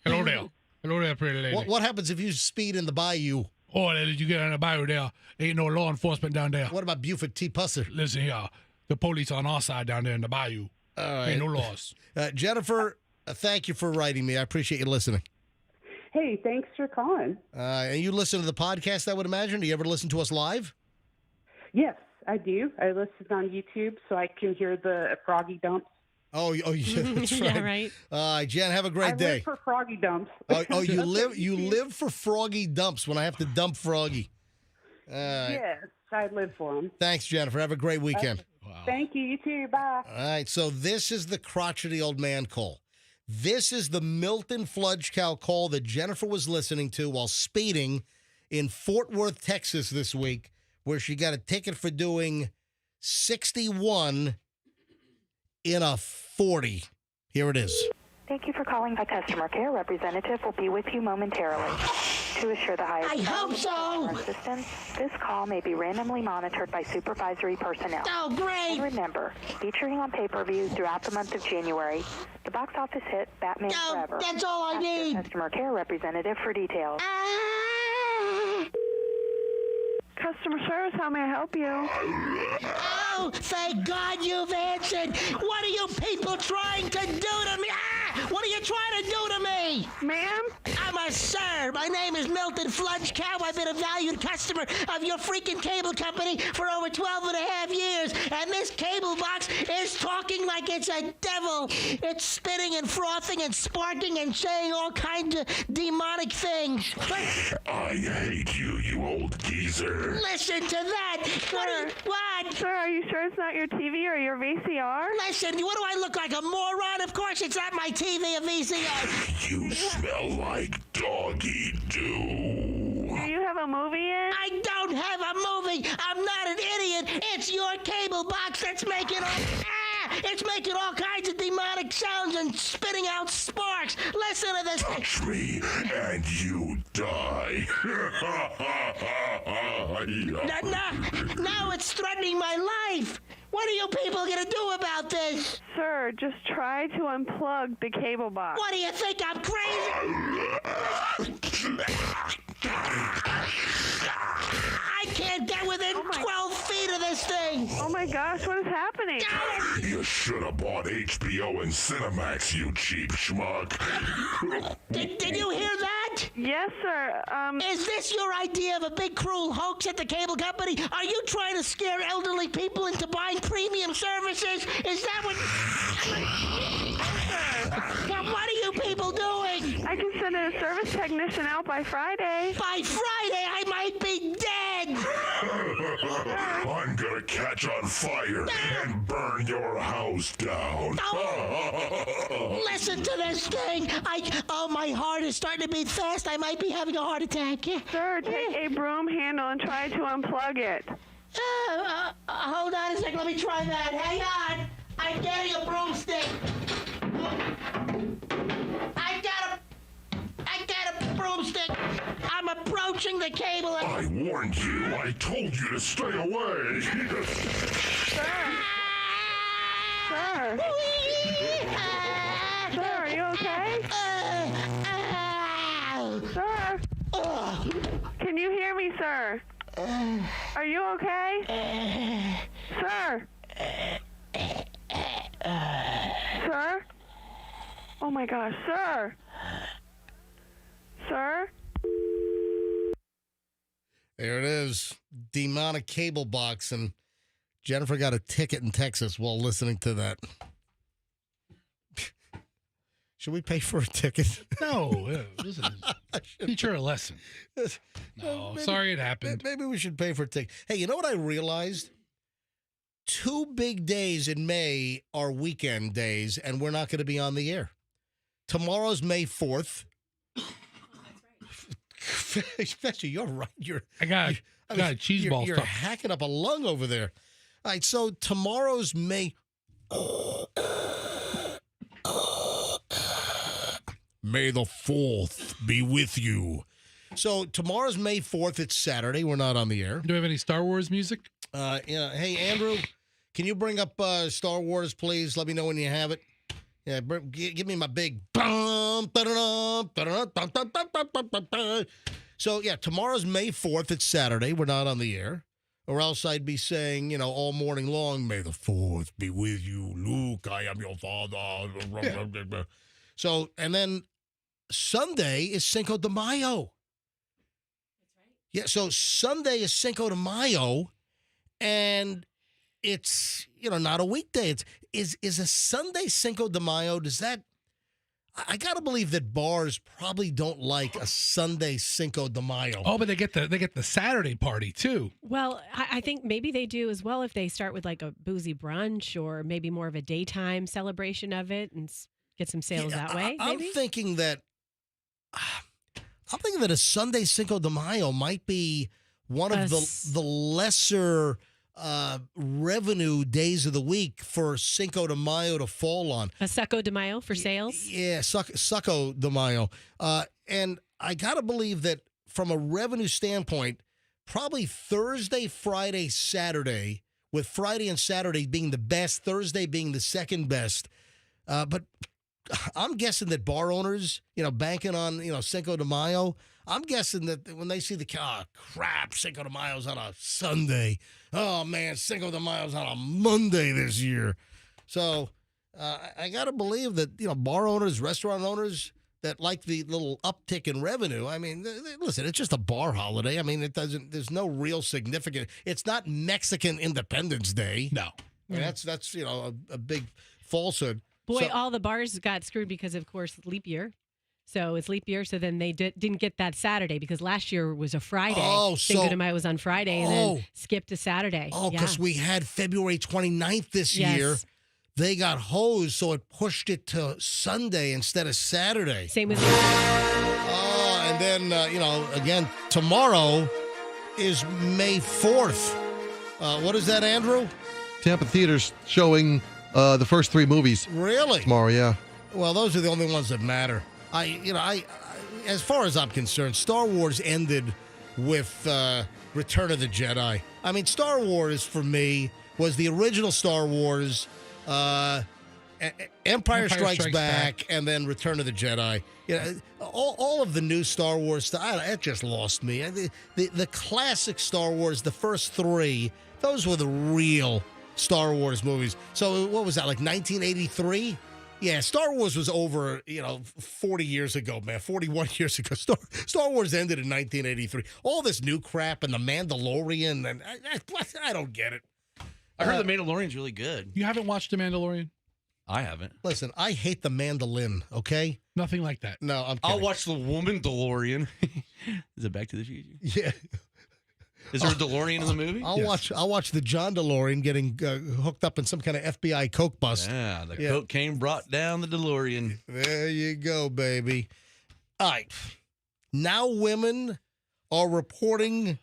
Hello there. Hello there, pretty lady. What happens if you speed in the bayou? Oh, did you get in the bayou there? Ain't no law enforcement down there. What about Buford T. Pusser? Listen here. The police on our side down there in the bayou. All right. Ain't no laws. Jennifer, thank you for writing me. I appreciate you listening. Hey, thanks for calling. And you listen to the podcast, I would imagine. Do you ever listen to us live? Yes, I do. I listen on YouTube so I can hear the Froggy dumps. Oh, yeah, that's right. Yeah, right. Jen, have a great day. I live for Froggy dumps. You live for Froggy dumps when I have to dump Froggy. Yes, I live for them. Thanks, Jennifer. Have a great weekend. Okay. Wow. Thank you. You too. Bye. All right, so this is the crotchety old man call. This is the Milton Fludgecow call that Jennifer was listening to while speeding in Fort Worth, Texas this week, where she got a ticket for doing 61 in a 40. Here it is. Thank you for calling. A customer care representative will be with you momentarily. To assure the highest assistance, this call may be randomly monitored by supervisory personnel. Oh, great! And remember, featuring on pay-per-view throughout the month of January, the box office hit Batman Forever. That's all I need. Customer care representative for details. Customer service, how may I help you? Oh, thank God you've answered. What are you people trying to do to me? What are you trying to do to me? Ma'am? Sir, my name is Milton Fludgecow. I've been a valued customer of your freaking cable company for over 12 and a half years. And this cable box is talking like it's a devil. It's spitting and frothing and sparking and saying all kinds of demonic things. I hate you, you old geezer. Listen to that. What? Sir, are you sure it's not your TV or your VCR? Listen, what do I look like, a moron? Of course it's not my TV or VCR. You smell like doggy do. Do you have a movie in? I don't have a movie. I'm not an idiot. It's your cable box that's making it's making all kinds of demonic sounds and spitting out sparks. Listen to this. Touch me and you die. Now it's threatening my life. What are you people going to do about this? Sir, just try to unplug the cable box. What do you think, I'm crazy? I can't get within 12 feet of this thing. Oh my gosh, what is happening? You should have bought HBO and Cinemax, you cheap schmuck. Did you hear that? What? Yes, sir. Is this your idea of a big cruel hoax at the cable company? Are you trying to scare elderly people into buying premium services? Is that what... Now, what are you people doing? I can send a service technician out by Friday. By Friday, I might be dead. I'm gonna catch on fire and burn your house down. Listen to this thing. My heart is starting to beat fast. I might be having a heart attack. Sir, take a broom handle and try to unplug it. Hold on a second. Let me try that. Hang on. I'm getting a broomstick. I got a broomstick. I'm approaching the cable. I warned you. I told you to stay away. Sir, are you okay? Sir? Can you hear me, sir? Are you okay? Sir? Sir? Oh my gosh, sir! Sir? There it is. Demonic cable box. And Jennifer got a ticket in Texas while listening to that. Should we pay for a ticket? No. Listen, teach her a lesson. No, Maybe, sorry it happened. Maybe we should pay for a ticket. Hey, you know what I realized? 2 big days in May are weekend days, and we're not going to be on the air. Tomorrow's May 4th. Especially, you're right. I got a cheeseball You're stuff. hacking up a lung over there. All right, so tomorrow's May... May the 4th be with you. So tomorrow's May 4th. It's Saturday. We're not on the air. Do we have any Star Wars music? Yeah. Hey, Andrew, can you bring up Star Wars, please? Let me know when you have it. Yeah, give me my big... So, yeah, tomorrow's May 4th. It's Saturday. We're not on the air. Or else I'd be saying, all morning long, May the 4th be with you, Luke, I am your father. Yeah. So, and then Sunday is Cinco de Mayo. That's right. Yeah, so Sunday is Cinco de Mayo, and it's, not a weekday. Is a Sunday Cinco de Mayo, does that... I got to believe that bars probably don't like a Sunday Cinco de Mayo. Oh, but they get the Saturday party too. Well, I think maybe they do as well if they start with like a boozy brunch or maybe more of a daytime celebration of it and get some sales that way. I'm thinking that a Sunday Cinco de Mayo might be one of the lesser revenue days of the week for Cinco de Mayo to fall on. A Succo de Mayo for sales? Yeah, Succo de Mayo. And I got to believe that from a revenue standpoint, probably Thursday, Friday, Saturday, with Friday and Saturday being the best, Thursday being the second best. But I'm guessing that bar owners, banking on, Cinco de Mayo, I'm guessing that when they see the crap, Cinco de Mayo's on a Sunday. Oh, man, Cinco de Mayo's on a Monday this year. So I got to believe that, bar owners, restaurant owners that like the little uptick in revenue. I mean, listen, it's just a bar holiday. I mean, there's no real significant. It's not Mexican Independence Day. No. I mean, that's a big falsehood. Boy, all the bars got screwed because, of course, leap year. So it's leap year, so then they didn't get that Saturday because last year was a Friday. Oh, Cinco de Mayo was on Friday and then skipped to Saturday. Oh, because we had February 29th this year. They got hosed, so it pushed it to Sunday instead of Saturday. Same with and then, again, tomorrow is May 4th. What is that, Andrew? Tampa Theater's showing the first 3 movies. Really? Tomorrow, yeah. Well, those are the only ones that matter. I as far as I'm concerned, Star Wars ended with Return of the Jedi. I mean, Star Wars for me was the original Star Wars, Empire Strikes Back, and then Return of the Jedi. All of the new Star Wars stuff, it just lost me. The classic Star Wars, the first 3, those were the real Star Wars movies. So what was that, like 1983? Yeah, Star Wars was over, 40 years ago, man. 41 years ago. Star Wars ended in 1983. All this new crap and The Mandalorian, and I don't get it. I heard The Mandalorian's really good. You haven't watched The Mandalorian? I haven't. Listen, I hate the mandolin, okay? Nothing like that. No, I'm kidding. I'll watch the woman DeLorean. Is it Back to the Future? Yeah. Is there a DeLorean in the movie? I'll watch the John DeLorean getting hooked up in some kind of FBI coke bust. Yeah, the cocaine brought down the DeLorean. There you go, baby. All right. Now women are reporting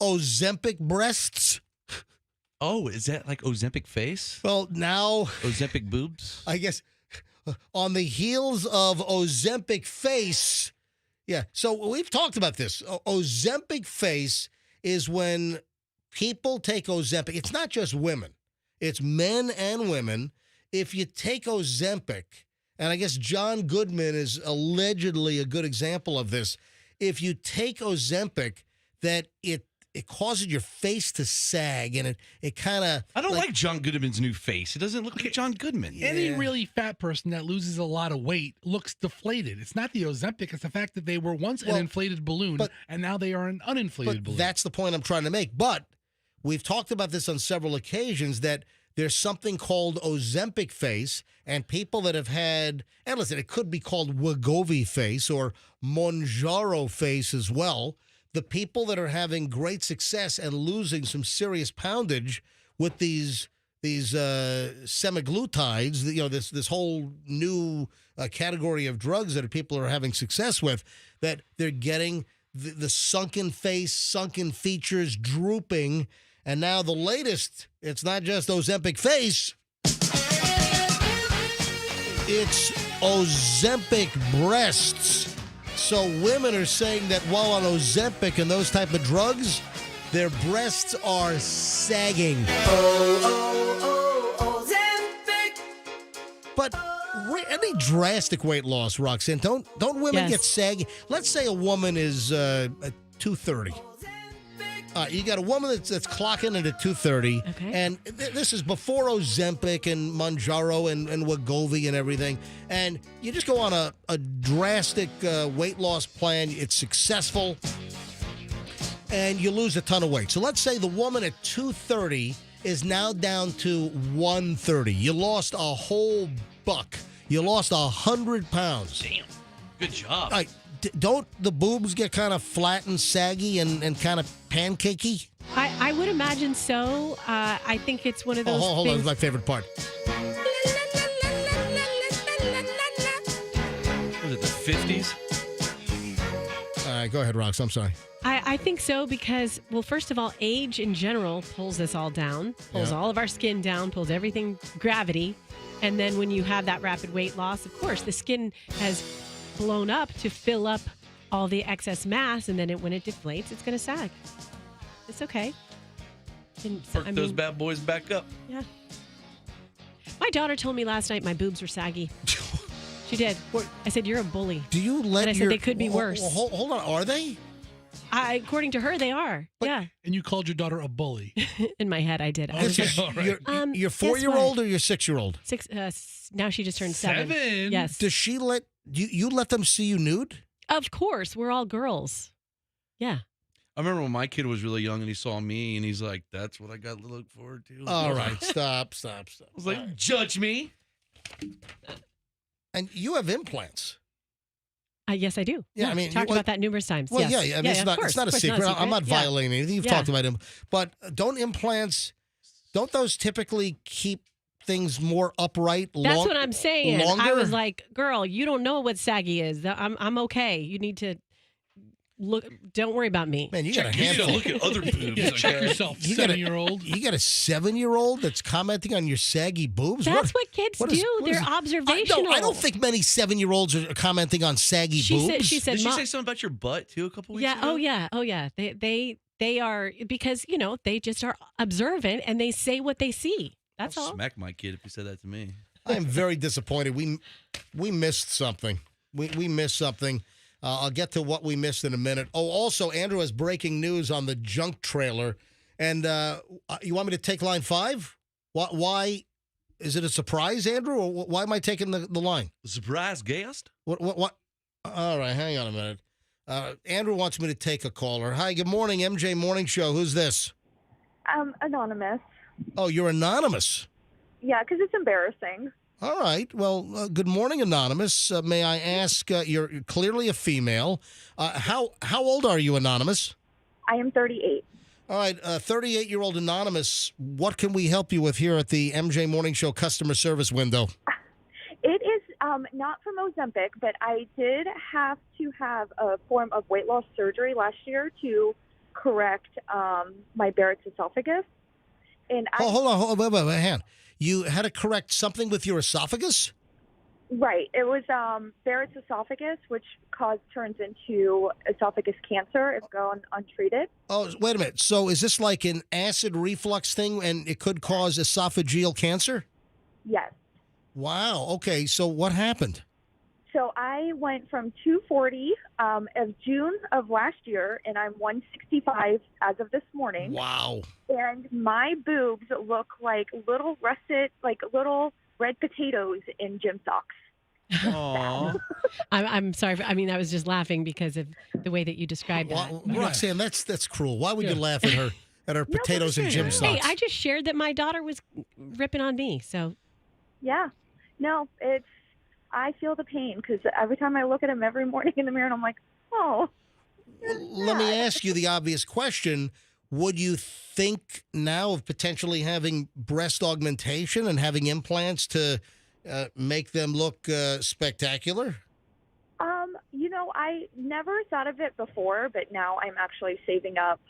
Ozempic breasts. Oh, is that like Ozempic face? Well, now Ozempic boobs? I guess on the heels of Ozempic face. Yeah, so we've talked about this. Ozempic face is when people take Ozempic. It's not just women. It's men and women. If you take Ozempic, and I guess John Goodman is allegedly a good example of this, if you take Ozempic, that it causes your face to sag, and it kind of... I don't like John Goodman's new face. It doesn't look like John Goodman. Any really fat person that loses a lot of weight looks deflated. It's not the Ozempic. It's the fact that they were once an inflated balloon, and now they are an uninflated balloon. That's the point I'm trying to make. But we've talked about this on several occasions, that there's something called Ozempic face, and people that have had... And listen, it could be called Wegovy face or Mounjaro face as well. The people that are having great success and losing some serious poundage with these semaglutides, this whole new category of drugs that people are having success with, that they're getting the sunken face, sunken features, drooping, and now the latest, it's not just Ozempic face, it's Ozempic breasts. So women are saying that while on Ozempic and those type of drugs, their breasts are sagging. Ozempic. But any drastic weight loss, Roxanne, don't women get saggy? Let's say a woman is 230. You got a woman that's clocking in at 230, and this is before Ozempic and Mounjaro and Wegovy and everything, and you just go on a drastic weight loss plan. It's successful, and you lose a ton of weight. So let's say the woman at 230 is now down to 130. You lost a whole buck. You lost 100 pounds. Damn. Good job. All right. Don't the boobs get kind of flat and saggy and kind of pancakey? I would imagine so. I think it's one of those Hold on, that's my favorite part. Was it the 50s? All right, go ahead, Rox. I'm sorry. I think so because, well, first of all, age in general pulls this all down, pulls all of our skin down, pulls everything, gravity. And then when you have that rapid weight loss, of course, the skin has blown up to fill up all the excess mass, and then when it deflates, it's going to sag. It's okay. Perk those bad boys back up. Yeah. My daughter told me last night my boobs were saggy. She did. What? I said, "You're a bully." Do you let? And I said they could be worse. Hold on, are they? According to her, they are. Yeah. And you called your daughter a bully. In my head, I did. Your 4-year-old or your 6-year-old? Now she just turned 7. Yes. Does she let you let them see you nude? Of course, we're all girls. Yeah. I remember when my kid was really young and he saw me and he's like, "That's what I got to look forward to." All right, stop. I was like, "Judge me." And you have implants. Yes, I do. Yeah, I mean, talked about that numerous times. Well, yes. yeah, I mean, it's not a secret. I'm not violating anything. You've talked about them, but don't those typically keep things more upright? That's what I'm saying. Longer? I was like, "Girl, you don't know what saggy is. I'm okay. You need to look. Don't worry about me." Man, you got a handful. Look at other boobs. Check yourself, 7-year-old. You got a 7-year-old that's commenting on your saggy boobs? That's what kids do. They're observational. I don't think many 7-year-olds are commenting on saggy boobs. She said, Did she say something about your butt too a couple weeks ago? Oh yeah. They are, because they just are observant and they say what they see. That's all. Smack my kid if he said that to me. I am very disappointed. We missed something. We missed something. I'll get to what we missed in a minute. Oh, also, Andrew has breaking news on the junk trailer. And you want me to take line 5? Why Is it a surprise, Andrew, or why am I taking the line? Surprise guest? What? All right, hang on a minute. Andrew wants me to take a caller. Hi, good morning, MJ Morning Show. Who's this? Anonymous. Oh, you're anonymous. Yeah, because it's embarrassing. All right. Well, good morning, Anonymous. May I ask, you're clearly a female. How old are you, Anonymous? I am 38. All right, 38-year-old Anonymous, what can we help you with here at the MJ Morning Show customer service window? It is not from Ozempic, but I did have to have a form of weight loss surgery last year to correct my Barrett's esophagus. And Hold on, wait, hang on. You had to correct something with your esophagus? Right. It was Barrett's esophagus, which turns into esophagus cancer if gone untreated. Oh, wait a minute. So is this like an acid reflux thing, and it could cause esophageal cancer? Yes. Wow. Okay. So what happened? So I went from 240 of June of last year, and I'm 165 as of this morning. Wow. And my boobs look like little russet, like little red potatoes in gym socks. Aww. I'm sorry. I mean, I was just laughing because of the way that you described that. Roxanne, that's cruel. Why would you laugh at her potatoes and gym socks? Hey, I just shared that my daughter was ripping on me. So, yeah, no, I feel the pain because every time I look at him every morning in the mirror, and I'm like, oh. Let me ask you the obvious question. Would you think now of potentially having breast augmentation and having implants to make them look spectacular? I never thought of it before, but now I'm actually saving up.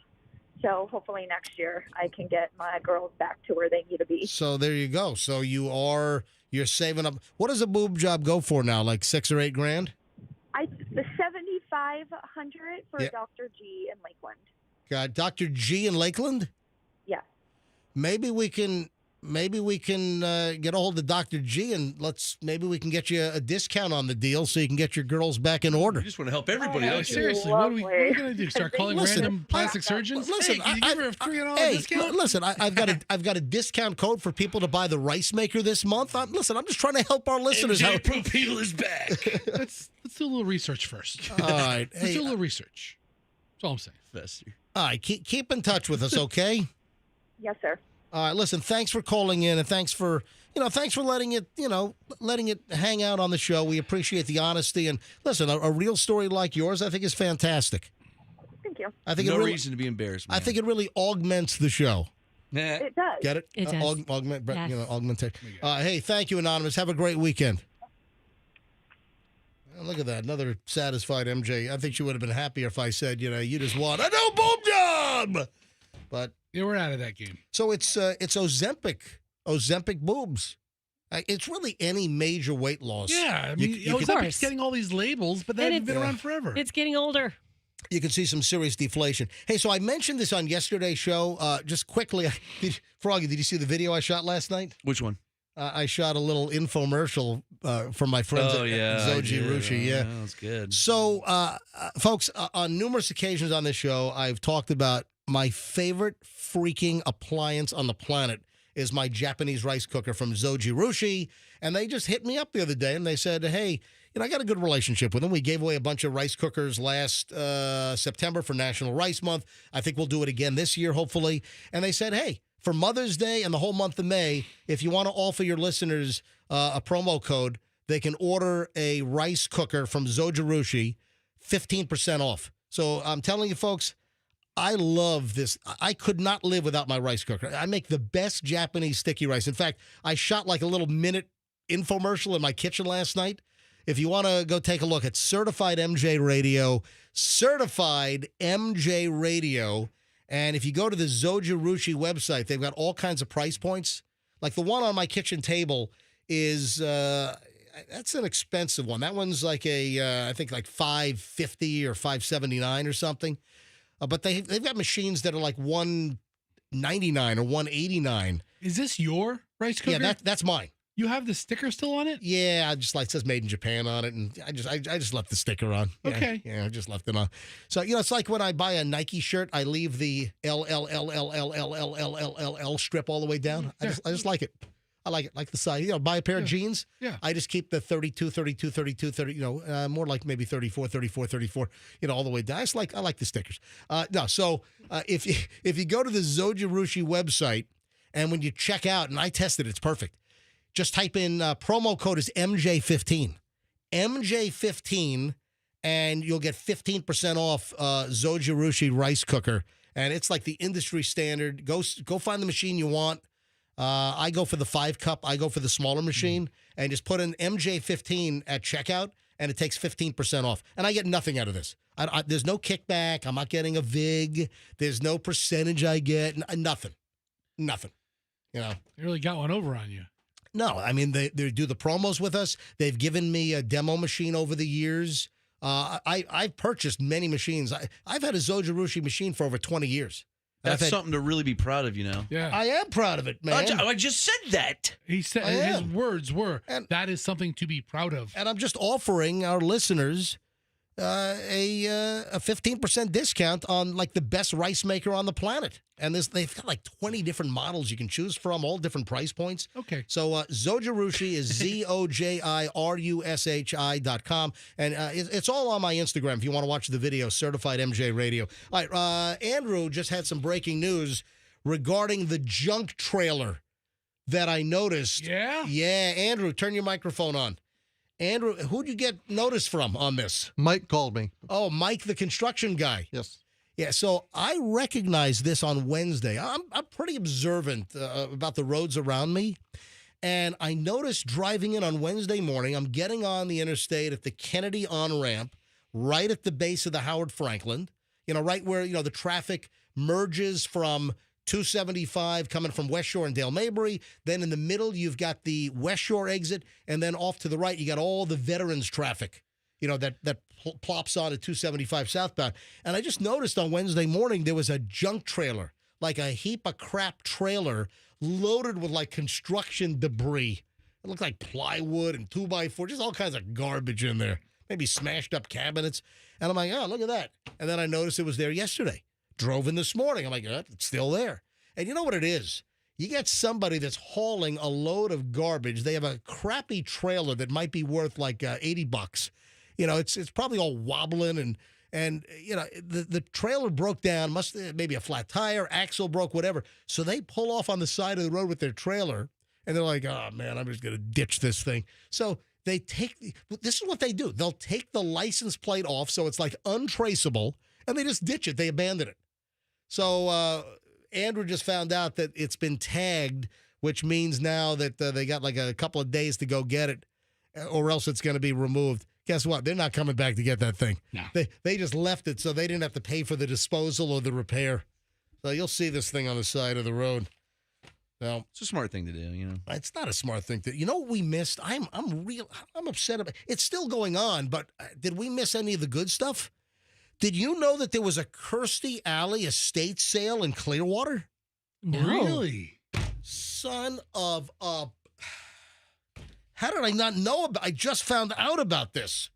So hopefully next year I can get my girls back to where they need to be. So there you go. So you're saving up. What does a boob job go for now? Like $6 or $8 grand? The $7,500 for Dr. G in Lakeland. Got Dr. G in Lakeland? Yeah. Maybe we can get a hold of Dr. G and maybe we can get you a discount on the deal so you can get your girls back in order. You just want to help everybody. Oh, seriously, what are we going to do? Start calling random plastic surgeons? Listen, hey, can you give her a $300 discount? Listen, I've got a discount code for people to buy the rice maker this month. I'm just trying to help our listeners. MJ Propeel is back. Let's do a little research first. All right, let's do a little research. That's all I'm saying. Fester. All right, keep in touch with us, okay? Yes, sir. All right, listen, thanks for calling in and thanks for letting it hang out on the show. We appreciate the honesty and listen, a real story like yours I think is fantastic. Thank you. I think no reason to be embarrassed. Man. I think it really augments the show. It does. Get it? It does. Augment, Yes. augmentation. Hey, thank you, Anonymous. Have a great weekend. Look at that. Another satisfied MJ. I think she would have been happier if I said, you just want a no boob job. But yeah, we're out of that game. So it's Ozempic boobs. It's really any major weight loss. Yeah, I mean, Ozempic's getting all these labels, but they've been around forever. It's getting older. You can see some serious deflation. Hey, so I mentioned this on yesterday's show. Just quickly, Froggy, did you see the video I shot last night? Which one? I shot a little infomercial for my friends at Zoji Rushi. Yeah, that's good. So, folks, on numerous occasions on this show, I've talked about my favorite freaking appliance on the planet is my Japanese rice cooker from Zoji Rushi. And they just hit me up the other day and they said, hey, I got a good relationship with them. We gave away a bunch of rice cookers last September for National Rice Month. I think we'll do it again this year, hopefully. And they said, hey, for Mother's Day and the whole month of May, if you want to offer your listeners a promo code, they can order a rice cooker from Zoji Rushi, 15% off. So I'm telling you, folks, I love this. I could not live without my rice cooker. I make the best Japanese sticky rice. In fact, I shot like a little minute infomercial in my kitchen last night. If you want to go take a look at Certified MJ Radio, and if you go to the Zoji Rushi website, they've got all kinds of price points. Like the one on my kitchen table is, that's an expensive one. That one's like I think like $550 or $579 or something. But they've got machines that are like $199 or $189. Is this your rice cooker? Yeah, that's mine. You have the sticker still on it? Yeah, I just it says made in Japan on it, and I just left the sticker on. Yeah, okay. Yeah, I just left it on. So it's like when I buy a Nike shirt, I leave the LLLLLLLLLL strip all the way down. I just like it. I like it, like the size. Buy a pair of jeans. Yeah. I just keep the 32, 32, 32, 30, more like maybe 34, 34, 34, all the way down. I like the stickers. If you go to the Zojirushi website, and when you check out, and I tested it, it's perfect. Just type in promo code is MJ15. MJ15, and you'll get 15% off Zojirushi rice cooker. And it's like the industry standard. Go find the machine you want. I go for the 5-cup. I go for the smaller machine, and just put in MJ15 at checkout, and it takes 15% off. And I get nothing out of this. There's no kickback. I'm not getting a VIG. There's no percentage I get. Nothing. They really got one over on you. No, I mean, they do the promos with us. They've given me a demo machine over the years. I've purchased many machines. I've had a Zojirushi machine for over 20 years. That's something to really be proud of, Yeah. I am proud of it, man. I just said that. He said his words were, that is something to be proud of. And I'm just offering our listeners a 15% discount on like the best rice maker on the planet. And they've got like 20 different models you can choose from, all different price points. Okay. So Zojirushi is ZOJIRUSHI.com. And it's all on my Instagram if you want to watch the video, Certified MJ Radio. All right, Andrew just had some breaking news regarding the junk trailer that I noticed. Yeah? Yeah, Andrew, turn your microphone on. Andrew, who'd you get notice from on this? Mike called me. Oh, Mike, the construction guy. Yes. Yeah, so I recognized this on Wednesday. I'm pretty observant about the roads around me. And I noticed driving in on Wednesday morning, I'm getting on the interstate at the Kennedy on-ramp, right at the base of the Howard Franklin, right where, the traffic merges from 275 coming from West Shore and Dale Mabry. Then in the middle, you've got the West Shore exit. And then off to the right, you got all the veterans traffic, that plops on at 275 southbound. And I just noticed on Wednesday morning, there was a junk trailer, like a heap of crap trailer loaded with like construction debris. It looked like plywood and 2x4, just all kinds of garbage in there. Maybe smashed up cabinets. And I'm like, oh, look at that. And then I noticed it was there yesterday. Drove in this morning. I'm like, oh, it's still there. And you know what it is? You get somebody that's hauling a load of garbage. They have a crappy trailer that might be worth like $80. It's probably all wobbling and the trailer broke down, maybe a flat tire, axle broke, whatever. So they pull off on the side of the road with their trailer, and they're like, oh, man, I'm just going to ditch this thing. So this is what they do. They'll take the license plate off so it's like untraceable, and they just ditch it. They abandon it. So Andrew just found out that it's been tagged, which means now that they got like a couple of days to go get it, or else it's going to be removed. Guess what? They're not coming back to get that thing. No. They just left it so they didn't have to pay for the disposal or the repair. So you'll see this thing on the side of the road. Now, it's a smart thing to do, It's not a smart thing to. You know what we missed? I'm upset about. It's still going on, but did we miss any of the good stuff? Did you know that there was a Kirsty Alley estate sale in Clearwater? No. Really? Son of a. How did I not know about? I just found out about this.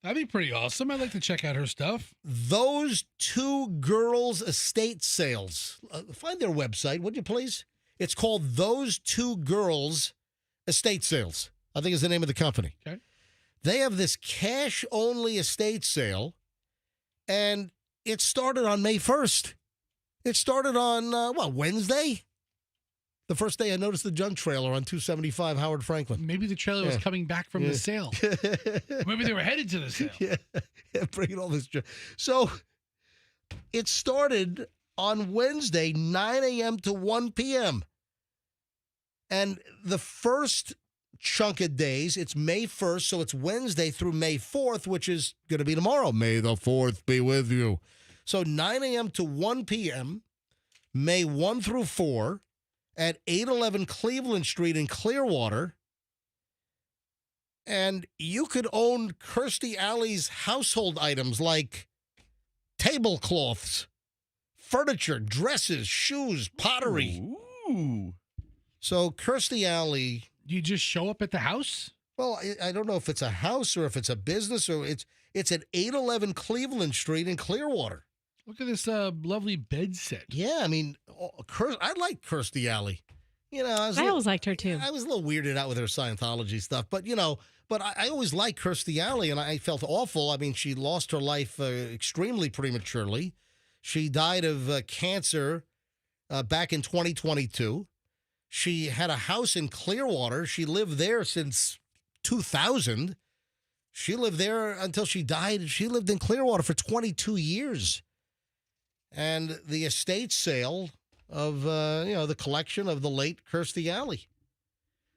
That'd be pretty awesome. I'd like to check out her stuff. Those two girls' estate sales. Find their website, would you please? It's called Those Two Girls Estate Sales, I think is the name of the company. Okay. They have this cash-only estate sale, and it started on May 1st. It started on, Wednesday? The first day I noticed the junk trailer on 275 Howard Franklin. Maybe the trailer was coming back from the sale. Maybe they were headed to the sale. Yeah, bringing all this junk. So it started on Wednesday, 9 a.m. to 1 p.m. And the first chunk of days, it's May 1st, so it's Wednesday through May 4th, which is going to be tomorrow. May the 4th be with you. So 9 a.m. to 1 p.m., May 1 through 4, at 811 Cleveland Street in Clearwater. And you could own Kirsty Alley's household items like tablecloths, furniture, dresses, shoes, pottery. Ooh. So Kirsty Alley. You just show up at the house? Well, I don't know if it's a house or if it's a business or it's at 811 Cleveland Street in Clearwater. Look at this lovely bed set. Yeah, I mean, I like Kirsty Alley. You know, I always liked her too. I was a little weirded out with her Scientology stuff, but I always liked Kirstie Alley, and I felt awful. I mean, she lost her life extremely prematurely. She died of cancer back in 2022. She had a house in Clearwater. She lived there since 2000. She lived there until she died. She lived in Clearwater for 22 years. And the estate sale of, the collection of the late Kirstie Alley.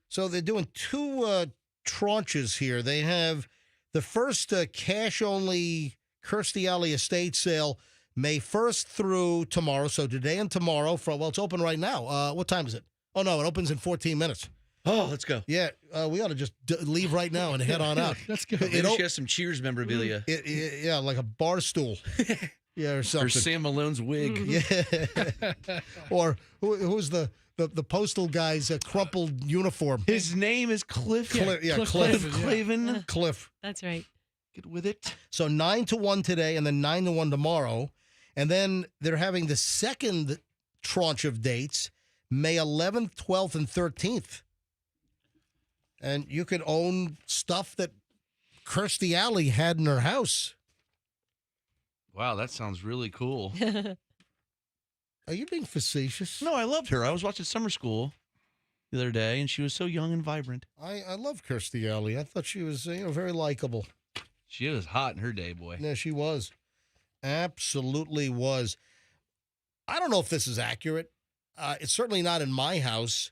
So they're doing two tranches here. They have the first cash-only Kirstie Alley estate sale May 1st through tomorrow. So today and tomorrow. It's open right now. What time is it? Oh, no, it opens in 14 minutes. Oh, let's go. Yeah, we ought to just leave right now and head on out. Let's go. Maybe she has some Cheers memorabilia. Yeah, like a bar stool. Yeah, or something. Or Sam Malone's wig. Yeah. Or who's the postal guy's crumpled uniform? His name is Cliff. Cliff. Clavin. Cliff. That's right. Get with it. So 9 to 1 today and then 9 to 1 tomorrow. And then they're having the second tranche of dates, May 11th, 12th, and 13th. And you could own stuff that Kirstie Alley had in her house. Wow, that sounds really cool. Are you being facetious? No, I loved her. I was watching Summer School the other day, and she was so young and vibrant. I love Kirstie Alley. I thought she was very likable. She was hot in her day, boy. Yeah, she was. Absolutely was. I don't know if this is accurate. It's certainly not in my house,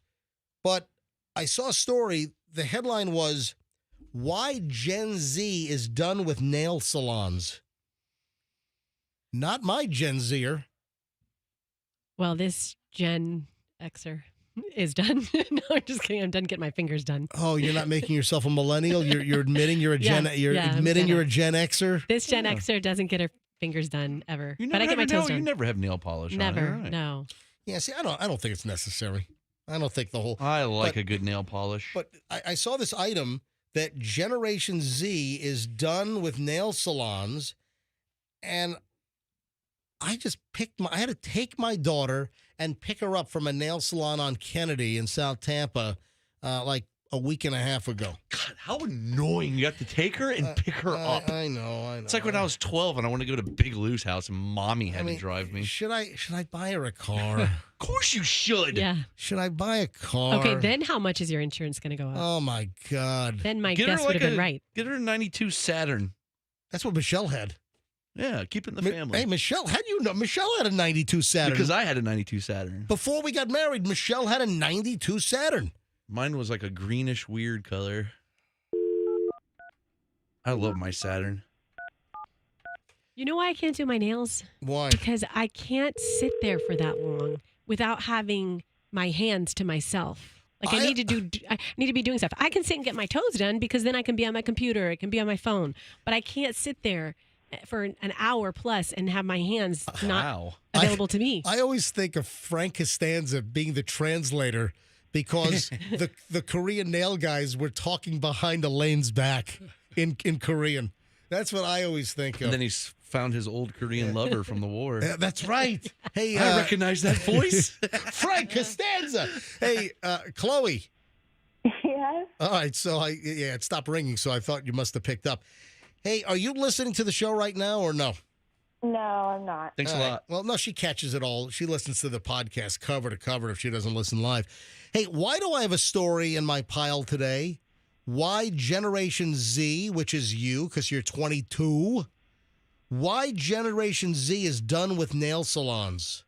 but I saw a story. The headline was, "Why Gen Z is Done with Nail Salons." Not my Gen Zer. Well, this Gen Xer is done. No, I'm just kidding. I'm done getting my fingers done. Oh, you're not making yourself a millennial? You're admitting you're a Gen you're a Gen Xer? This Gen Xer doesn't get her fingers done ever. But I get my toes done. You never have nail polish Never. on. Right. No. Yeah, see, I don't think it's necessary. I don't think the whole I like a good nail polish. But I saw this item that Generation Z is done with nail salons, and I just I had to take my daughter and pick her up from a nail salon on Kennedy in South Tampa like a week and a half ago. God, how annoying. You have to take her and pick her up. I know. It's like when I was 12 and I wanted to go to Big Lou's house and Mommy had to drive me. Should I buy her a car? Of course you should. Yeah. Should I buy a car? Okay, then how much is your insurance going to go up? Oh, my God. Then my guess would have been right. Get her a 92 Saturn. That's what Michelle had. Yeah, keep it in the family. Hey, Michelle, how do you know? Michelle had a 92 Saturn. Because I had a 92 Saturn. Before we got married, Michelle had a 92 Saturn. Mine was like a greenish weird color. I love my Saturn. You know why I can't do my nails? Why? Because I can't sit there for that long without having my hands to myself. Like I need to be doing stuff. I can sit and get my toes done because then I can be on my computer. It can be on my phone. But I can't sit there for an hour plus and have my hands not available to me. I always think of Frank Costanza being the translator because the Korean nail guys were talking behind Elaine's back in Korean. That's what I always think of. And then he's found his old Korean lover from the war. That's right. Hey, I recognize that voice. Frank Costanza. Hey, Chloe. Yes. All right, so it stopped ringing, so I thought you must have picked up. Hey, are you listening to the show right now or no? No, I'm not. Thanks a lot. Well, no, she catches it all. She listens to the podcast cover to cover if she doesn't listen live. Hey, why do I have a story in my pile today? Why Generation Z, which is you because you're 22, why Generation Z is done with nail salons?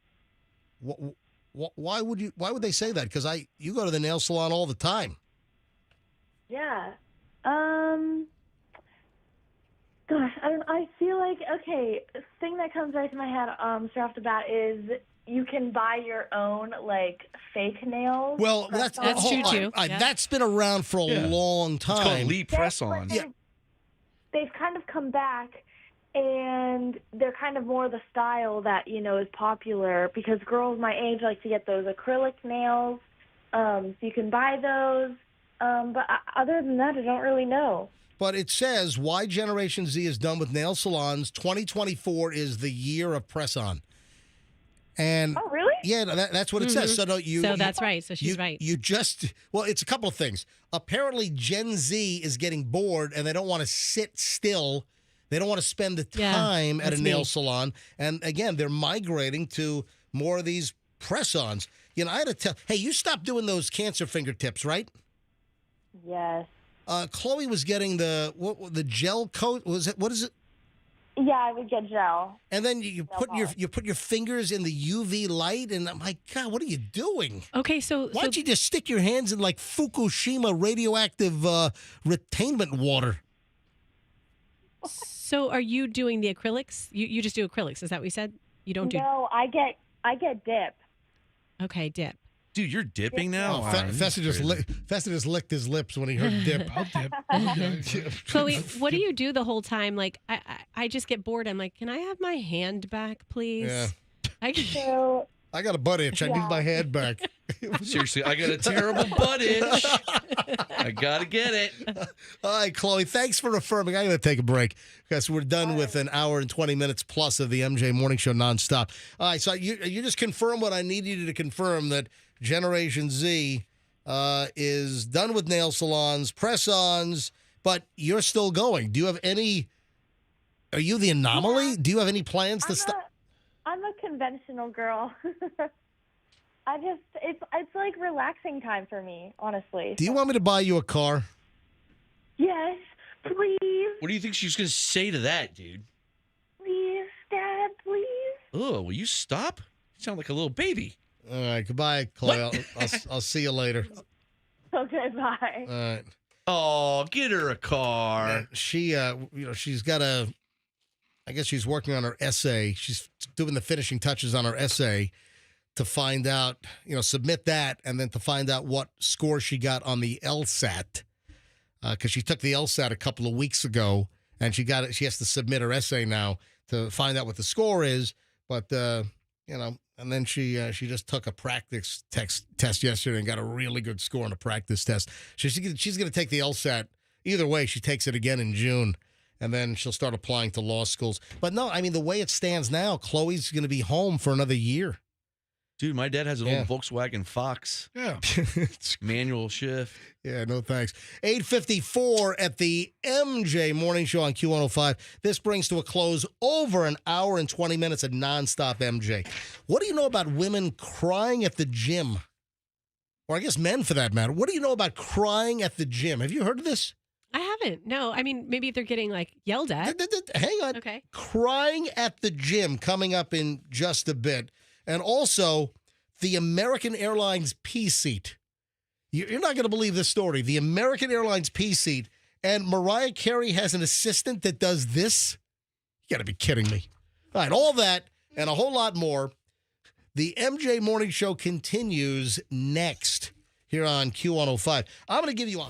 Why would they say that? Because you go to the nail salon all the time. Yeah. Gosh, I feel like, okay, the thing that comes right to my head straight off the bat is you can buy your own, like, fake nails. Well, that's true, too. That's been around for a long time. It's called Lee Press-On. Yeah. They've kind of come back, and they're kind of more the style that, is popular because girls my age like to get those acrylic nails. So you can buy those. But other than that, I don't really know. But it says why Generation Z is done with nail salons. 2024 is the year of press-on. And oh, really? Yeah, that's what it says. So that's right. So she's right. It's a couple of things. Apparently, Gen Z is getting bored and they don't want to sit still. They don't want to spend the time at a nail salon. And again, they're migrating to more of these press-ons. You know, I had to tell, hey, you stopped doing those cancer fingertips, right? Yes. Chloe was getting the gel coat. Was it? What is it? Yeah, I would get gel. And then you put your fingers in the UV light, and I'm like, God, what are you doing? Okay, so why don't you just stick your hands in like Fukushima radioactive retainment water? So are you doing the acrylics? You just do acrylics? Is that what you said? You don't do? No, I get dip. Okay, dip. Dude, you're dipping now? Festa just licked his lips when he heard dip. I'll dip. Chloe, what do you do the whole time? Like, I just get bored. I'm like, can I have my hand back, please? Yeah. I got a butt itch. I need my hand back. Seriously, I got a terrible butt itch. I got to get it. All right, Chloe, thanks for affirming. I'm going to take a break because we're done with an hour and 20 minutes plus of the MJ Morning Show nonstop. All right, so you just confirm what I need you to confirm, that Generation Z is done with nail salons, press-ons, but you're still going. Do you have any... Are you the anomaly? Do you have any plans to stop? I'm a conventional girl. It's like relaxing time for me, honestly. Do you want me to buy you a car? Yes, please. What do you think she's going to say to that, dude? Please, Dad, please. Oh, will you stop? You sound like a little baby. All right, goodbye, Chloe. I'll see you later. Okay, bye. All right. Oh, get her a car. She, she's got I guess she's working on her essay. She's doing the finishing touches on her essay to find out, submit that, and then to find out what score she got on the LSAT. Because she took the LSAT a couple of weeks ago, and she got it. She has to submit her essay now to find out what the score is. But and then she just took a practice test yesterday and got a really good score on a practice test. She's going to take the LSAT. Either way, she takes it again in June. And then she'll start applying to law schools. But no, I mean, the way it stands now, Chloe's going to be home for another year. Dude, my dad has an old Volkswagen Fox. Yeah. Manual shift. Yeah, no thanks. 8:54 at the MJ Morning Show on Q105. This brings to a close over an hour and 20 minutes of nonstop MJ. What do you know about women crying at the gym? Or I guess men, for that matter. What do you know about crying at the gym? Have you heard of this? I haven't. No, I mean, maybe they're getting yelled at. Hang on. Okay. Crying at the gym coming up in just a bit. And also the American Airlines P seat. You're not going to believe this story. The American Airlines P seat. And Mariah Carey has an assistant that does this. You got to be kidding me. All right. All that and a whole lot more. The MJ Morning Show continues next here on Q105. I'm going to give you a...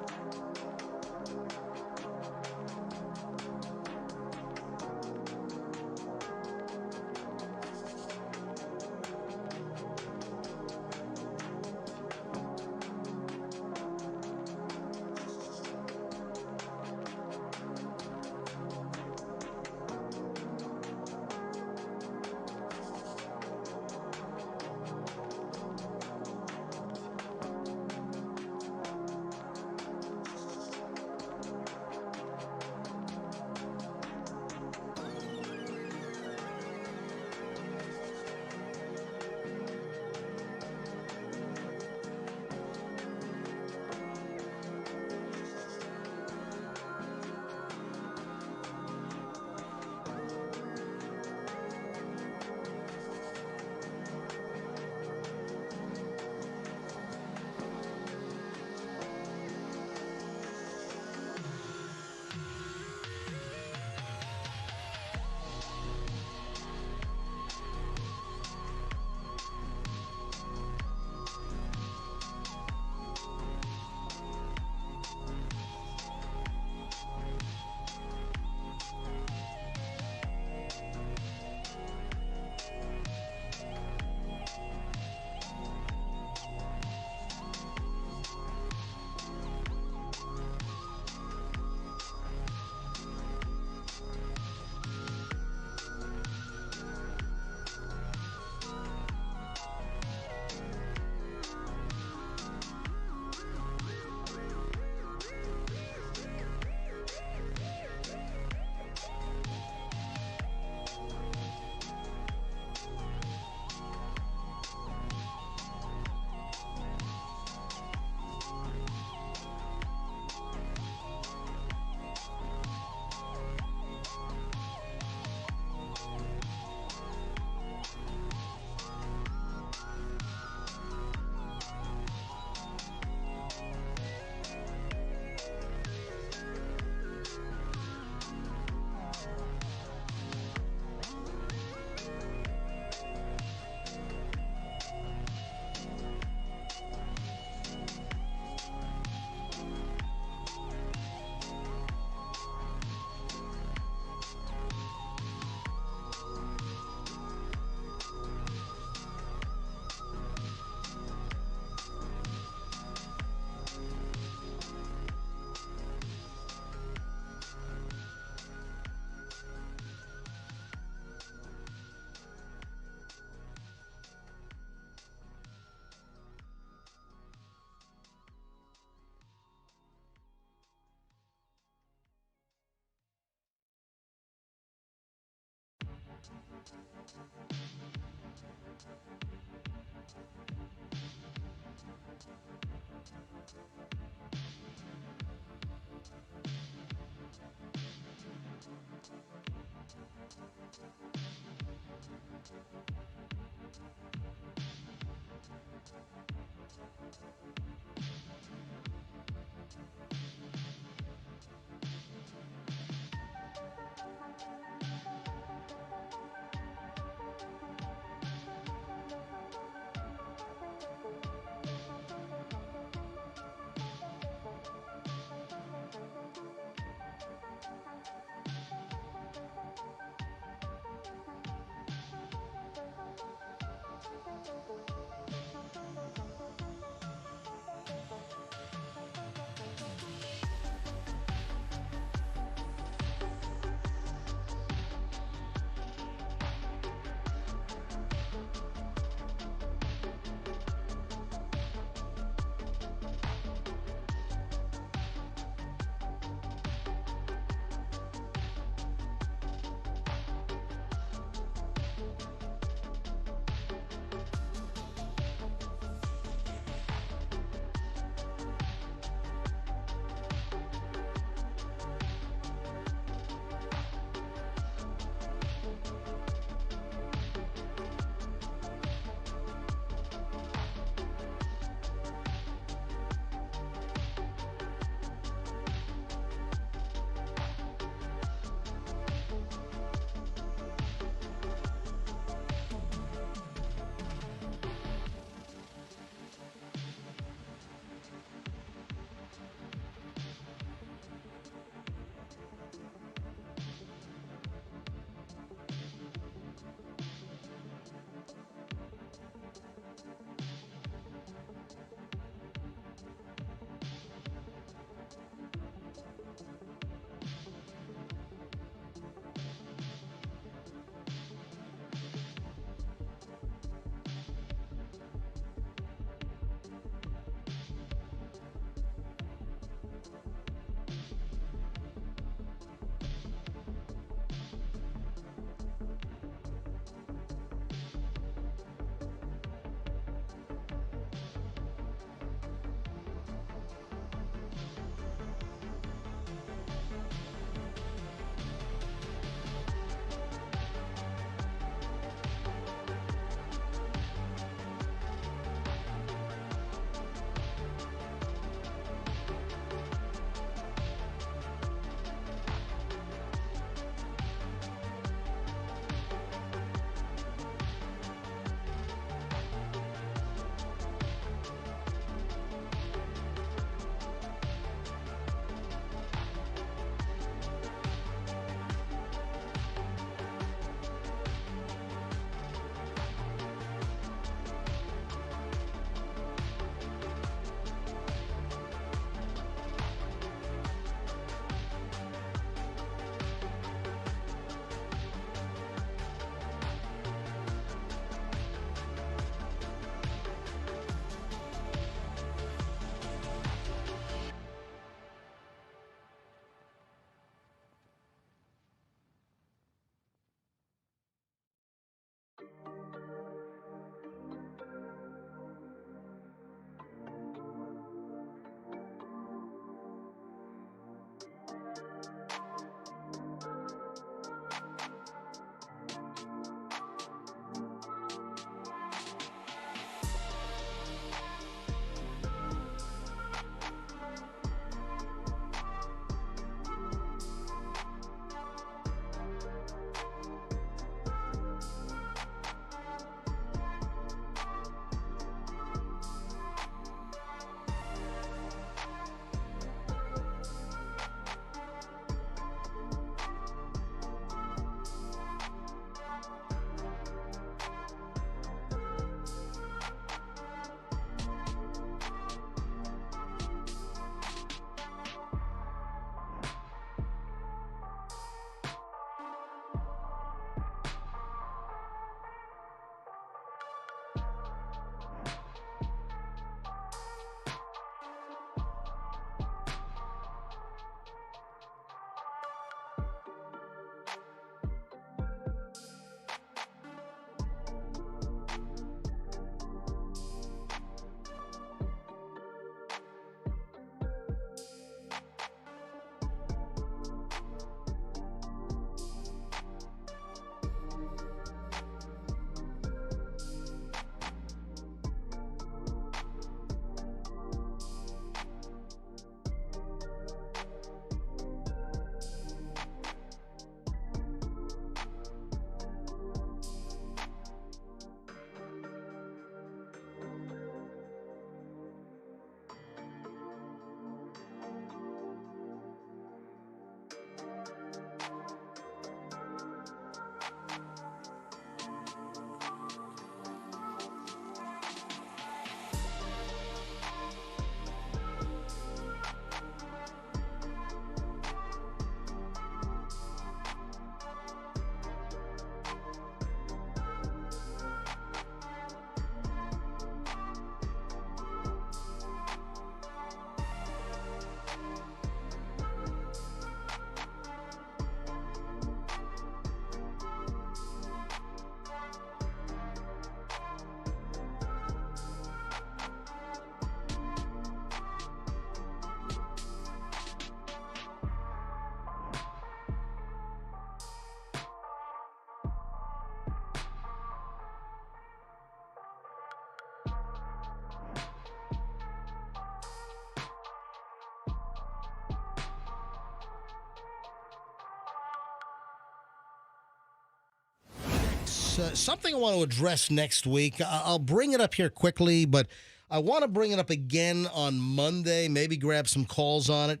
something I want to address next week. I'll bring it up here quickly, but I want to bring it up again on Monday, maybe grab some calls on it.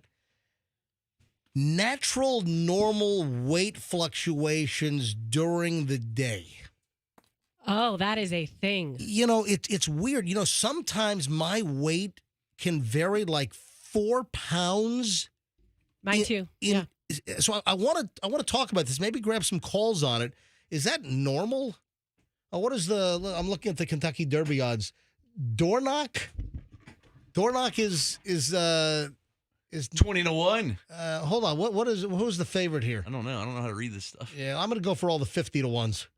Natural, normal weight fluctuations during the day. Oh, that is a thing. You know, it's weird. You know, sometimes my weight can vary like 4 pounds. Mine too. Yeah. So I want to talk about this. Maybe grab some calls on it. Is that normal? Oh, what is I'm looking at the Kentucky Derby odds. Dornock is 20-1. Hold on. Who's the favorite here? I don't know. I don't know how to read this stuff. Yeah, I'm going to go for all the 50-1s.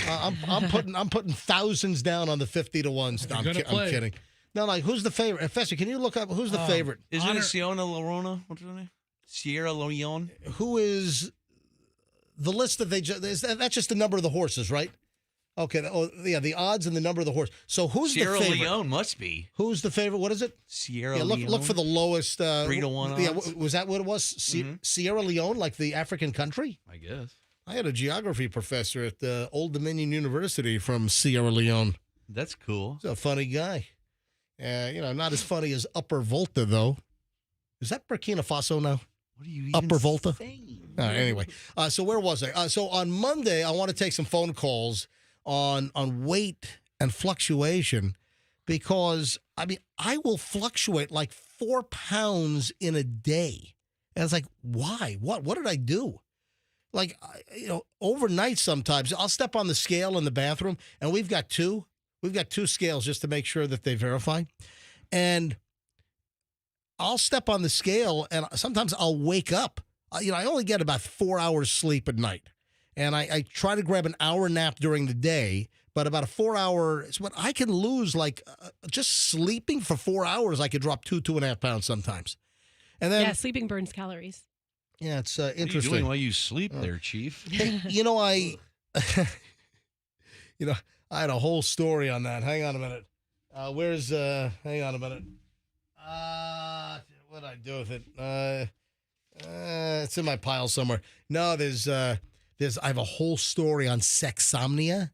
I'm putting thousands down on the 50-1s. No, I'm kidding. No, like who's the favorite? Professor, can you look up who's the favorite? Isn't it Sierra Leone? What's her name? Sierra Leone. Who is the list that that's just the number of the horses, right? Okay. The odds and the number of the horse. So who's Sierra the favorite? Sierra Leone must be. Who's the favorite? What is it? Sierra Leone. Look for the lowest. 3-1 odds. Yeah, was that what it was? Sierra Leone, like the African country? I guess. I had a geography professor at the Old Dominion University from Sierra Leone. That's cool. He's a funny guy. Not as funny as Upper Volta, though. Is that Burkina Faso now? What are you even Upper Volta? saying? Anyway, so where was I? So on Monday, I want to take some phone calls on weight and fluctuation because, I will fluctuate like 4 pounds in a day. And I was like, why? What did I do? Like, overnight sometimes I'll step on the scale in the bathroom, and we've got two scales just to make sure that they verify. And I'll step on the scale, and sometimes I'll wake up. I only get about 4 hours sleep at night. And I try to grab an hour nap during the day, but about a 4 hour, but I can lose just sleeping for 4 hours. I could drop 2.5 pounds sometimes. And then sleeping burns calories. Yeah, it's What interesting. are you doing while you sleep there, Chief? Hey, I had a whole story on that. Hang on a minute. Hang on a minute. What did I do with it? It's in my pile somewhere. No, I have a whole story on sexsomnia.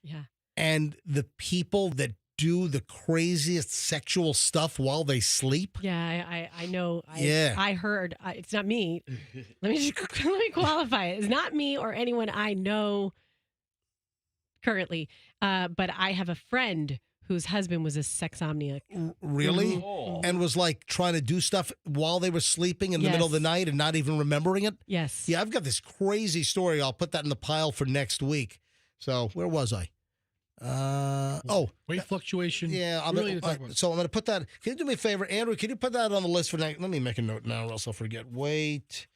Yeah. And the people that do the craziest sexual stuff while they sleep. Yeah, I know. Yeah. I heard. It's not me. Let me qualify it. It's not me or anyone I know currently. But I have a friend whose husband was a sexomniac. Really? Mm-hmm. And was like trying to do stuff while they were sleeping in the middle of the night and not even remembering it? Yes. Yeah, I've got this crazy story. I'll put that in the pile for next week. So where was I? Weight fluctuation. Yeah, so I'm going to put that. Can you do me a favor, Andrew? Can you put that on the list for next? Let me make a note now, or else I'll forget. Weight.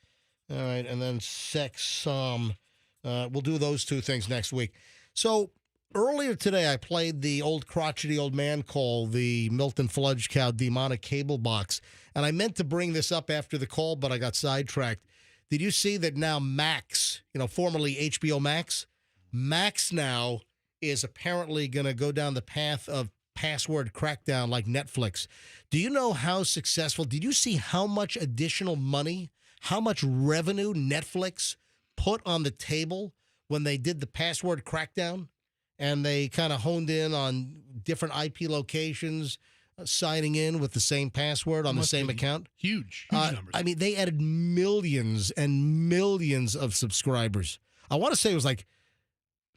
All right, and then sex. We'll do those two things next week. So earlier today, I played the old crotchety old man call, the Milton Fludge Cow demonic cable box, and I meant to bring this up after the call, but I got sidetracked. Did you see that now Max, formerly HBO Max now is apparently going to go down the path of password crackdown like Netflix. Do you know how successful? Did you see how much additional money, how much revenue Netflix put on the table when they did the password crackdown? And they kind of honed in on different IP locations, signing in with the same password on the same account. Huge numbers. They added millions and millions of subscribers. I want to say it was like,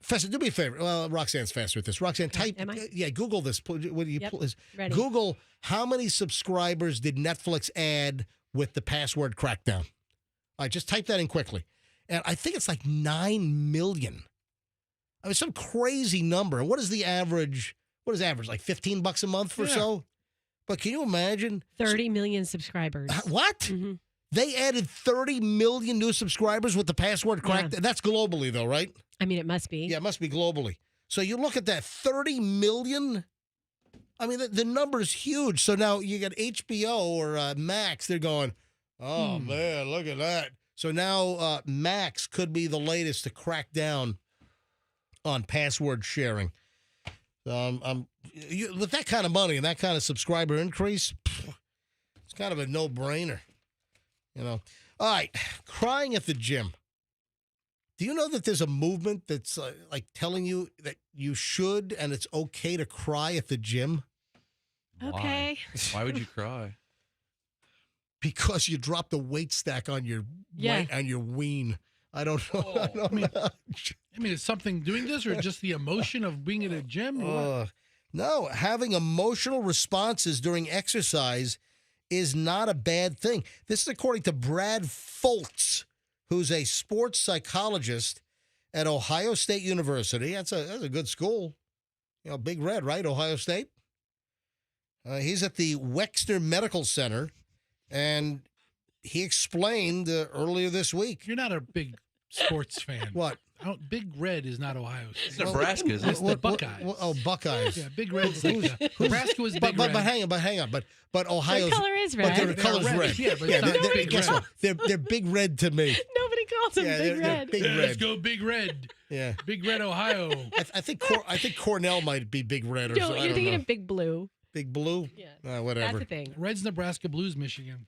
Fester, do me a favor. Well, Roxanne's faster at this. Roxanne, type. Am I? Yeah, Google this. Ready. Google how many subscribers did Netflix add with the password crackdown. All right, just type that in quickly. And I think it's like 9 million. Some crazy number. What is the average? What is average? Like $15 a month or so? But can you imagine? 30 million subscribers. What? Mm-hmm. They added 30 million new subscribers with the password crackdown. Yeah. That's globally, though, right? It must be. Yeah, it must be globally. So you look at that, 30 million. The number is huge. So now you got HBO or Max. They're going, oh, man, look at that. So now Max could be the latest to crack down on password sharing. With that kind of money and that kind of subscriber increase, it's kind of a no-brainer. All right, crying at the gym. Do you know that there's a movement that's like telling you that you should and it's okay to cry at the gym? Okay. Why would you cry? Because you dropped a weight stack on your on your ween. I don't know. I mean, is something doing this or just the emotion of being at a gym? Or what? No, having emotional responses during exercise is not a bad thing. This is according to Brad Foltz, who's a sports psychologist at Ohio State University. That's a good school. You know, Big Red, right? Ohio State. He's at the Wexner Medical Center, and he explained earlier this week. You're not a big sports fan. What? Big Red is not Ohio State. It's Nebraska, isn't it? It's the Buckeyes. Buckeyes. Yeah, Big Red's like Nebraska was Big Red. But hang on. But Ohio's their color is red. But their color's red. Yeah, but it's not Big guess Red. what? They're Big Red to me. Nobody calls them Big they're Red. Big Red. Let's go Big Red. Yeah. Big Red, Ohio. I think Cornell might be Big Red or No, something. you're thinking of Big Blue. Big Blue? Yeah. Whatever. That's the thing. Red's Nebraska, Blues Michigan.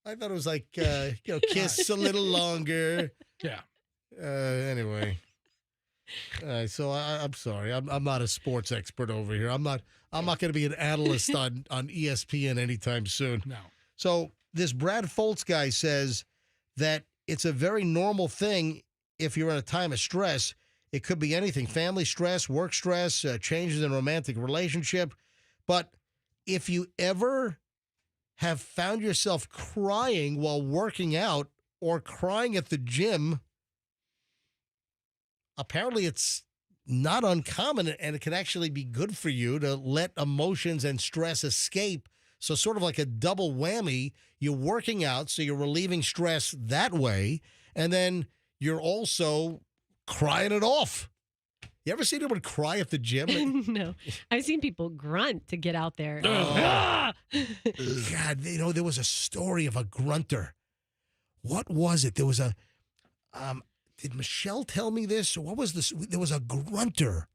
I thought it was like, kiss a little longer. Yeah. Anyway. So I'm sorry. I'm not a sports expert over here. I'm not going to be an analyst on ESPN anytime soon. No. So this Brad Foltz guy says that it's a very normal thing if you're in a time of stress. It could be anything: family stress, work stress, changes in romantic relationship. But if you ever have found yourself crying while working out or crying at the gym, apparently it's not uncommon, and it can actually be good for you to let emotions and stress escape. So sort of like a double whammy. You're working out, so you're relieving stress that way, and then you're also crying it off. You ever seen anyone cry at the gym? No. I've seen people grunt to get out there. God, there was a story of a grunter. What was it? There was a... did Michelle tell me this? Or what was this? There was a grunter.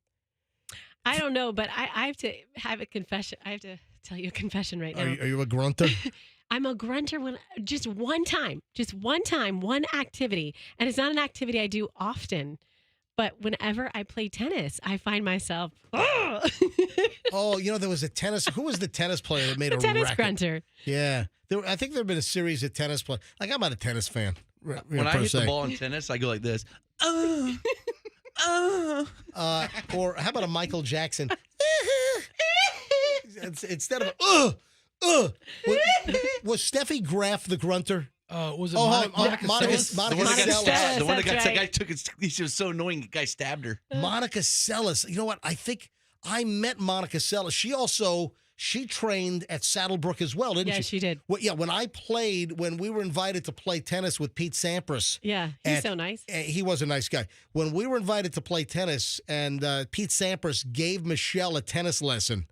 I don't know, but I have to have a confession. I have to tell you a confession right now. Are you a grunter? I'm a grunter when just one time, one activity. And it's not an activity I do often. But whenever I play tennis, I find myself, Oh, there was a tennis. Who was the tennis player that made a tennis racket? grunter. Yeah. I think there have been a series of tennis players. Like, I'm not a tennis fan. When I hit the ball in tennis, I go like this. Or how about a Michael Jackson? Instead of was Steffi Graf the grunter? Was it Monica Seles? The one that got That's guy took it. She was so annoying. The guy stabbed her. Monica Seles. You know what? I think I met Monica Seles. She trained at Saddlebrook as well, didn't she? Yeah, she did. Well, yeah, when we were invited to play tennis with Pete Sampras. Yeah, he's so nice. He was a nice guy. When we were invited to play tennis and Pete Sampras gave Michelle a tennis lesson,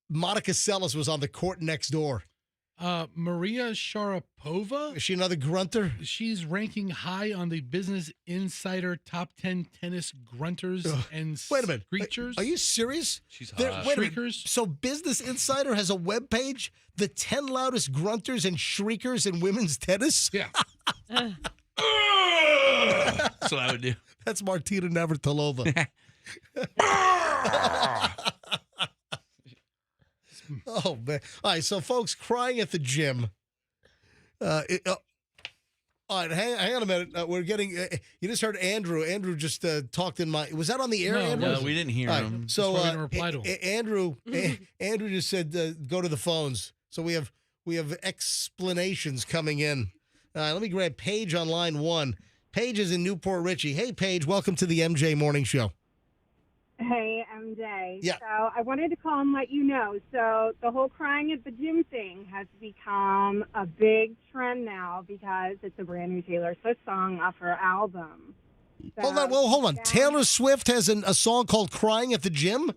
Monica Seles was on the court next door. Maria Sharapova. Is she another grunter? She's ranking high on the Business Insider top 10 tennis grunters and Wait a minute. screechers. Are you serious? She's Wait a minute. Shriekers. So Business Insider has a webpage, the 10 loudest grunters and shriekers in women's tennis? Yeah. That's what I would do. That's Martina Navratilova. Oh, man. All right, so folks, crying at the gym. All right, hang on a minute. We're getting, you just heard Andrew. Andrew just talked in my, was that on the air, Andrew? No, we didn't hear him. So That's why we didn't reply to him. Andrew just said, go to the phones. So we have explanations coming in. Let me grab Paige on line 1. Paige is in Newport Richie. Hey, Paige, welcome to the MJ Morning Show. Hey, MJ. Yeah. So I wanted to call and let you know. So the whole crying at the gym thing has become a big trend now because it's a brand new Taylor Swift song off her album. So, Hold on. Taylor Swift has a song called Crying at the Gym?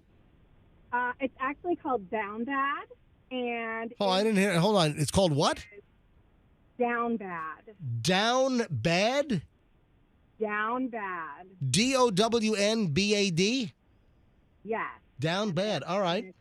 It's actually called Down Bad. And Oh, I didn't hear. Hold on. It's called what? Down Bad. Down Bad? Down Bad. DOWNBAD? Yes. Down Bad. All right.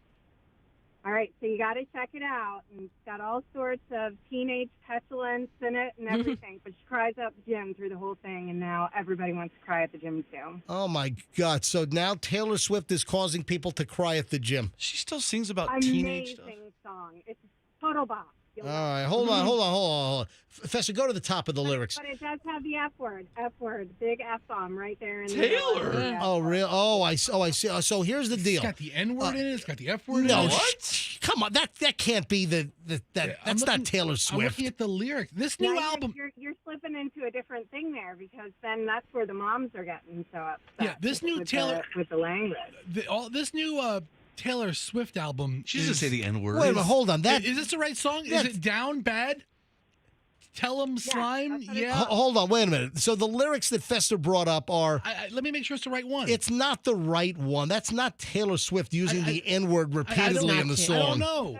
All right, so you got to check it out. And it's got all sorts of teenage petulance in it and everything. But she cries at the gym through the whole thing, and now everybody wants to cry at the gym too. Oh my God! So now Taylor Swift is causing people to cry at the gym. She still sings about Amazing teenage stuff. song. It's a total bop. All right, hold on. Fester, go to the top of the lyrics. But it does have the F word, big F bomb right there. In Taylor. The Oh, real? Oh, I see. So here's the deal. It's got the N word in it. It's got the F word No, in it. come on. That can't be that's not Taylor I'm Swift. looking at the lyrics. This new album. You're slipping into a different thing there because then that's where the moms are getting so upset. Yeah, this new with Taylor with the language. This new Taylor Swift album. She doesn't say the N word. Wait a minute, hold on. Is this the right song? Is it Down Bad? Tell 'em slime. Yeah. Hold on. Wait a minute. So the lyrics that Fester brought up are. Let me make sure it's the right one. It's not the right one. That's not Taylor Swift using the N word repeatedly in the song. I don't know.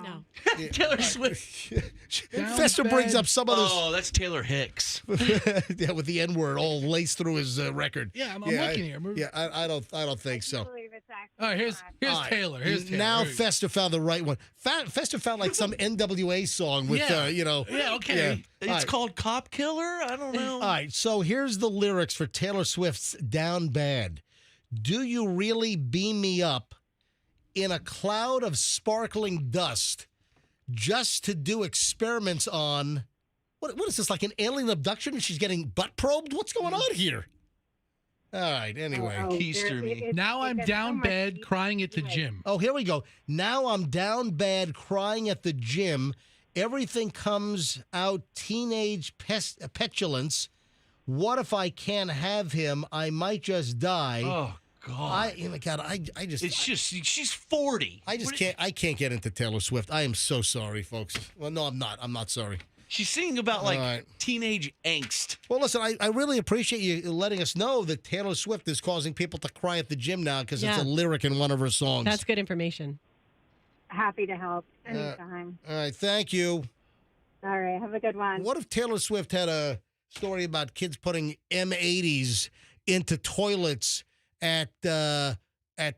No. Taylor Swift. Fester brings up some of those. Oh, that's Taylor Hicks. Yeah, with the N word all laced through his record. Yeah, I'm looking here. Yeah, I don't think so. All right, here's All right. Taylor. Here's Taylor. Now Fester found the right one. Fester found like some NWA song with, Yeah, okay. It's All right. called Cop Killer? I don't know. All right, so here's the lyrics for Taylor Swift's Down Bad. Do you really beam me up in a cloud of sparkling dust just to do experiments on... What is this, like an alien abduction and she's getting butt probed? What's going on here? All right, anyway. Keister me. Now I'm down bad crying at the gym. Oh, here we go. Now I'm down bad crying at the gym. Everything comes out teenage petulance. What if I can't have him? I might just die. Oh, God. I just... It's just, she's 40. I can't get into Taylor Swift. I am so sorry, folks. Well, no, I'm not. I'm not sorry. She's singing about, like, teenage angst. Well, listen, I really appreciate you letting us know that Taylor Swift is causing people to cry at the gym now because it's a lyric in one of her songs. That's good information. Happy to help anytime. All right, thank you. All right, have a good one. What if Taylor Swift had a story about kids putting M80s into toilets at the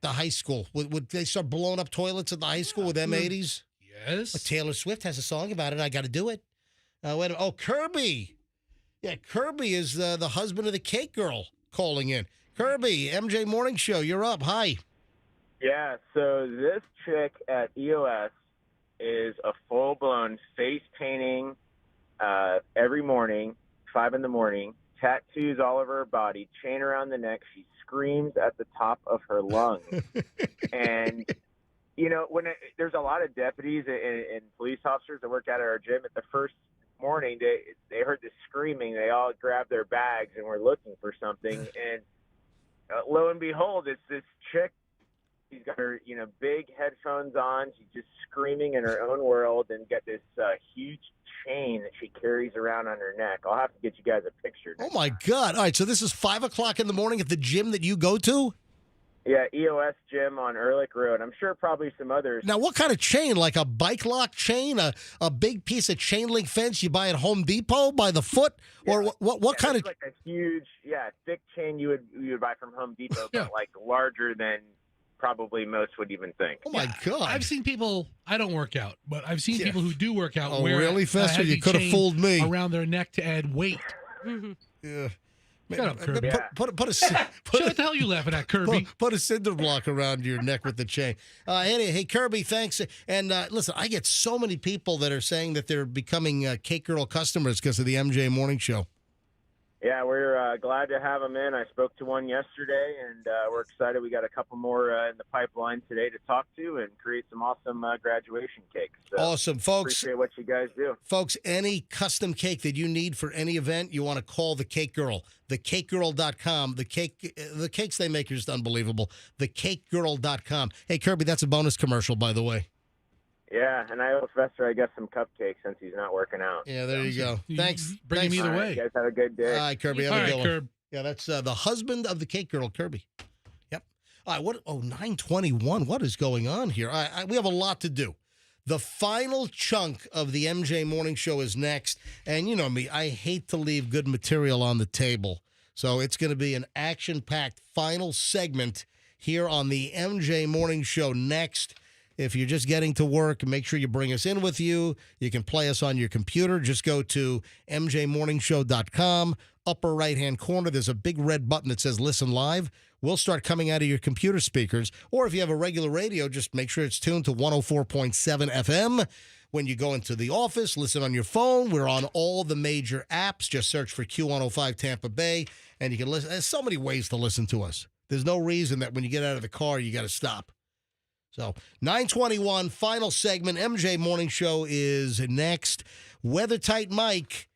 high school? Would they start blowing up toilets at the high school with M80s? Yes. But Taylor Swift has a song about it. I got to do it. Wait a minute. Oh, Kirby. Yeah, Kirby is the husband of the cake girl calling in. Kirby, MJ Morning Show, you're up. Hi. Yeah, so this chick at EOS is a full-blown face painting every morning, 5 in the morning, tattoos all over her body, chain around the neck. She screams at the top of her lungs. And, you know, there's a lot of deputies and police officers that work out at our gym. At the first morning, they heard the screaming. They all grabbed their bags and were looking for something. And lo and behold, it's this chick. She's got her, big headphones on. She's just screaming in her own world and got this huge chain that she carries around on her neck. I'll have to get you guys a picture. Oh, my God. All right, so this is 5 o'clock in the morning at the gym that you go to? Yeah, EOS gym on Ehrlich Road. I'm sure probably some others. Now, what kind of chain? Like a bike lock chain? A big piece of chain link fence you buy at Home Depot by the foot? Yeah. Or what kind of... like a huge, thick chain you would buy from Home Depot, but like larger than probably most would even think. Oh, my God. I've seen people, I don't work out, but I've seen people who do work out Oh, wear really, a Fester? heavy You could have chain fooled me. around their neck to add weight. Yeah. Shut up, Kirby. What the hell you laughing at, Kirby? Put a cinder block around your neck with the chain. Hey, Kirby, thanks. And listen, I get so many people that are saying that they're becoming Cake Girl customers because of the MJ Morning Show. Yeah, we're glad to have them in. I spoke to one yesterday, and we're excited. We got a couple more in the pipeline today to talk to and create some awesome graduation cakes. So Awesome, folks. Appreciate what you guys do. Folks, any custom cake that you need for any event, you want to call the Cake Girl. TheCakeGirl.com. The cakes they make are just unbelievable. TheCakeGirl.com. Hey, Kirby, that's a bonus commercial, by the way. Yeah, and I owe Fester, I guess, some cupcakes since he's not working out. Yeah, there you go. Thanks. Bring him either All right, way. you guys have a good day. All right, Kirby. Have All a right, good one. Kirby. Yeah, that's the husband of the Cake Girl, Kirby. Yep. All right, 9:21. What is going on here? We have a lot to do. The final chunk of the MJ Morning Show is next. And you know me, I hate to leave good material on the table. So it's going to be an action-packed final segment here on the MJ Morning Show next. If you're just getting to work, make sure you bring us in with you. You can play us on your computer. Just go to mjmorningshow.com. Upper right-hand corner, there's a big red button that says Listen Live. We'll start coming out of your computer speakers. Or if you have a regular radio, just make sure it's tuned to 104.7 FM. When you go into the office, listen on your phone. We're on all the major apps. Just search for Q105 Tampa Bay, and you can listen. There's so many ways to listen to us. There's no reason that when you get out of the car, you got to stop. So 9:21, final segment. MJ Morning Show is next. Weather Tight Mike.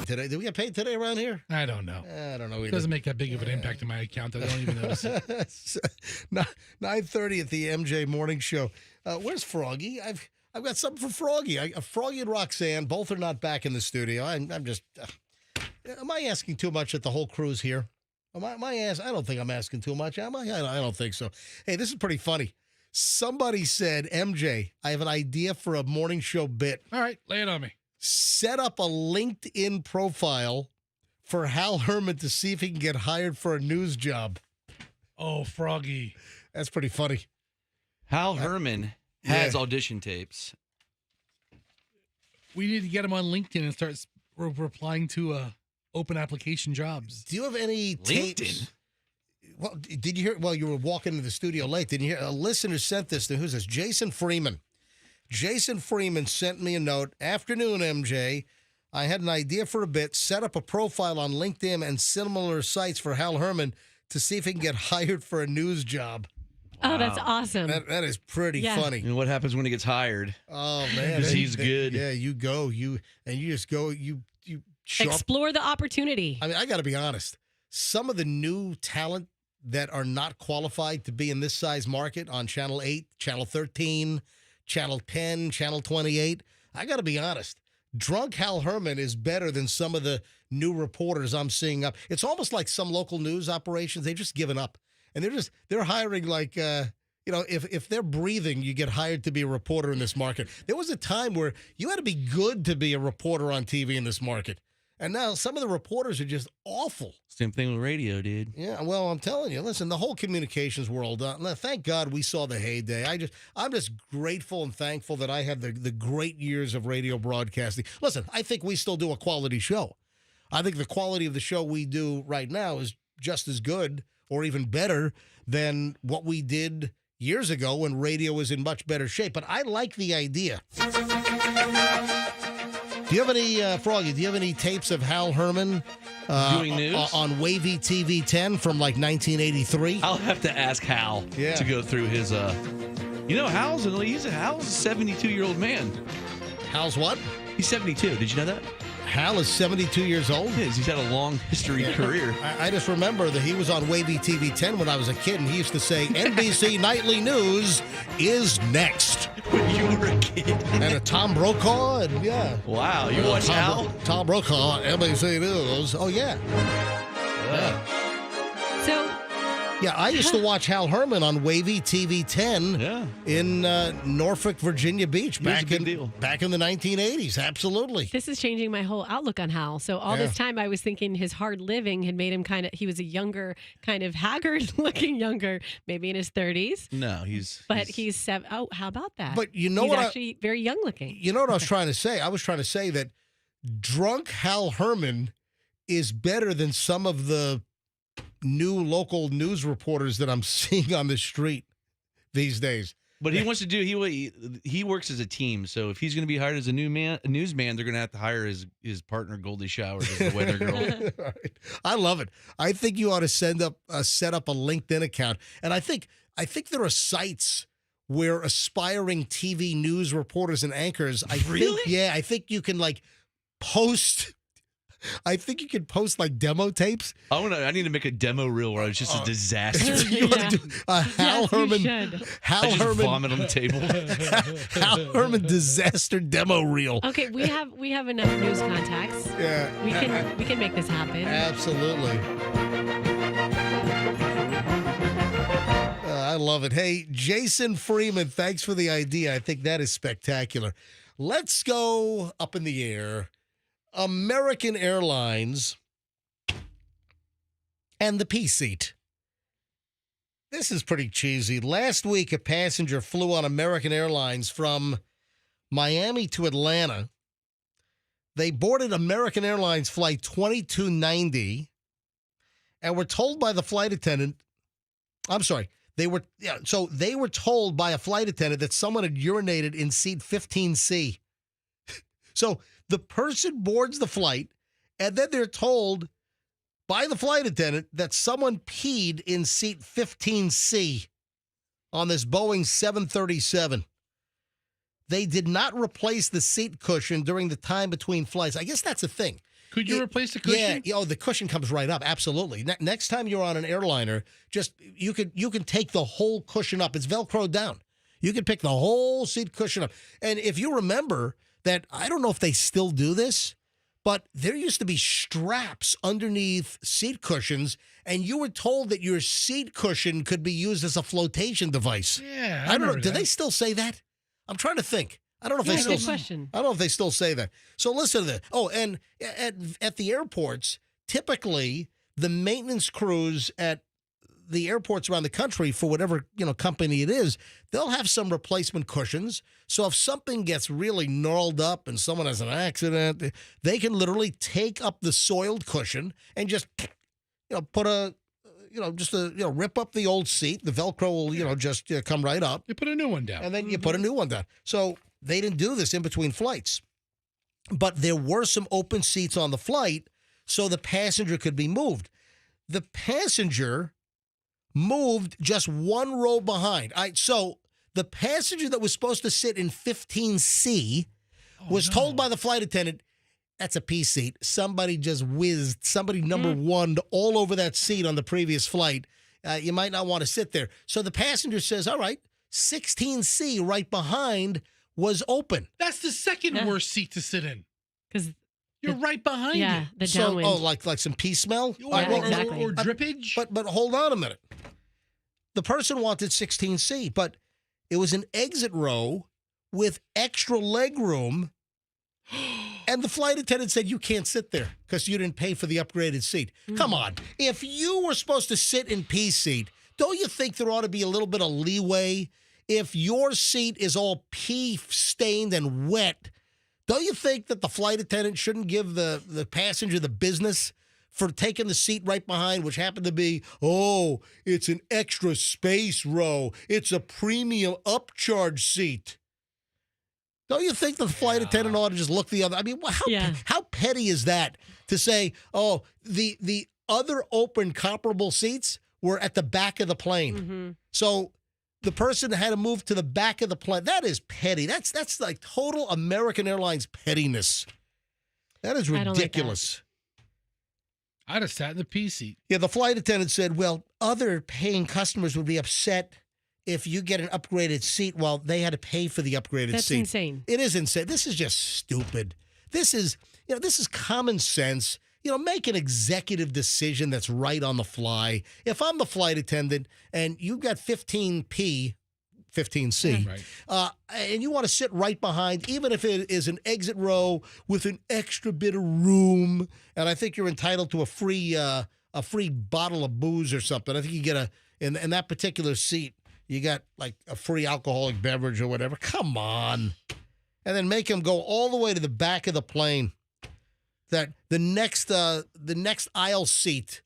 Today, did we get paid today around here? I don't know. I don't know either. It doesn't make that big of an impact on my account. I don't even notice it. 9:30 at the MJ Morning Show. Where's Froggy? I've got something for Froggy. Froggy and Roxanne, both are not back in the studio. I'm just. Am I asking too much that the whole crew's here? I don't think I'm asking too much, am I? I don't think so. Hey, this is pretty funny. Somebody said, MJ, I have an idea for a morning show bit. All right, lay it on me. Set up a LinkedIn profile for Hal Herman to see if he can get hired for a news job. Oh, Froggy. That's pretty funny. Hal Herman has audition tapes. We need to get him on LinkedIn and start replying to open application jobs. Do you have any tapes? Well, did you hear? Well, you were walking into the studio late. Didn't you hear? A listener sent this to, who's this? Jason Freeman. Jason Freeman sent me a note. Afternoon, MJ. I had an idea for a bit. Set up a profile on LinkedIn and similar sites for Hal Herman to see if he can get hired for a news job. Oh, that's awesome. That is pretty funny. And what happens when he gets hired? Oh, man. Because he's good. Yeah, you go. You just go. You explore the opportunity. I mean, I got to be honest. Some of the new talent that are not qualified to be in this size market on Channel 8, Channel 13, Channel 10, Channel 28, I got to be honest. Drunk Hal Herman is better than some of the new reporters I'm seeing up. It's almost like some local news operations, they've just given up. And they're hiring like, if they're breathing, you get hired to be a reporter in this market. There was a time where you had to be good to be a reporter on TV in this market. And now some of the reporters are just awful. Same thing with radio, dude. Yeah, well, I'm telling you, listen, the whole communications world, thank God we saw the heyday. I'm just grateful and thankful that I had the great years of radio broadcasting. Listen, I think we still do a quality show. I think the quality of the show we do right now is just as good or even better than what we did years ago when radio was in much better shape. But I like the idea. Do you have any, Froggy, do you have any tapes of Hal Herman doing news on Wavy TV 10 from like 1983? I'll have to ask Hal to go through his, Hal's a 72-year-old man. Hal's what? He's 72. Did you know that? Hal is 72 years old? He is. He's had a long history career. I just remember that he was on Wavy TV 10 when I was a kid, and he used to say, NBC Nightly News is next. When you were a kid. And a Tom Brokaw, and Wow, you watch Hal? Tom Brokaw, NBC News. Oh, yeah. So Yeah, I used to watch Hal Herman on Wavy TV 10 in Norfolk, Virginia Beach back in the 1980s. Absolutely. This is changing my whole outlook on Hal. So all this time I was thinking his hard living had made him he was a younger, kind of haggard looking younger, maybe in his 30s. No, he's seven. Oh, how about that? But you know he's what? Actually very young looking. You know what I was trying to say? I was trying to say that drunk Hal Herman is better than some of the new local news reporters that I'm seeing on the street these days. But he wants to do he works as a team. So if he's going to be hired as a newsman, they're going to have to hire his partner Goldie Showers as the weather girl. Right. I love it. I think you ought to set up a LinkedIn account, and I think there are sites where aspiring TV news reporters and anchors. I think you can post. I think you could post demo tapes. I need to make a demo reel where it's just a disaster. You want to do a Hal Herman? Hal Herman vomit on the table. Hal Herman disaster demo reel. Okay, we have enough news contacts. Yeah, we can make this happen. Absolutely. I love it. Hey, Jason Freeman, thanks for the idea. I think that is spectacular. Let's go up in the air. American Airlines and the P seat. This is pretty cheesy. Last week, a passenger flew on American Airlines from Miami to Atlanta. They boarded American Airlines flight 2290 and were told by the flight attendant, they were told by a flight attendant that someone had urinated in seat 15C. So the person boards the flight, and then they're told by the flight attendant that someone peed in seat 15C on this Boeing 737. They did not replace the seat cushion during the time between flights. I guess that's a thing. Could you replace the cushion? Yeah, the cushion comes right up. Absolutely. Next time you're on an airliner, you can take the whole cushion up. It's Velcroed down. You can pick the whole seat cushion up. And if you remember that, I don't know if they still do this, but there used to be straps underneath seat cushions, and you were told that your seat cushion could be used as a flotation device. Yeah, I don't know. Do they still say that? I'm trying to think. I don't know if they still. Question. I don't know if they still say that. So listen to this. Oh, and at the airports, typically the maintenance crews at the airports around the country, for whatever company it is, they'll have some replacement cushions. So if something gets really gnarled up and someone has an accident, they can literally take up the soiled cushion and just put rip up the old seat. The Velcro will just come right up. You put a new one down, and then you put a new one down. So they didn't do this in between flights, but there were some open seats on the flight, so the passenger could be moved. The passenger moved just one row behind. So the passenger that was supposed to sit in 15C was told by the flight attendant, that's a P seat. Somebody just whizzed, somebody number one all over that seat on the previous flight. You might not want to sit there. So the passenger says, all right, 16C right behind was open. That's the second worst seat to sit in. Because you're right behind it. The downwind. So, like some pee smell? Exactly. Or drippage? But hold on a minute. The person wanted 16C, but it was an exit row with extra leg room, and the flight attendant said you can't sit there because you didn't pay for the upgraded seat. Come on. If you were supposed to sit in P seat, don't you think there ought to be a little bit of leeway? If your seat is all pee stained and wet, don't you think that the flight attendant shouldn't give the passenger the business for taking the seat right behind, which happened to be, it's an extra space row. It's a premium upcharge seat. Don't you think the flight attendant ought to just look the other? I mean, how petty is that to say, the other open comparable seats were at the back of the plane. Mm-hmm. So the person had to move to the back of the plane. That is petty. That's like total American Airlines pettiness. That is ridiculous. I'd have sat in the P seat. Yeah, the flight attendant said, well, other paying customers would be upset if you get an upgraded seat while they had to pay for the upgraded seat. That's insane. It is insane. This is just stupid. This is common sense. make an executive decision that's right on the fly. If I'm the flight attendant and you've got 15C, and you want to sit right behind, even if it is an exit row with an extra bit of room, and I think you're entitled to a free bottle of booze or something. I think you get in that particular seat, you got like a free alcoholic beverage or whatever. Come on. And then make them go all the way to the back of the plane. That the next aisle seat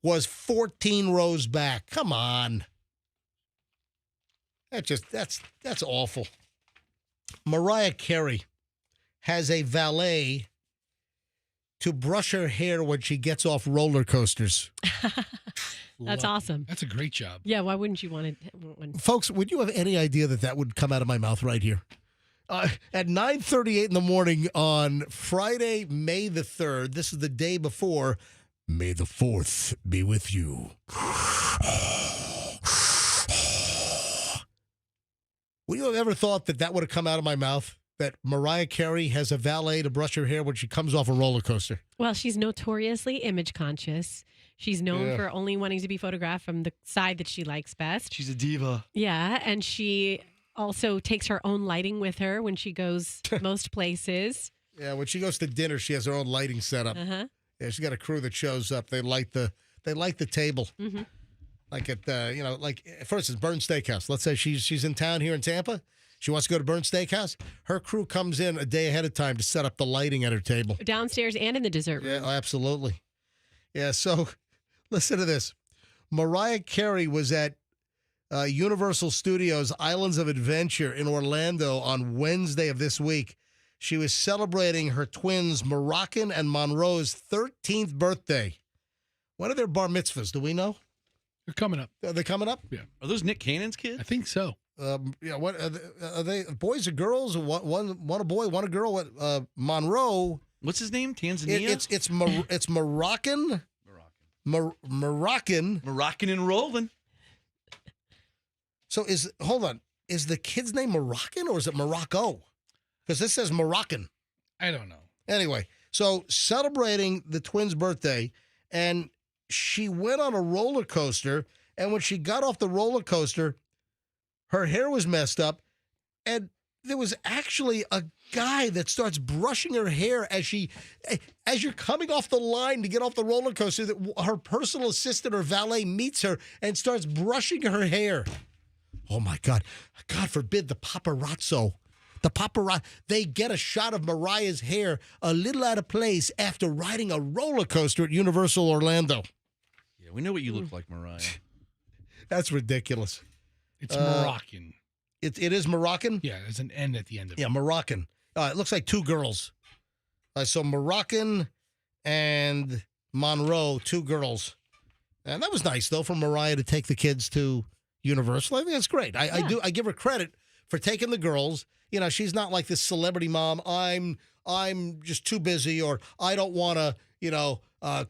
was 14 rows back. Come on. That's awful. Mariah Carey has a valet to brush her hair when she gets off roller coasters. That's awesome. That's a great job. Yeah, why wouldn't you want one? Folks, would you have any idea that would come out of my mouth right here? At 9:38 in the morning on Friday, May the 3rd, this is the day before, May the 4th be with you. Would you have ever thought that would have come out of my mouth? That Mariah Carey has a valet to brush her hair when she comes off a roller coaster? Well, she's notoriously image conscious. She's known for only wanting to be photographed from the side that she likes best. She's a diva. Yeah, and she also takes her own lighting with her when she goes most places. Yeah, when she goes to dinner, she has her own lighting setup. Uh-huh. Yeah, she's got a crew that shows up. They light the table. Mm-hmm. Like at for instance, Burn's Steakhouse. Let's say she's in town here in Tampa. She wants to go to Burn's Steakhouse. Her crew comes in a day ahead of time to set up the lighting at her table. Downstairs and in the dessert room. Yeah, absolutely. Yeah, so listen to this. Mariah Carey was at Universal Studios Islands of Adventure in Orlando on Wednesday of this week. She was celebrating her twins Moroccan and Monroe's 13th birthday. When are their bar mitzvahs? Do we know? They're coming up. Are they coming up? Yeah. Are those Nick Cannon's kids? I think so. Yeah. What are they? Boys or girls? One a boy, one a girl. What? Monroe. What's his name? Tanzania. It's Moroccan. Moroccan and rolling. So hold on. Is the kid's name Moroccan or is it Morocco? Because this says Moroccan. I don't know. Anyway, so celebrating the twins' birthday, and she went on a roller coaster, and when she got off the roller coaster, her hair was messed up, and there was actually a guy that starts brushing her hair as you're coming off the line to get off the roller coaster. That her personal assistant or valet meets her and starts brushing her hair. Oh my God! God forbid the paparazzo. They get a shot of Mariah's hair a little out of place after riding a roller coaster at Universal Orlando. Yeah, we know what you look like, Mariah. That's ridiculous. It's Moroccan. It is Moroccan? Yeah, there's an N at the end of it. Yeah, Moroccan. It looks like two girls. So Moroccan and Monroe, two girls. And that was nice, though, for Mariah to take the kids to Universal. I think that's great. I give her credit for taking the girls. You know, she's not like this celebrity mom. I'm just too busy, or I don't want to,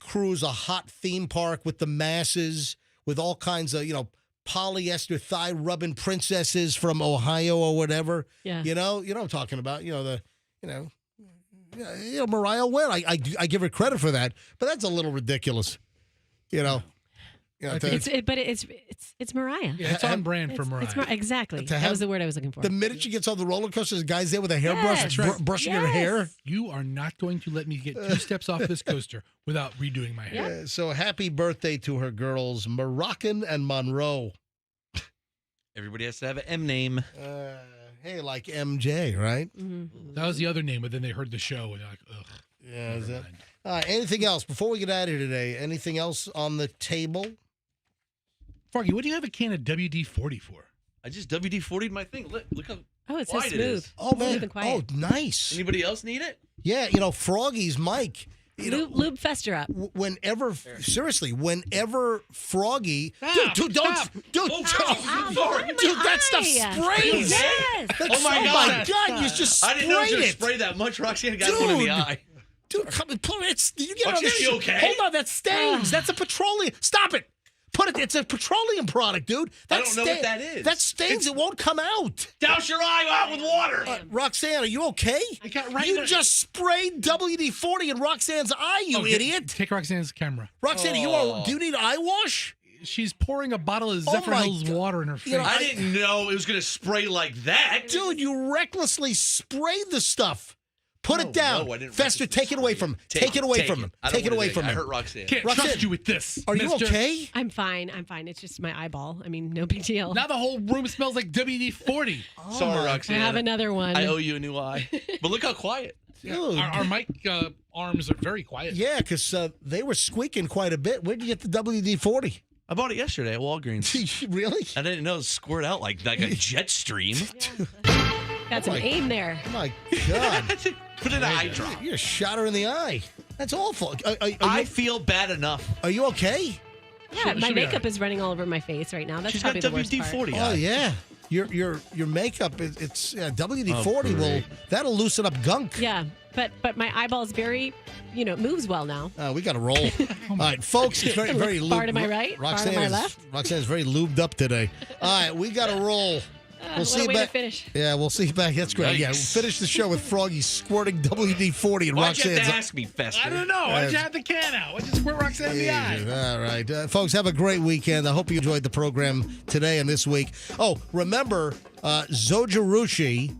cruise a hot theme park with the masses with all kinds of, polyester thigh rubbing princesses from Ohio or whatever. Yeah. You know what I'm talking about. Mariah went. I give her credit for that, but that's a little ridiculous. It's Mariah. Yeah, it's on brand for Mariah. Exactly. That was the word I was looking for. The minute she gets on the roller coaster, there's guys there with a hairbrush brushing her hair. You are not going to let me get 2 steps off this coaster without redoing my hair. Yeah, so happy birthday to her girls, Moroccan and Monroe. Everybody has to have an M name. Hey, like MJ, right? Mm-hmm. That was the other name, but then they heard the show and they're like, ugh. Yeah, is that? Anything else before we get out of here today? Anything else on the table? Froggy, what do you have a can of WD-40 for? I just WD-40'd my thing. Look how it's so quiet smooth. it is. Oh, man. Oh, nice. Anybody else need it? Yeah, Froggy's mic. Lube Fester up. Whenever Froggy, dude, that stuff sprays. Yes. Oh my God, you just sprayed I didn't know you it. spray that much. Roxanne got one in the eye. Dude, come and pull it. You get on Roxanne, this. you okay? Hold on, that stains. That's a petroleum. Stop it. Put it. It's a petroleum product, dude. I don't know what that is. That stains. It won't come out. Douse your eye out with water. Roxanne, are you okay? I got right. You just sprayed WD-40 in Roxanne's eye, you idiot. Take Roxanne's camera. Roxanne, do you need eye wash? She's pouring a bottle of Zephyr Hills water in her face. I didn't know it was going to spray like that. Dude, you recklessly sprayed the stuff. Put it down. Fester, take it away from him. Take it away from him. Take it away from him. I hurt Roxanne. Can't trust you with this. Are you okay? I'm fine. It's just my eyeball. I mean, no big deal. Now the whole room smells like WD-40. Sorry, Roxanne. I have another one. I owe you a new eye. But look how quiet. Yeah. Our mic arms are very quiet. Yeah, because they were squeaking quite a bit. Where'd you get the WD-40? I bought it yesterday at Walgreens. Really? I didn't know it squirt out like a jet stream. Got some aim there. Oh my God. Put in an eye drop. You shot her in the eye. That's awful. I feel bad enough. Are you okay? Yeah, my makeup is running all over my face right now. That's She's probably got the worst part. WD-40. Oh yeah. Your makeup it's WD-40 that'll loosen up gunk. Yeah, but my eyeball's very, moves well now. We got to roll. All right, folks, it's very lubed. Far to my right, far to my left. Roxanne's very lubed up today. All right, we got to roll. We'll see you back. To finish. Yeah, we'll see you back. That's great. Yikes. Yeah, we'll finish the show with Froggy squirting WD-40 and Why'd Roxanne's. you have to ask me, Fester? I don't know. Why'd you have the can out? Why'd you squirt Roxanne in the eye? All right. Folks, have a great weekend. I hope you enjoyed the program today and this week. Oh, remember, Zojirushi,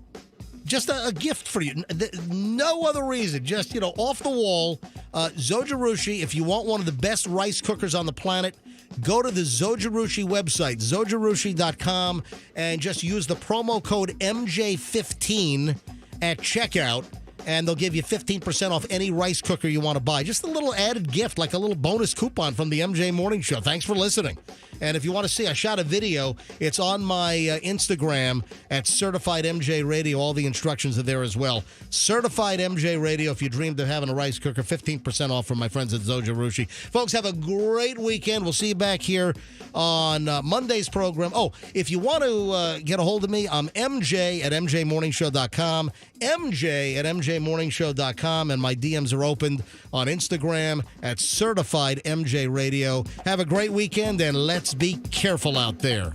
just a gift for you. No other reason. Just, off the wall. Zojirushi, if you want one of the best rice cookers on the planet, go to the Zojirushi website, zojirushi.com, and just use the promo code MJ15 at checkout, and they'll give you 15% off any rice cooker you want to buy. Just a little added gift, like a little bonus coupon from the MJ Morning Show. Thanks for listening. And if you want to see, I shot a video. It's on my Instagram at Certified MJ Radio. All the instructions are there as well. Certified MJ Radio. If you dreamed of having a rice cooker, 15% off from my friends at Zojirushi. Folks, have a great weekend. We'll see you back here on Monday's program. Oh, if you want to get a hold of me, I'm MJ at MJMorningshow.com. MJ at MJMorningshow.com. And my DMs are opened on Instagram at Certified MJ Radio. Have a great weekend, and let's be careful out there.